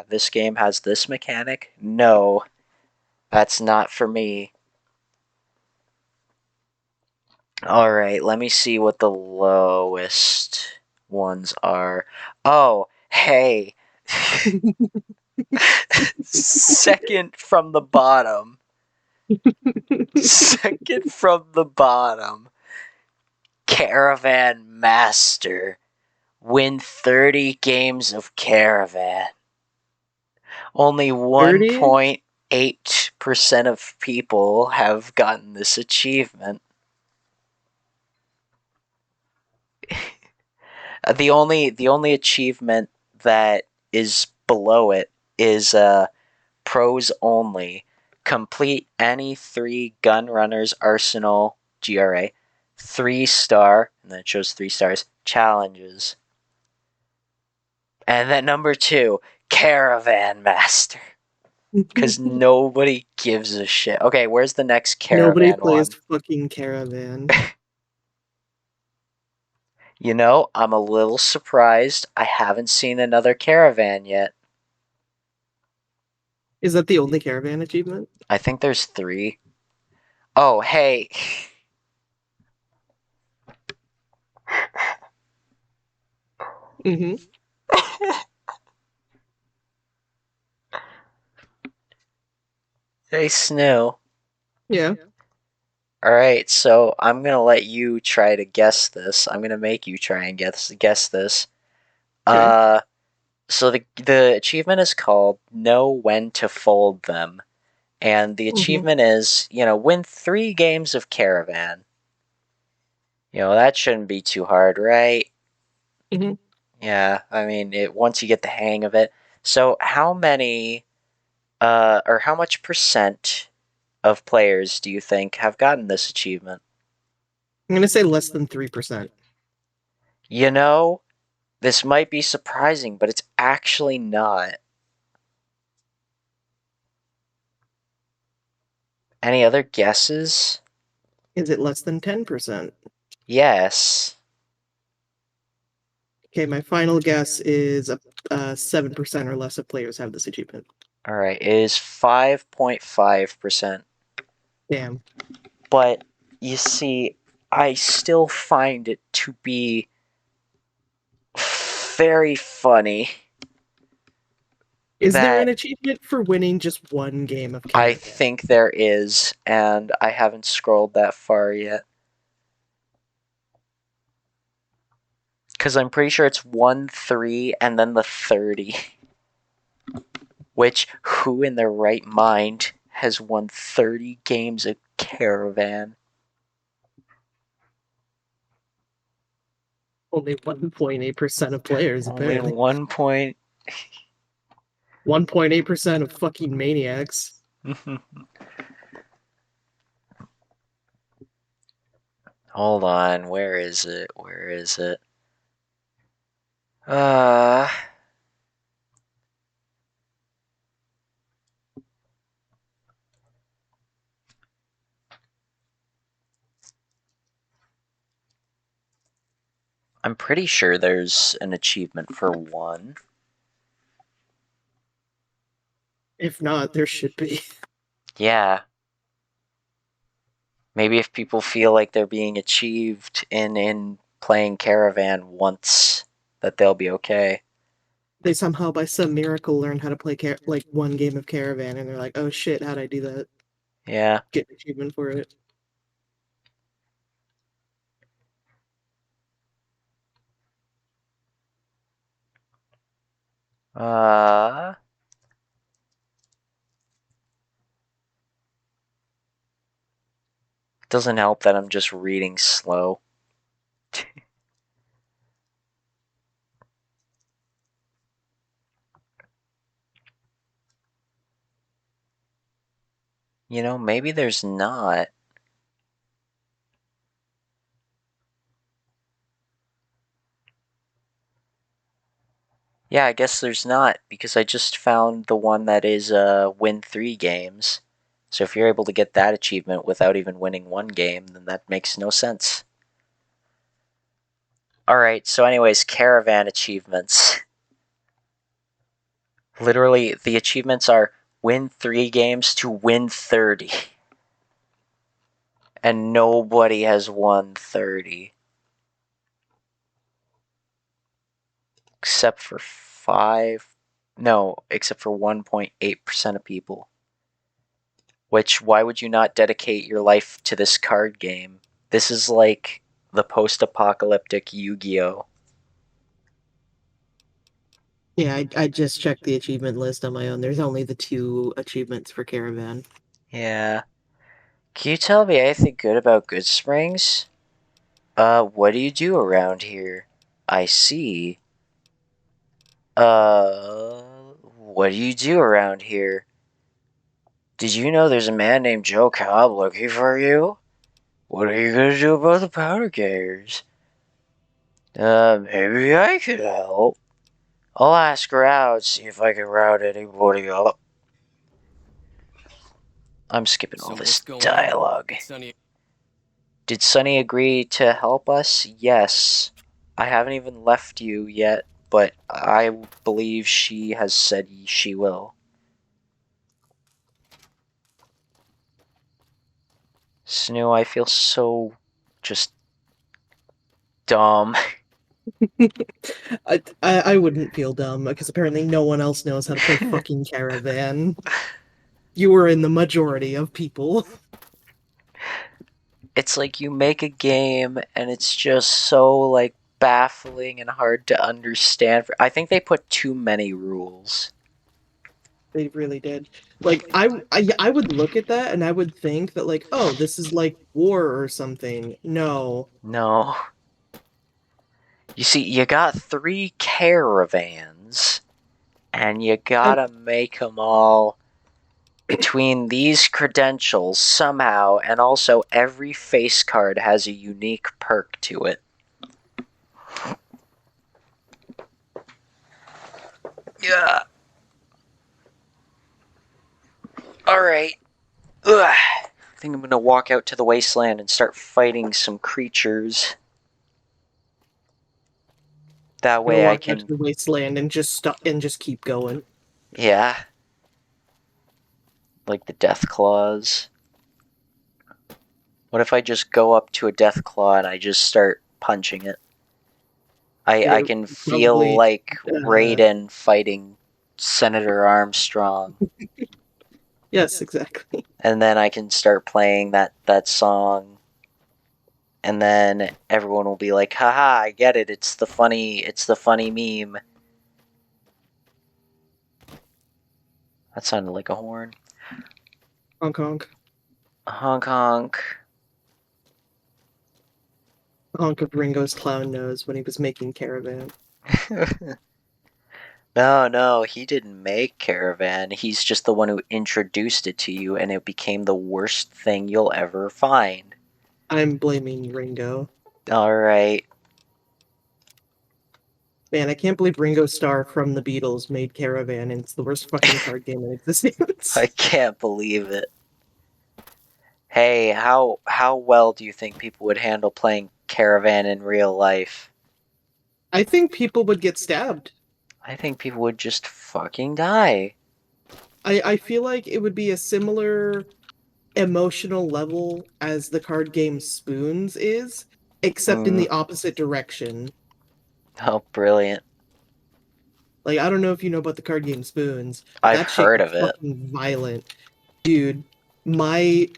this game has this mechanic? No, that's not for me. Alright, let me see what the lowest ones are. Oh, hey! Second from the bottom. Second from the bottom. Caravan Master. Win 30 games of Caravan. Only 1.8% of people have gotten this achievement. The only achievement that is below it is pros only. Complete any 3 Gunrunners Arsenal GRA 3-star, and then it shows 3 stars, challenges. And then number 2, Caravan Master. Because nobody gives a shit. Okay, where's the next Caravan Nobody plays one? fucking Caravan. You know, I'm a little surprised I haven't seen another Caravan yet. Is that the only Caravan achievement? I think there's 3. Oh, hey. Mm-hmm. Hey, Snoo. Yeah. Alright, so I'm gonna let you try to guess this. I'm gonna make you try and guess this. Okay. So the achievement is called Know When to Fold Them. And the Mm-hmm. achievement is, win 3 games of Caravan. That shouldn't be too hard, right? Mm-hmm. Yeah, I mean, once you get the hang of it. So how many, or how much percent of players do you think have gotten this achievement? I'm gonna say less than 3%. You know, this might be surprising, but it's actually not. Any other guesses? Is it less than 10%? Yes. Okay, my final guess is 7% or less of players have this achievement. Alright, it is 5.5%. Damn. But, you see, I still find it to be very funny Is there an that achievement for winning just one game of I Caravan? think there is, and I haven't scrolled that far yet. Because I'm pretty sure it's 1, 3, and then the 30. Which, who in their right mind has won 30 games of Caravan? Only 1.8% of players, Only apparently. 1 point. 1.8% of fucking maniacs. Hold on, where is it? Where is it? Uh. I'm pretty sure there's an achievement for 1. If not, there should be. Yeah. Maybe if people feel like they're being achieved in playing Caravan once, that they'll be okay. They somehow, by some miracle, learn how to play like one game of Caravan, and they're like, "Oh shit, how'd I do that?" Yeah. Get an achievement for it. Uh. Doesn't help that I'm just reading slow. Maybe there's not. Yeah, I guess there's not, because I just found the one that is win 3 games. So if you're able to get that achievement without even winning 1 game, then that makes no sense. Alright, so anyways, Caravan achievements. Literally, the achievements are win 3 games to win 30. And nobody has won 30. Except for 1.8% of people. Which, why would you not dedicate your life to this card game? This is like the post-apocalyptic Yu-Gi-Oh! Yeah, I just checked the achievement list on my own. There's only the 2 achievements for Caravan. Yeah. Can you tell me anything good about Goodsprings? What do you do around here? I see. What do you do around here? Did you know there's a man named Joe Cobb looking for you? What are you gonna do about the powder kegers? Maybe I could help. I'll ask around, see if I can round anybody up. I'm skipping all So this what's going on? dialogue. Sonny, Did Sunny agree to help us? Yes. I haven't even left you yet, but I believe she has said she will. Snoo, I feel so just dumb. I wouldn't feel dumb because apparently no one else knows how to play fucking Caravan. You were in the majority of people. It's like you make a game and it's just so like baffling and hard to understand. I think they put too many rules. They really did. Like I would look at that and I would think that like, oh, this is like war or something. No. No. You see, you got 3 caravans, and you gotta make them all between these credentials somehow, and also every face card has a unique perk to it. Yeah. Alright. I think I'm gonna walk out to the wasteland and start fighting some creatures. That way I walk out can... to the wasteland and just stop and just keep going. Yeah. Like the death claws. What if I just go up to a death claw and I just start punching it? I can feel like Raiden fighting Senator Armstrong. Yes, exactly. And then I can start playing that song. And then everyone will be like, haha, I get it, it's the funny meme. That sounded like a horn. Honk honk. Honk honk. Honk of Ringo's clown nose when he was making Caravan. No, he didn't make Caravan. He's just the one who introduced it to you, and it became the worst thing you'll ever find. I'm blaming Ringo. Alright. Man, I can't believe Ringo Starr from the Beatles made Caravan, and it's the worst fucking card game in existence. I can't believe it. Hey, how well do you think people would handle playing Caravan in real life? I think people would get stabbed. I think people would just fucking die. I feel like it would be a similar emotional level as the card game Spoons is, except in the opposite direction. Oh, brilliant. Like, I don't know if you know about the card game Spoons. I've heard of it. Fucking violent. Dude, I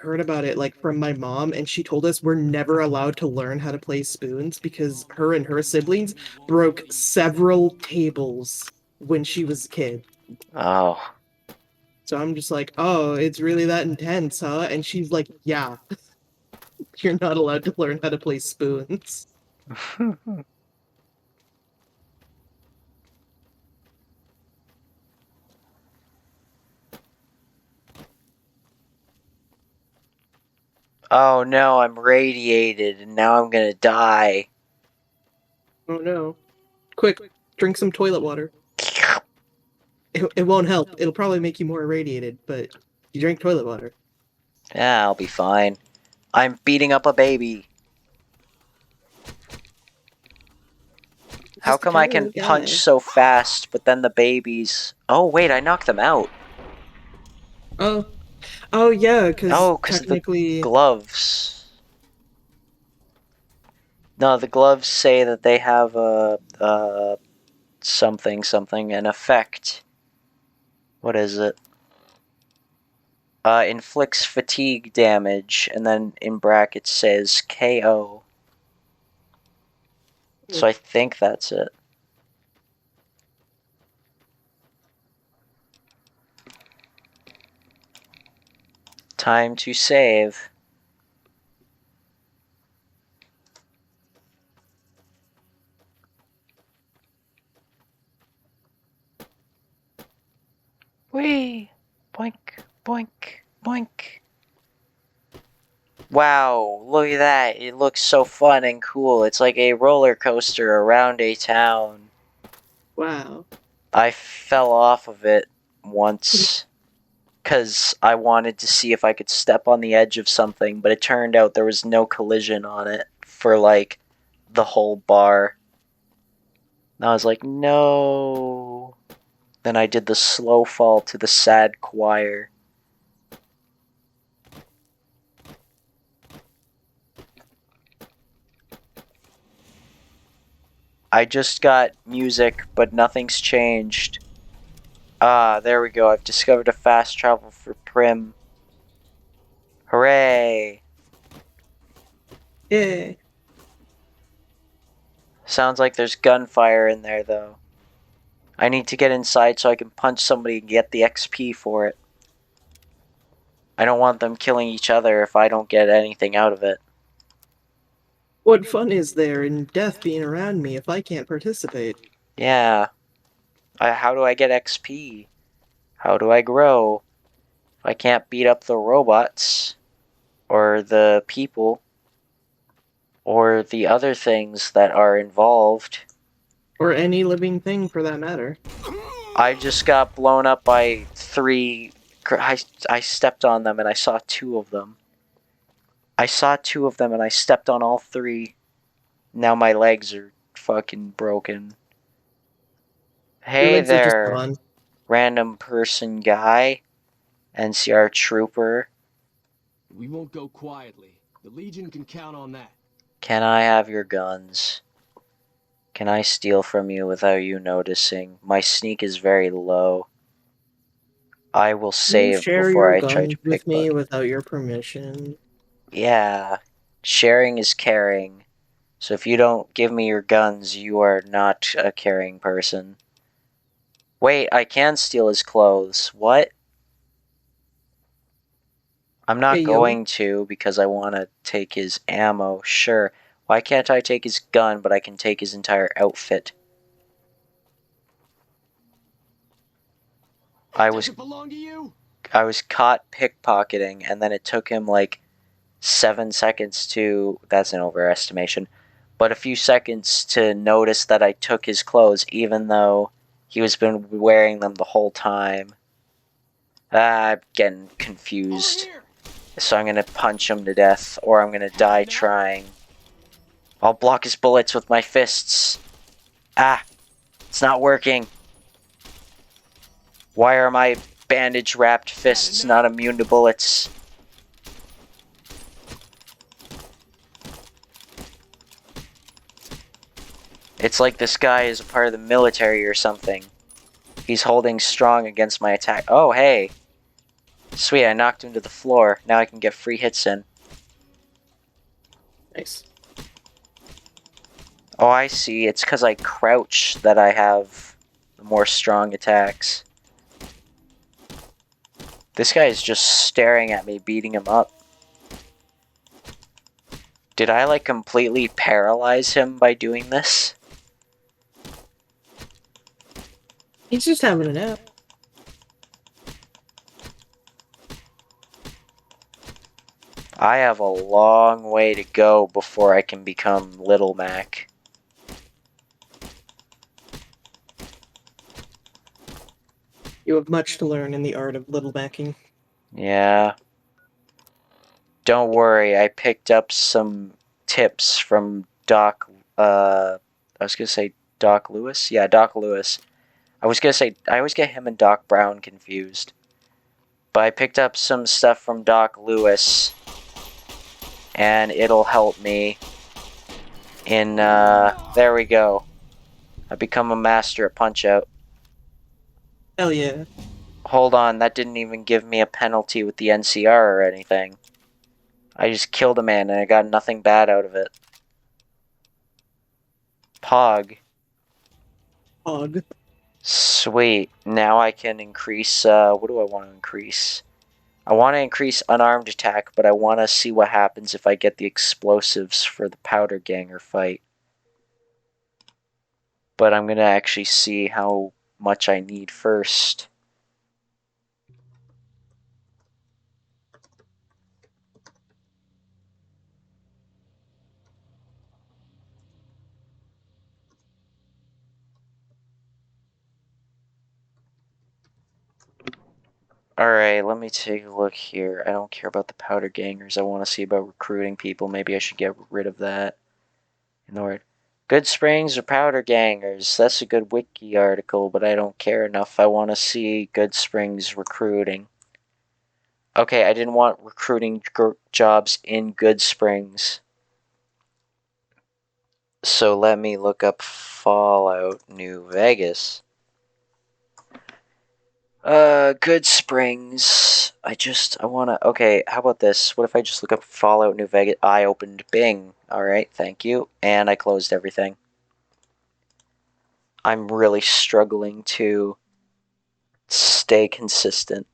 heard about it, like, from my mom, and she told us we're never allowed to learn how to play Spoons because her and her siblings broke several tables when she was a kid. Oh. So I'm just like, oh, it's really that intense, huh? And she's like, yeah. You're not allowed to learn how to play Spoons. Oh no, I'm radiated and now I'm gonna die. Oh no. Quick, drink some toilet water. It won't help. It'll probably make you more irradiated, but you drink toilet water. Yeah, I'll be fine. I'm beating up a baby. How come I can punch so fast, but then the babies... Oh, wait, I knocked them out. Oh yeah, because technically... the gloves. No, the gloves say that they have a something, an effect. What is it? Inflicts fatigue damage, and then in brackets says KO. So I think that's it. Time to save. Whee! Boink, boink, boink. Wow, look at that. It looks so fun and cool. It's like a roller coaster around a town. Wow. I fell off of it once because I wanted to see if I could step on the edge of something, but it turned out there was no collision on it for like the whole bar. And I was like, no. Then I did the slow fall to the sad choir. I just got music, but nothing's changed. Ah, there we go. I've discovered a fast travel for Prim. Hooray! Yeah. Sounds like there's gunfire in there, though. I need to get inside so I can punch somebody and get the XP for it. I don't want them killing each other if I don't get anything out of it. What fun is there in death being around me if I can't participate? Yeah. How do I get XP? How do I grow? If I can't beat up the robots, or the people, or the other things that are involved. Or any living thing for that matter. I just got blown up by 3... I stepped on them and I saw 2 of them. I saw 2 of them and I stepped on all 3. Now my legs are fucking broken. Your Hey legs are just there, gone. random person guy. NCR trooper. We won't go quietly. The Legion can count on that. Can I have your guns? Can I steal from you without you noticing? My sneak is very low. I will You save share before your I try to guns with me pickpocket. without your permission. Yeah, sharing is caring. So if you don't give me your guns, you are not a caring person. Wait, I can steal his clothes. What? I'm not Hey, yo. going to because I want to take his ammo. Sure. Why can't I take his gun, but I can take his entire outfit? Does it belong to you? I was caught pickpocketing, and then it took him like 7 seconds to... That's an overestimation. But a few seconds to notice that I took his clothes, even though he was been wearing them the whole time. I'm getting confused. So I'm gonna punch him to death, or I'm gonna die trying. I'll block his bullets with my fists. Ah! It's not working. Why are my bandage-wrapped fists not immune to bullets? It's like this guy is a part of the military or something. He's holding strong against my attack. Oh, hey. Sweet, I knocked him to the floor. Now I can get free hits in. Nice. Oh, I see. It's because I crouch that I have more strong attacks. This guy is just staring at me, beating him up. Did I, like, completely paralyze him by doing this? He's just having a nap. I have a long way to go before I can become Little Mac. You have much to learn in the art of little macking. Yeah. Don't worry, I picked up some tips from Doc, I was gonna say Doc Lewis? Yeah, Doc Lewis. I was gonna say, I always get him and Doc Brown confused. But I picked up some stuff from Doc Lewis, and it'll help me in, there we go. I become a master at Punch-Out. Hell yeah. Hold on, that didn't even give me a penalty with the NCR or anything. I just killed a man and I got nothing bad out of it. Pog. Pog. Sweet. Now I can increase, what do I want to increase? I want to increase unarmed attack, but I want to see what happens if I get the explosives for the Powder Ganger fight. But I'm going to actually see how much I need first. Alright, let me take a look here. I don't care about the Powder Gangers. I want to see about recruiting people. Maybe I should get rid of that. Ignored. Goodsprings or Powder Gangers? That's a good wiki article, but I don't care enough. I want to see Goodsprings recruiting. Okay, I didn't want recruiting jobs in Goodsprings. So let me look up Fallout New Vegas. Good Springs. I wanna. Okay, how about this? What if I just look up Fallout New Vegas? I opened Bing. Alright, thank you. And I closed everything. I'm really struggling to stay consistent.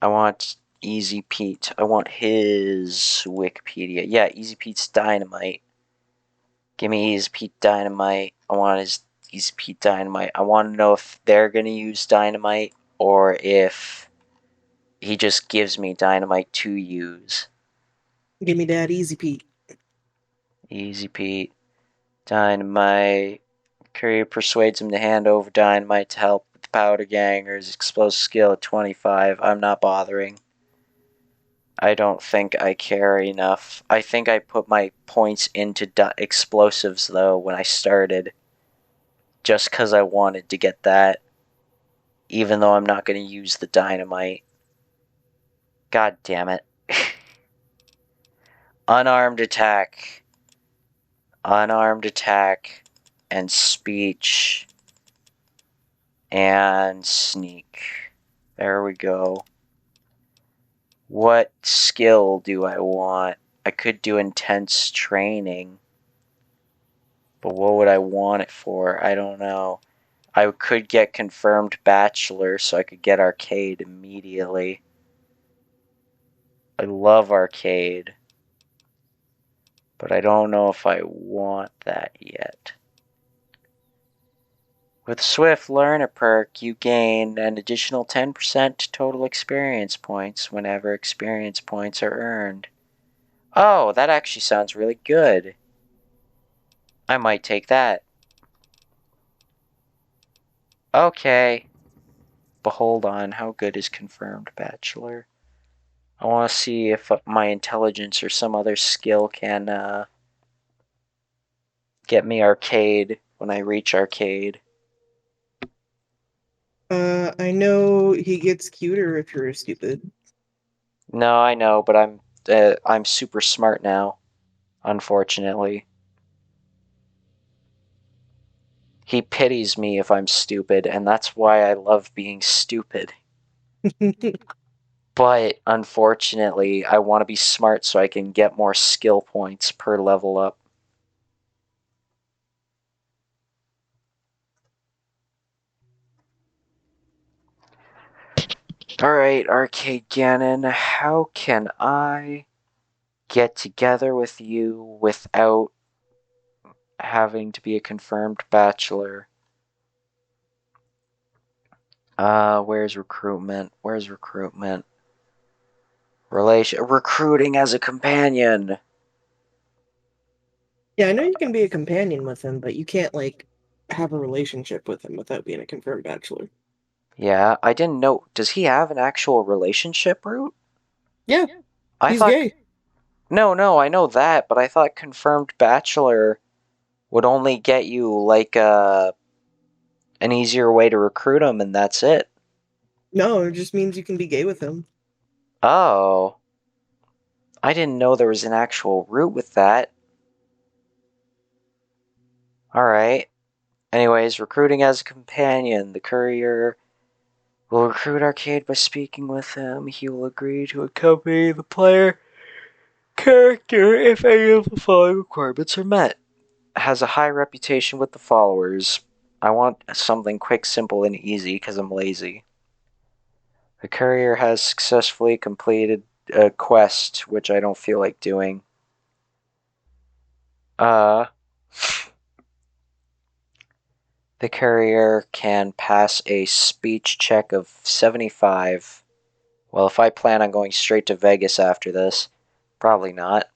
I want Easy Pete. I want his Wikipedia. Yeah, Easy Pete's Dynamite. Give me Easy Pete Dynamite. I want his Easy Pete Dynamite. I want to know if they're going to use Dynamite or if he just gives me Dynamite to use. Give me that Easy Pete. Easy Pete. Dynamite. Courier persuades him to hand over Dynamite to help with the Powder Gangers. Explosive skill at 25. I'm not bothering. I don't think I care enough. I think I put my points into explosives, though, when I started. Just because I wanted to get that. Even though I'm not going to use the Dynamite. God damn it. Unarmed attack. Unarmed attack. And speech. And sneak. There we go. What skill do I want? I could do intense training. But what would I want it for? I don't know. I could get confirmed bachelor so I could get arcade immediately. I love arcade. But I don't know if I want that yet. With Swift Learner perk, you gain an additional 10% total experience points whenever experience points are earned. Oh, that actually sounds really good. I might take that. Okay. But hold on, how good is confirmed bachelor? I want to see if my intelligence or some other skill can get me arcade when I reach arcade. I know he gets cuter if you're stupid. No, I know, but I'm super smart now, unfortunately. He pities me if I'm stupid, and that's why I love being stupid. But, unfortunately, I want to be smart so I can get more skill points per level up. Alright, Arcade Ganon, how can I get together with you without having to be a confirmed bachelor? Where's recruitment? Where's recruitment? Recruiting as a companion! Yeah, I know you can be a companion with him, but you can't, like, have a relationship with him without being a confirmed bachelor. Yeah, I didn't know. Does he have an actual relationship route? Yeah, I he's thought. gay. No, I know that, but I thought confirmed bachelor would only get you, like, an easier way to recruit him, and that's it. No, it just means you can be gay with him. Oh. I didn't know there was an actual route with that. Alright. Anyways, recruiting as a companion. The courier will recruit Arcade by speaking with him. He will agree to accompany the player character if any of the following requirements are met. Has a high reputation with the followers. I want something quick, simple, and easy because I'm lazy. The courier has successfully completed a quest, which I don't feel like doing. The courier can pass a speech check of 75. Well, if I plan on going straight to Vegas after this, probably not.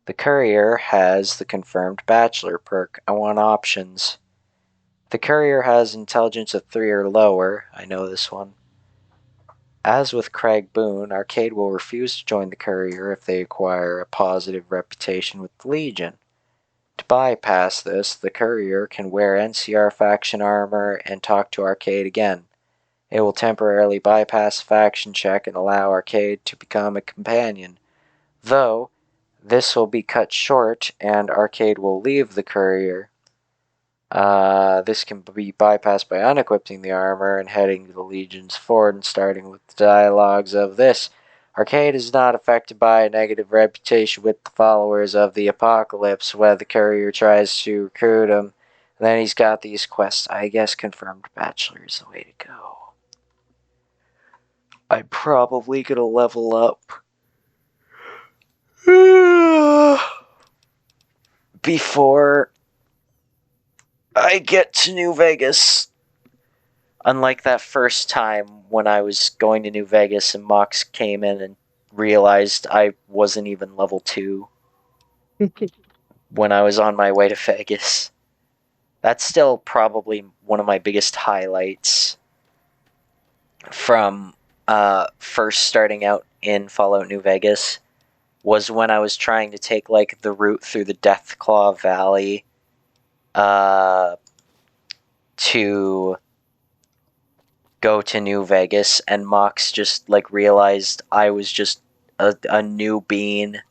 The courier has the confirmed bachelor perk. I want options. The courier has intelligence of 3 or lower. I know this one. As with Craig Boone, Arcade will refuse to join the courier if they acquire a positive reputation with the Legion. To bypass this, the courier can wear NCR faction armor and talk to Arcade again. It will temporarily bypass the faction check and allow Arcade to become a companion, though this will be cut short, and Arcade will leave the courier. This can be bypassed by unequipping the armor and heading to the Legion's fort and starting with the dialogues of this. Arcade is not affected by a negative reputation with the followers of the Apocalypse, where the courier tries to recruit him. Then he's got these quests. I guess confirmed bachelor is the way to go. I'm probably gonna level up before I get to New Vegas. Unlike that first time when I was going to New Vegas and Mox came in and realized I wasn't even level 2 when I was on my way to Vegas. That's still probably one of my biggest highlights from first starting out in Fallout New Vegas, was when I was trying to take like the route through the Deathclaw Valley to go to New Vegas, and Mox just like realized I was just a new bean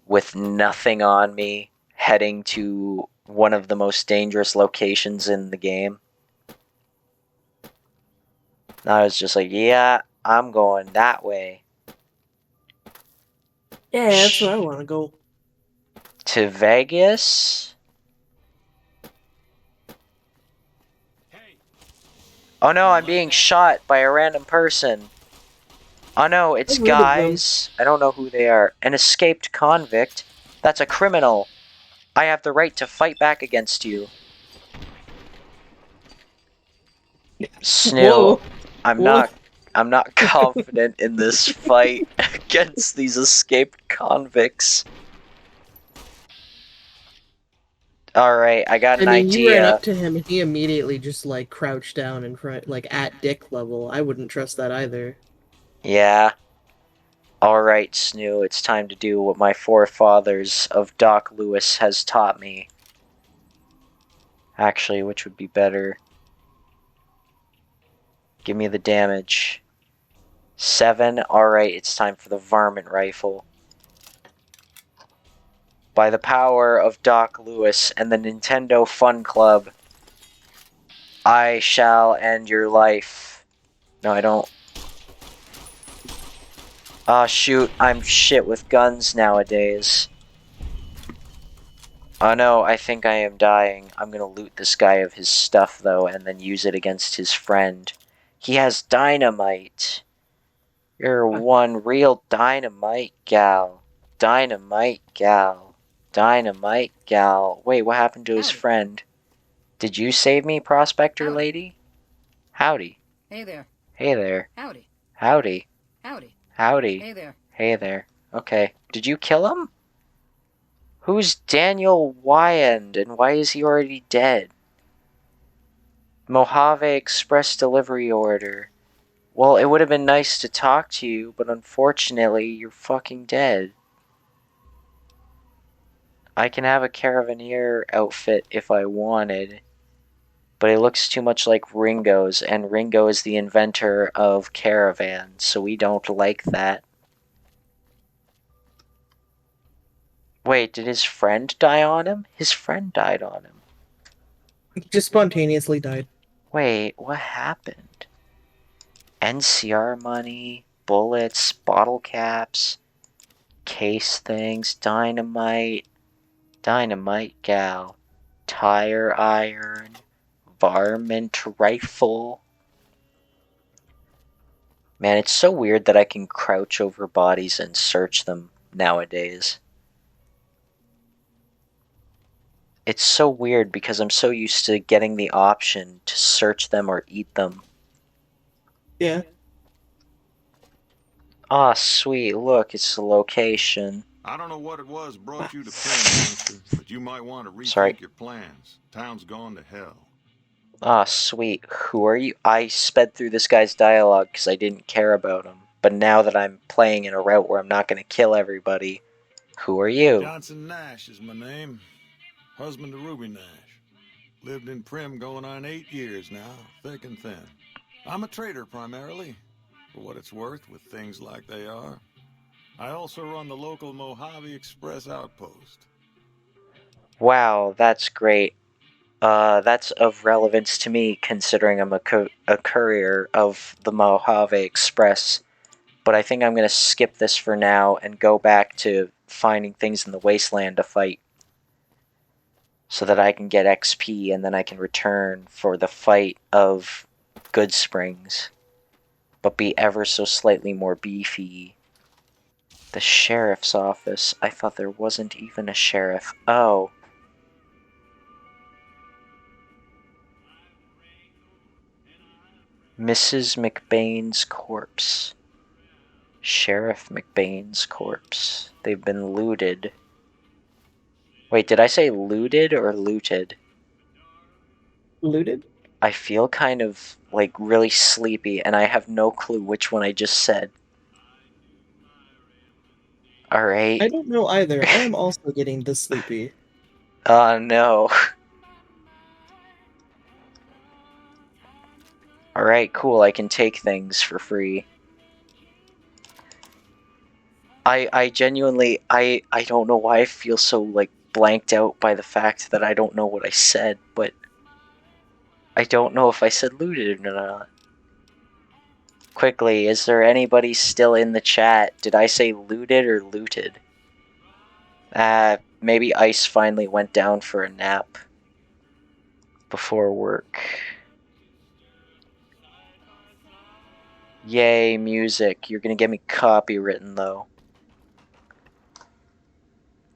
with nothing on me, heading to one of the most dangerous locations in the game. And I was just like, yeah, I'm going that way. Yeah, that's where I want to go. To Vegas? Oh no, I'm being shot by a random person. Oh no, it's guys. I don't know who they are. An escaped convict? That's a criminal. I have the right to fight back against you. Snoo, I'm not confident in this fight against these escaped convicts. Alright, I got an idea. You ran up to him and he immediately just like crouched down in front, like at dick level. I wouldn't trust that either. Yeah. Alright, Snoo, it's time to do what my forefathers of Doc Lewis has taught me. Actually, which would be better? Give me the damage. 7. Alright, it's time for the varmint rifle. By the power of Doc Lewis and the Nintendo Fun Club, I shall end your life. No, I don't. Ah, shoot, I'm shit with guns nowadays. Oh no, I think I am dying. I'm gonna loot this guy of his stuff, though, and then use it against his friend. He has dynamite. You're one real dynamite gal. Dynamite gal. Dynamite gal. Wait, what happened to his friend? Did you save me, prospector lady? Howdy. Hey there. Hey there. Howdy. Howdy. Howdy. Howdy. Hey there. Hey there. Okay. Did you kill him? Who's Daniel Wyand, and why is he already dead? Mojave Express delivery order. Well, it would have been nice to talk to you, but unfortunately, you're fucking dead. I can have a Caravaneer outfit if I wanted, but it looks too much like Ringo's, and Ringo is the inventor of caravans, so we don't like that. Wait, did his friend die on him? His friend died on him. He just spontaneously died. Wait, what happened? NCR money, bullets, bottle caps, case things, dynamite, dynamite gal, tire iron, varmint rifle. Man, it's so weird that I can crouch over bodies and search them nowadays. It's so weird because I'm so used to getting the option to search them or eat them. Yeah. Ah, sweet. Look, it's the location. I don't know what it was brought you to Prim, youngster, but you might want to rethink Sorry. your plans. Town's gone to hell. Ah, sweet. Who are you? I sped through this guy's dialogue because I didn't care about him. But now that I'm playing in a route where I'm not going to kill everybody, who are you? Johnson Nash is my name. Husband to Ruby Nash. Lived in Prim going on 8 years now, thick and thin. I'm a trader primarily, for what it's worth with things like they are. I also run the local Mojave Express outpost. Wow, that's great. That's of relevance to me, considering I'm a courier of the Mojave Express. But I think I'm going to skip this for now and go back to finding things in the wasteland to fight. So that I can get XP and then I can return for the fight of Goodsprings. But be ever so slightly more beefy. The sheriff's office. I thought there wasn't even a sheriff. Oh. Mrs. McBain's corpse. Sheriff McBain's corpse. They've been looted. Wait, did I say looted or looted? Looted? I feel kind of, like, really sleepy, and I have no clue which one I just said. Alright. I don't know either. I am also getting this sleepy. Oh, no. Alright, cool. I can take things for free. I genuinely, I don't know why I feel so, like, blanked out by the fact that I don't know what I said, but I don't know if I said looted or not. Quickly, is there anybody still in the chat? Did I say looted or looted? Maybe Ice finally went down for a nap before work. Yay, music. You're gonna get me copywritten, though.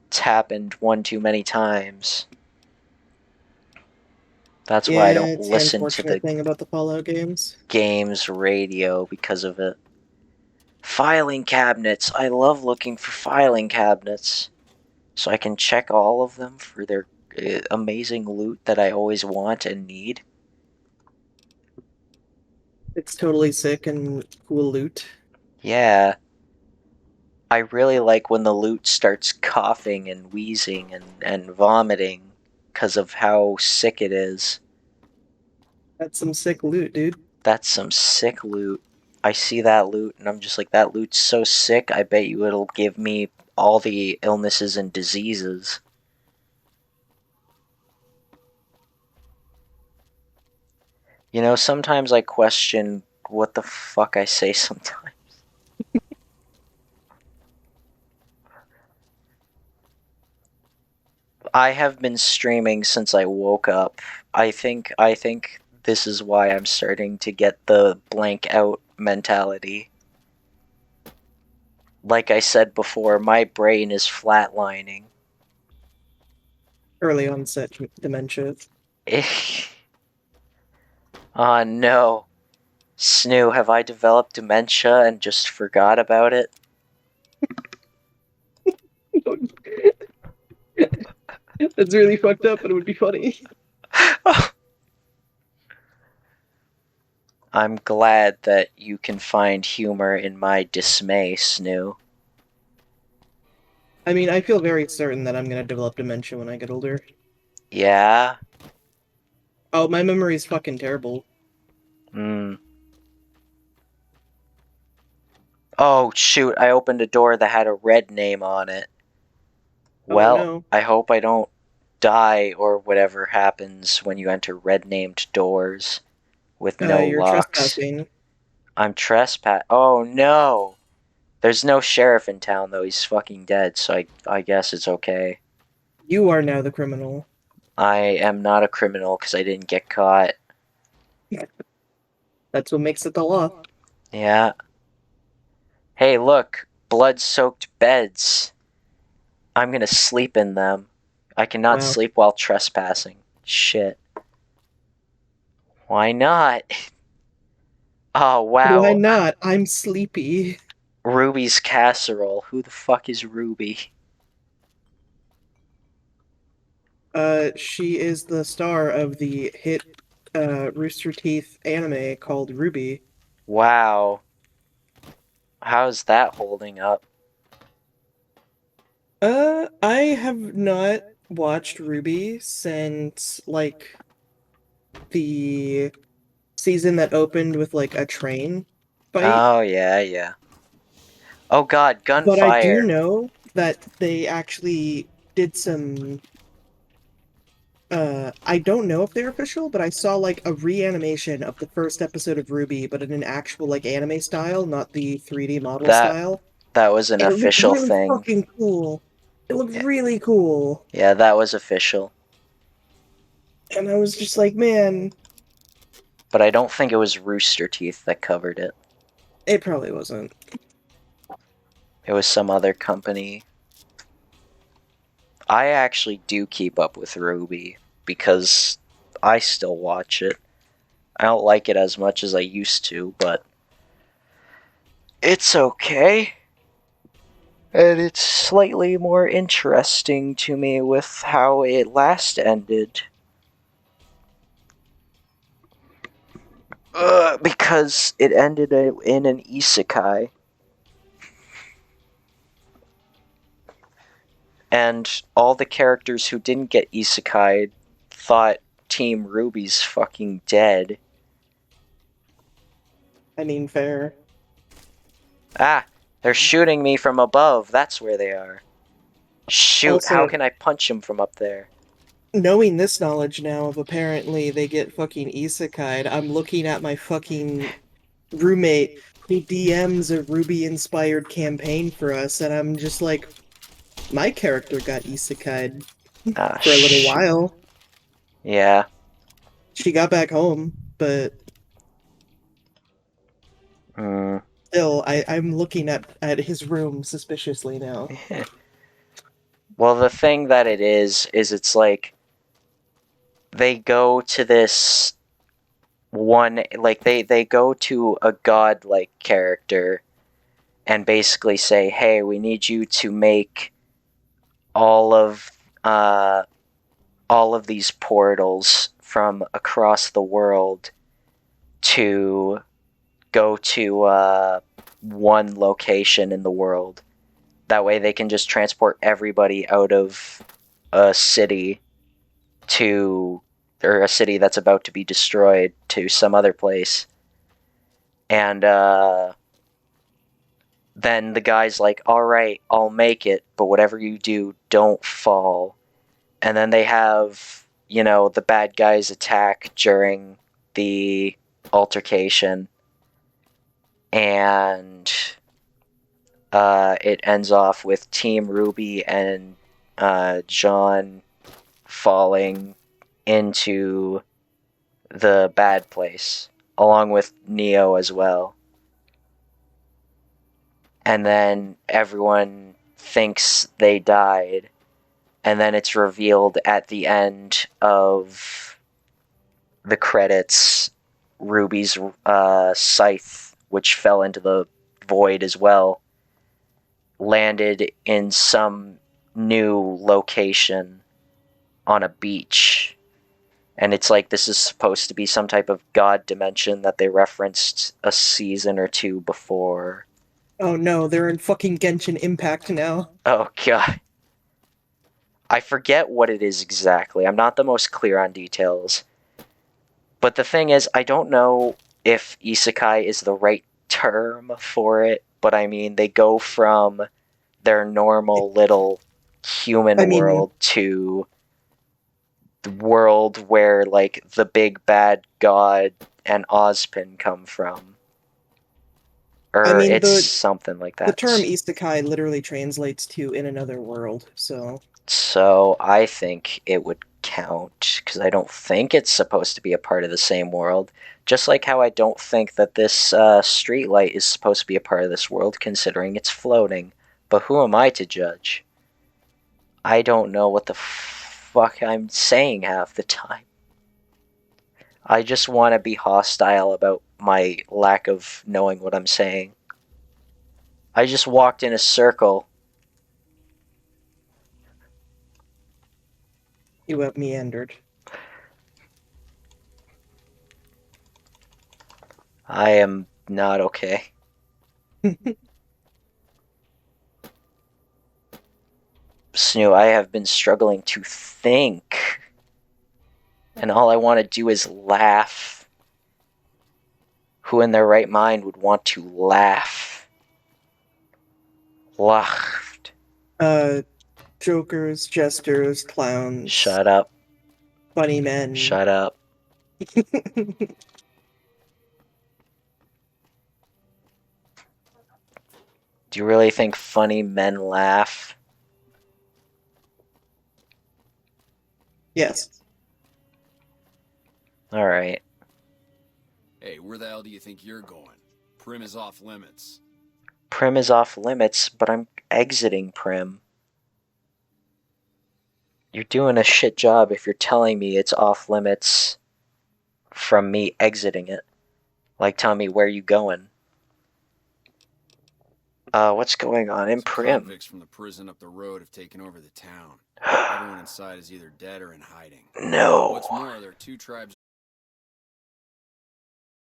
It's happened one too many times. That's why I don't it's the listen to the unfortunate thing about the Fallout games. games radio because of it. Filing cabinets. I love looking for filing cabinets. So I can check all of them for their amazing loot that I always want and need. It's totally sick and cool loot. Yeah. I really like when the loot starts coughing and wheezing and vomiting because of how sick it is. That's some sick loot, dude. That's some sick loot. I see that loot and I'm just like, that loot's so sick, I bet you it'll give me all the illnesses and diseases. You know, sometimes I question what the fuck I say sometimes. I have been streaming since I woke up. I think this is why I'm starting to get the blank out mentality. Like I said before, my brain is flatlining. Early onset dementia. Oh no. Snoo, have I developed dementia and just forgot about it? That's really fucked up, but it would be funny. I'm glad that you can find humor in my dismay, Snoo. I mean, I feel very certain that I'm gonna develop dementia when I get older. Yeah? Oh, my memory's fucking terrible. Oh, shoot, I opened a door that had a red name on it. Well, no. I hope I don't die or whatever happens when you enter red-named doors with no You're locks. trespassing. I'm trespass. Oh, no! There's no sheriff in town, though. He's fucking dead, so I guess it's okay. You are now the criminal. I am not a criminal because I didn't get caught. That's what makes it the law. Yeah. Hey, look! Blood-soaked beds. I'm gonna sleep in them. I cannot sleep while trespassing. Shit. Why not? Oh, wow. Why not? I'm sleepy. Ruby's casserole. Who the fuck is Ruby? She is the star of the hit Rooster Teeth anime called RWBY. Wow. How's that holding up? I have not watched RWBY since, like, the season that opened with, like, a train fight. Oh, yeah. Oh god, But I do gunfire. know that they actually did some. I don't know if they're official, but I saw like a reanimation of the first episode of RWBY, but in an actual like anime style, not the 3D model That style. that was an And it looked official really thing. fucking cool. It looked Yeah. really cool. Yeah, that was official. And I was just like, man, But I don't think it was Rooster Teeth that covered it. it probably wasn't. It was some other company. I actually do keep up with RWBY because I still watch it. I don't like it as much as I used to, but it's okay. And it's slightly more interesting to me with how it last ended. Because it ended in an isekai. And all the characters who didn't get isekai thought Team Ruby's fucking dead. I mean, fair. Ah, they're shooting me from above. That's where they are. Shoot, Also, how can I punch them from up there? knowing this knowledge now of apparently they get fucking isekai'd, I'm looking at my fucking roommate who DMs a RWBY-inspired campaign for us, and I'm just like, my character got isekai'd for a little while. Yeah. She got back home, but still, I'm looking at his room suspiciously now. Well, the thing that it is it's like they go to this one, like they go to a godlike character and basically say, hey, we need you to make all of these portals from across the world to go to one location in the world. That way they can just transport everybody out of a city or a city that's about to be destroyed to some other place. And then the guy's like, alright, I'll make it, but whatever you do, don't fall. And then they have, the bad guys attack during the altercation. And it ends off with Team Ruby and John falling into the bad place, along with Neo as well. And then everyone thinks they died, and then it's revealed at the end of the credits, Ruby's scythe, which fell into the void as well, landed in some new location on a beach. And it's like this is supposed to be some type of god dimension that they referenced a season or two before. Oh no, they're in fucking Genshin Impact now. Oh god. I forget what it is exactly. I'm not the most clear on details. But the thing is, I don't know if isekai is the right term for it, but I mean, they go from their normal little human world to the world where, like, the big bad god and Ozpin come from. Or it's something like that. The term isekai literally translates to in another world, so... So I think it would count, because I don't think it's supposed to be a part of the same world. Just like how I don't think that this streetlight is supposed to be a part of this world, considering it's floating. But who am I to judge? I don't know what the fuck I'm saying half the time. I just want to be hostile about my lack of knowing what I'm saying. I just walked in a circle. You have meandered. I am not okay. Snoo, I have been struggling to think. And all I want to do is laugh. Who in their right mind would want to laugh? Lacht. Jokers, jesters, clowns, Shut up. funny men. Shut up. Do you really think funny men laugh? Yes. Alright. Hey, where the hell do you think you're going? Prim is off limits. Prim is off limits, but I'm exiting Prim. You're doing a shit job if you're telling me it's off limits from me exiting it. Like, tell me where you going. What's going on in Prim? Convicts from the prison up the road have taken over the town. Everyone inside is either dead or in hiding. No. What's more, there are 2 tribes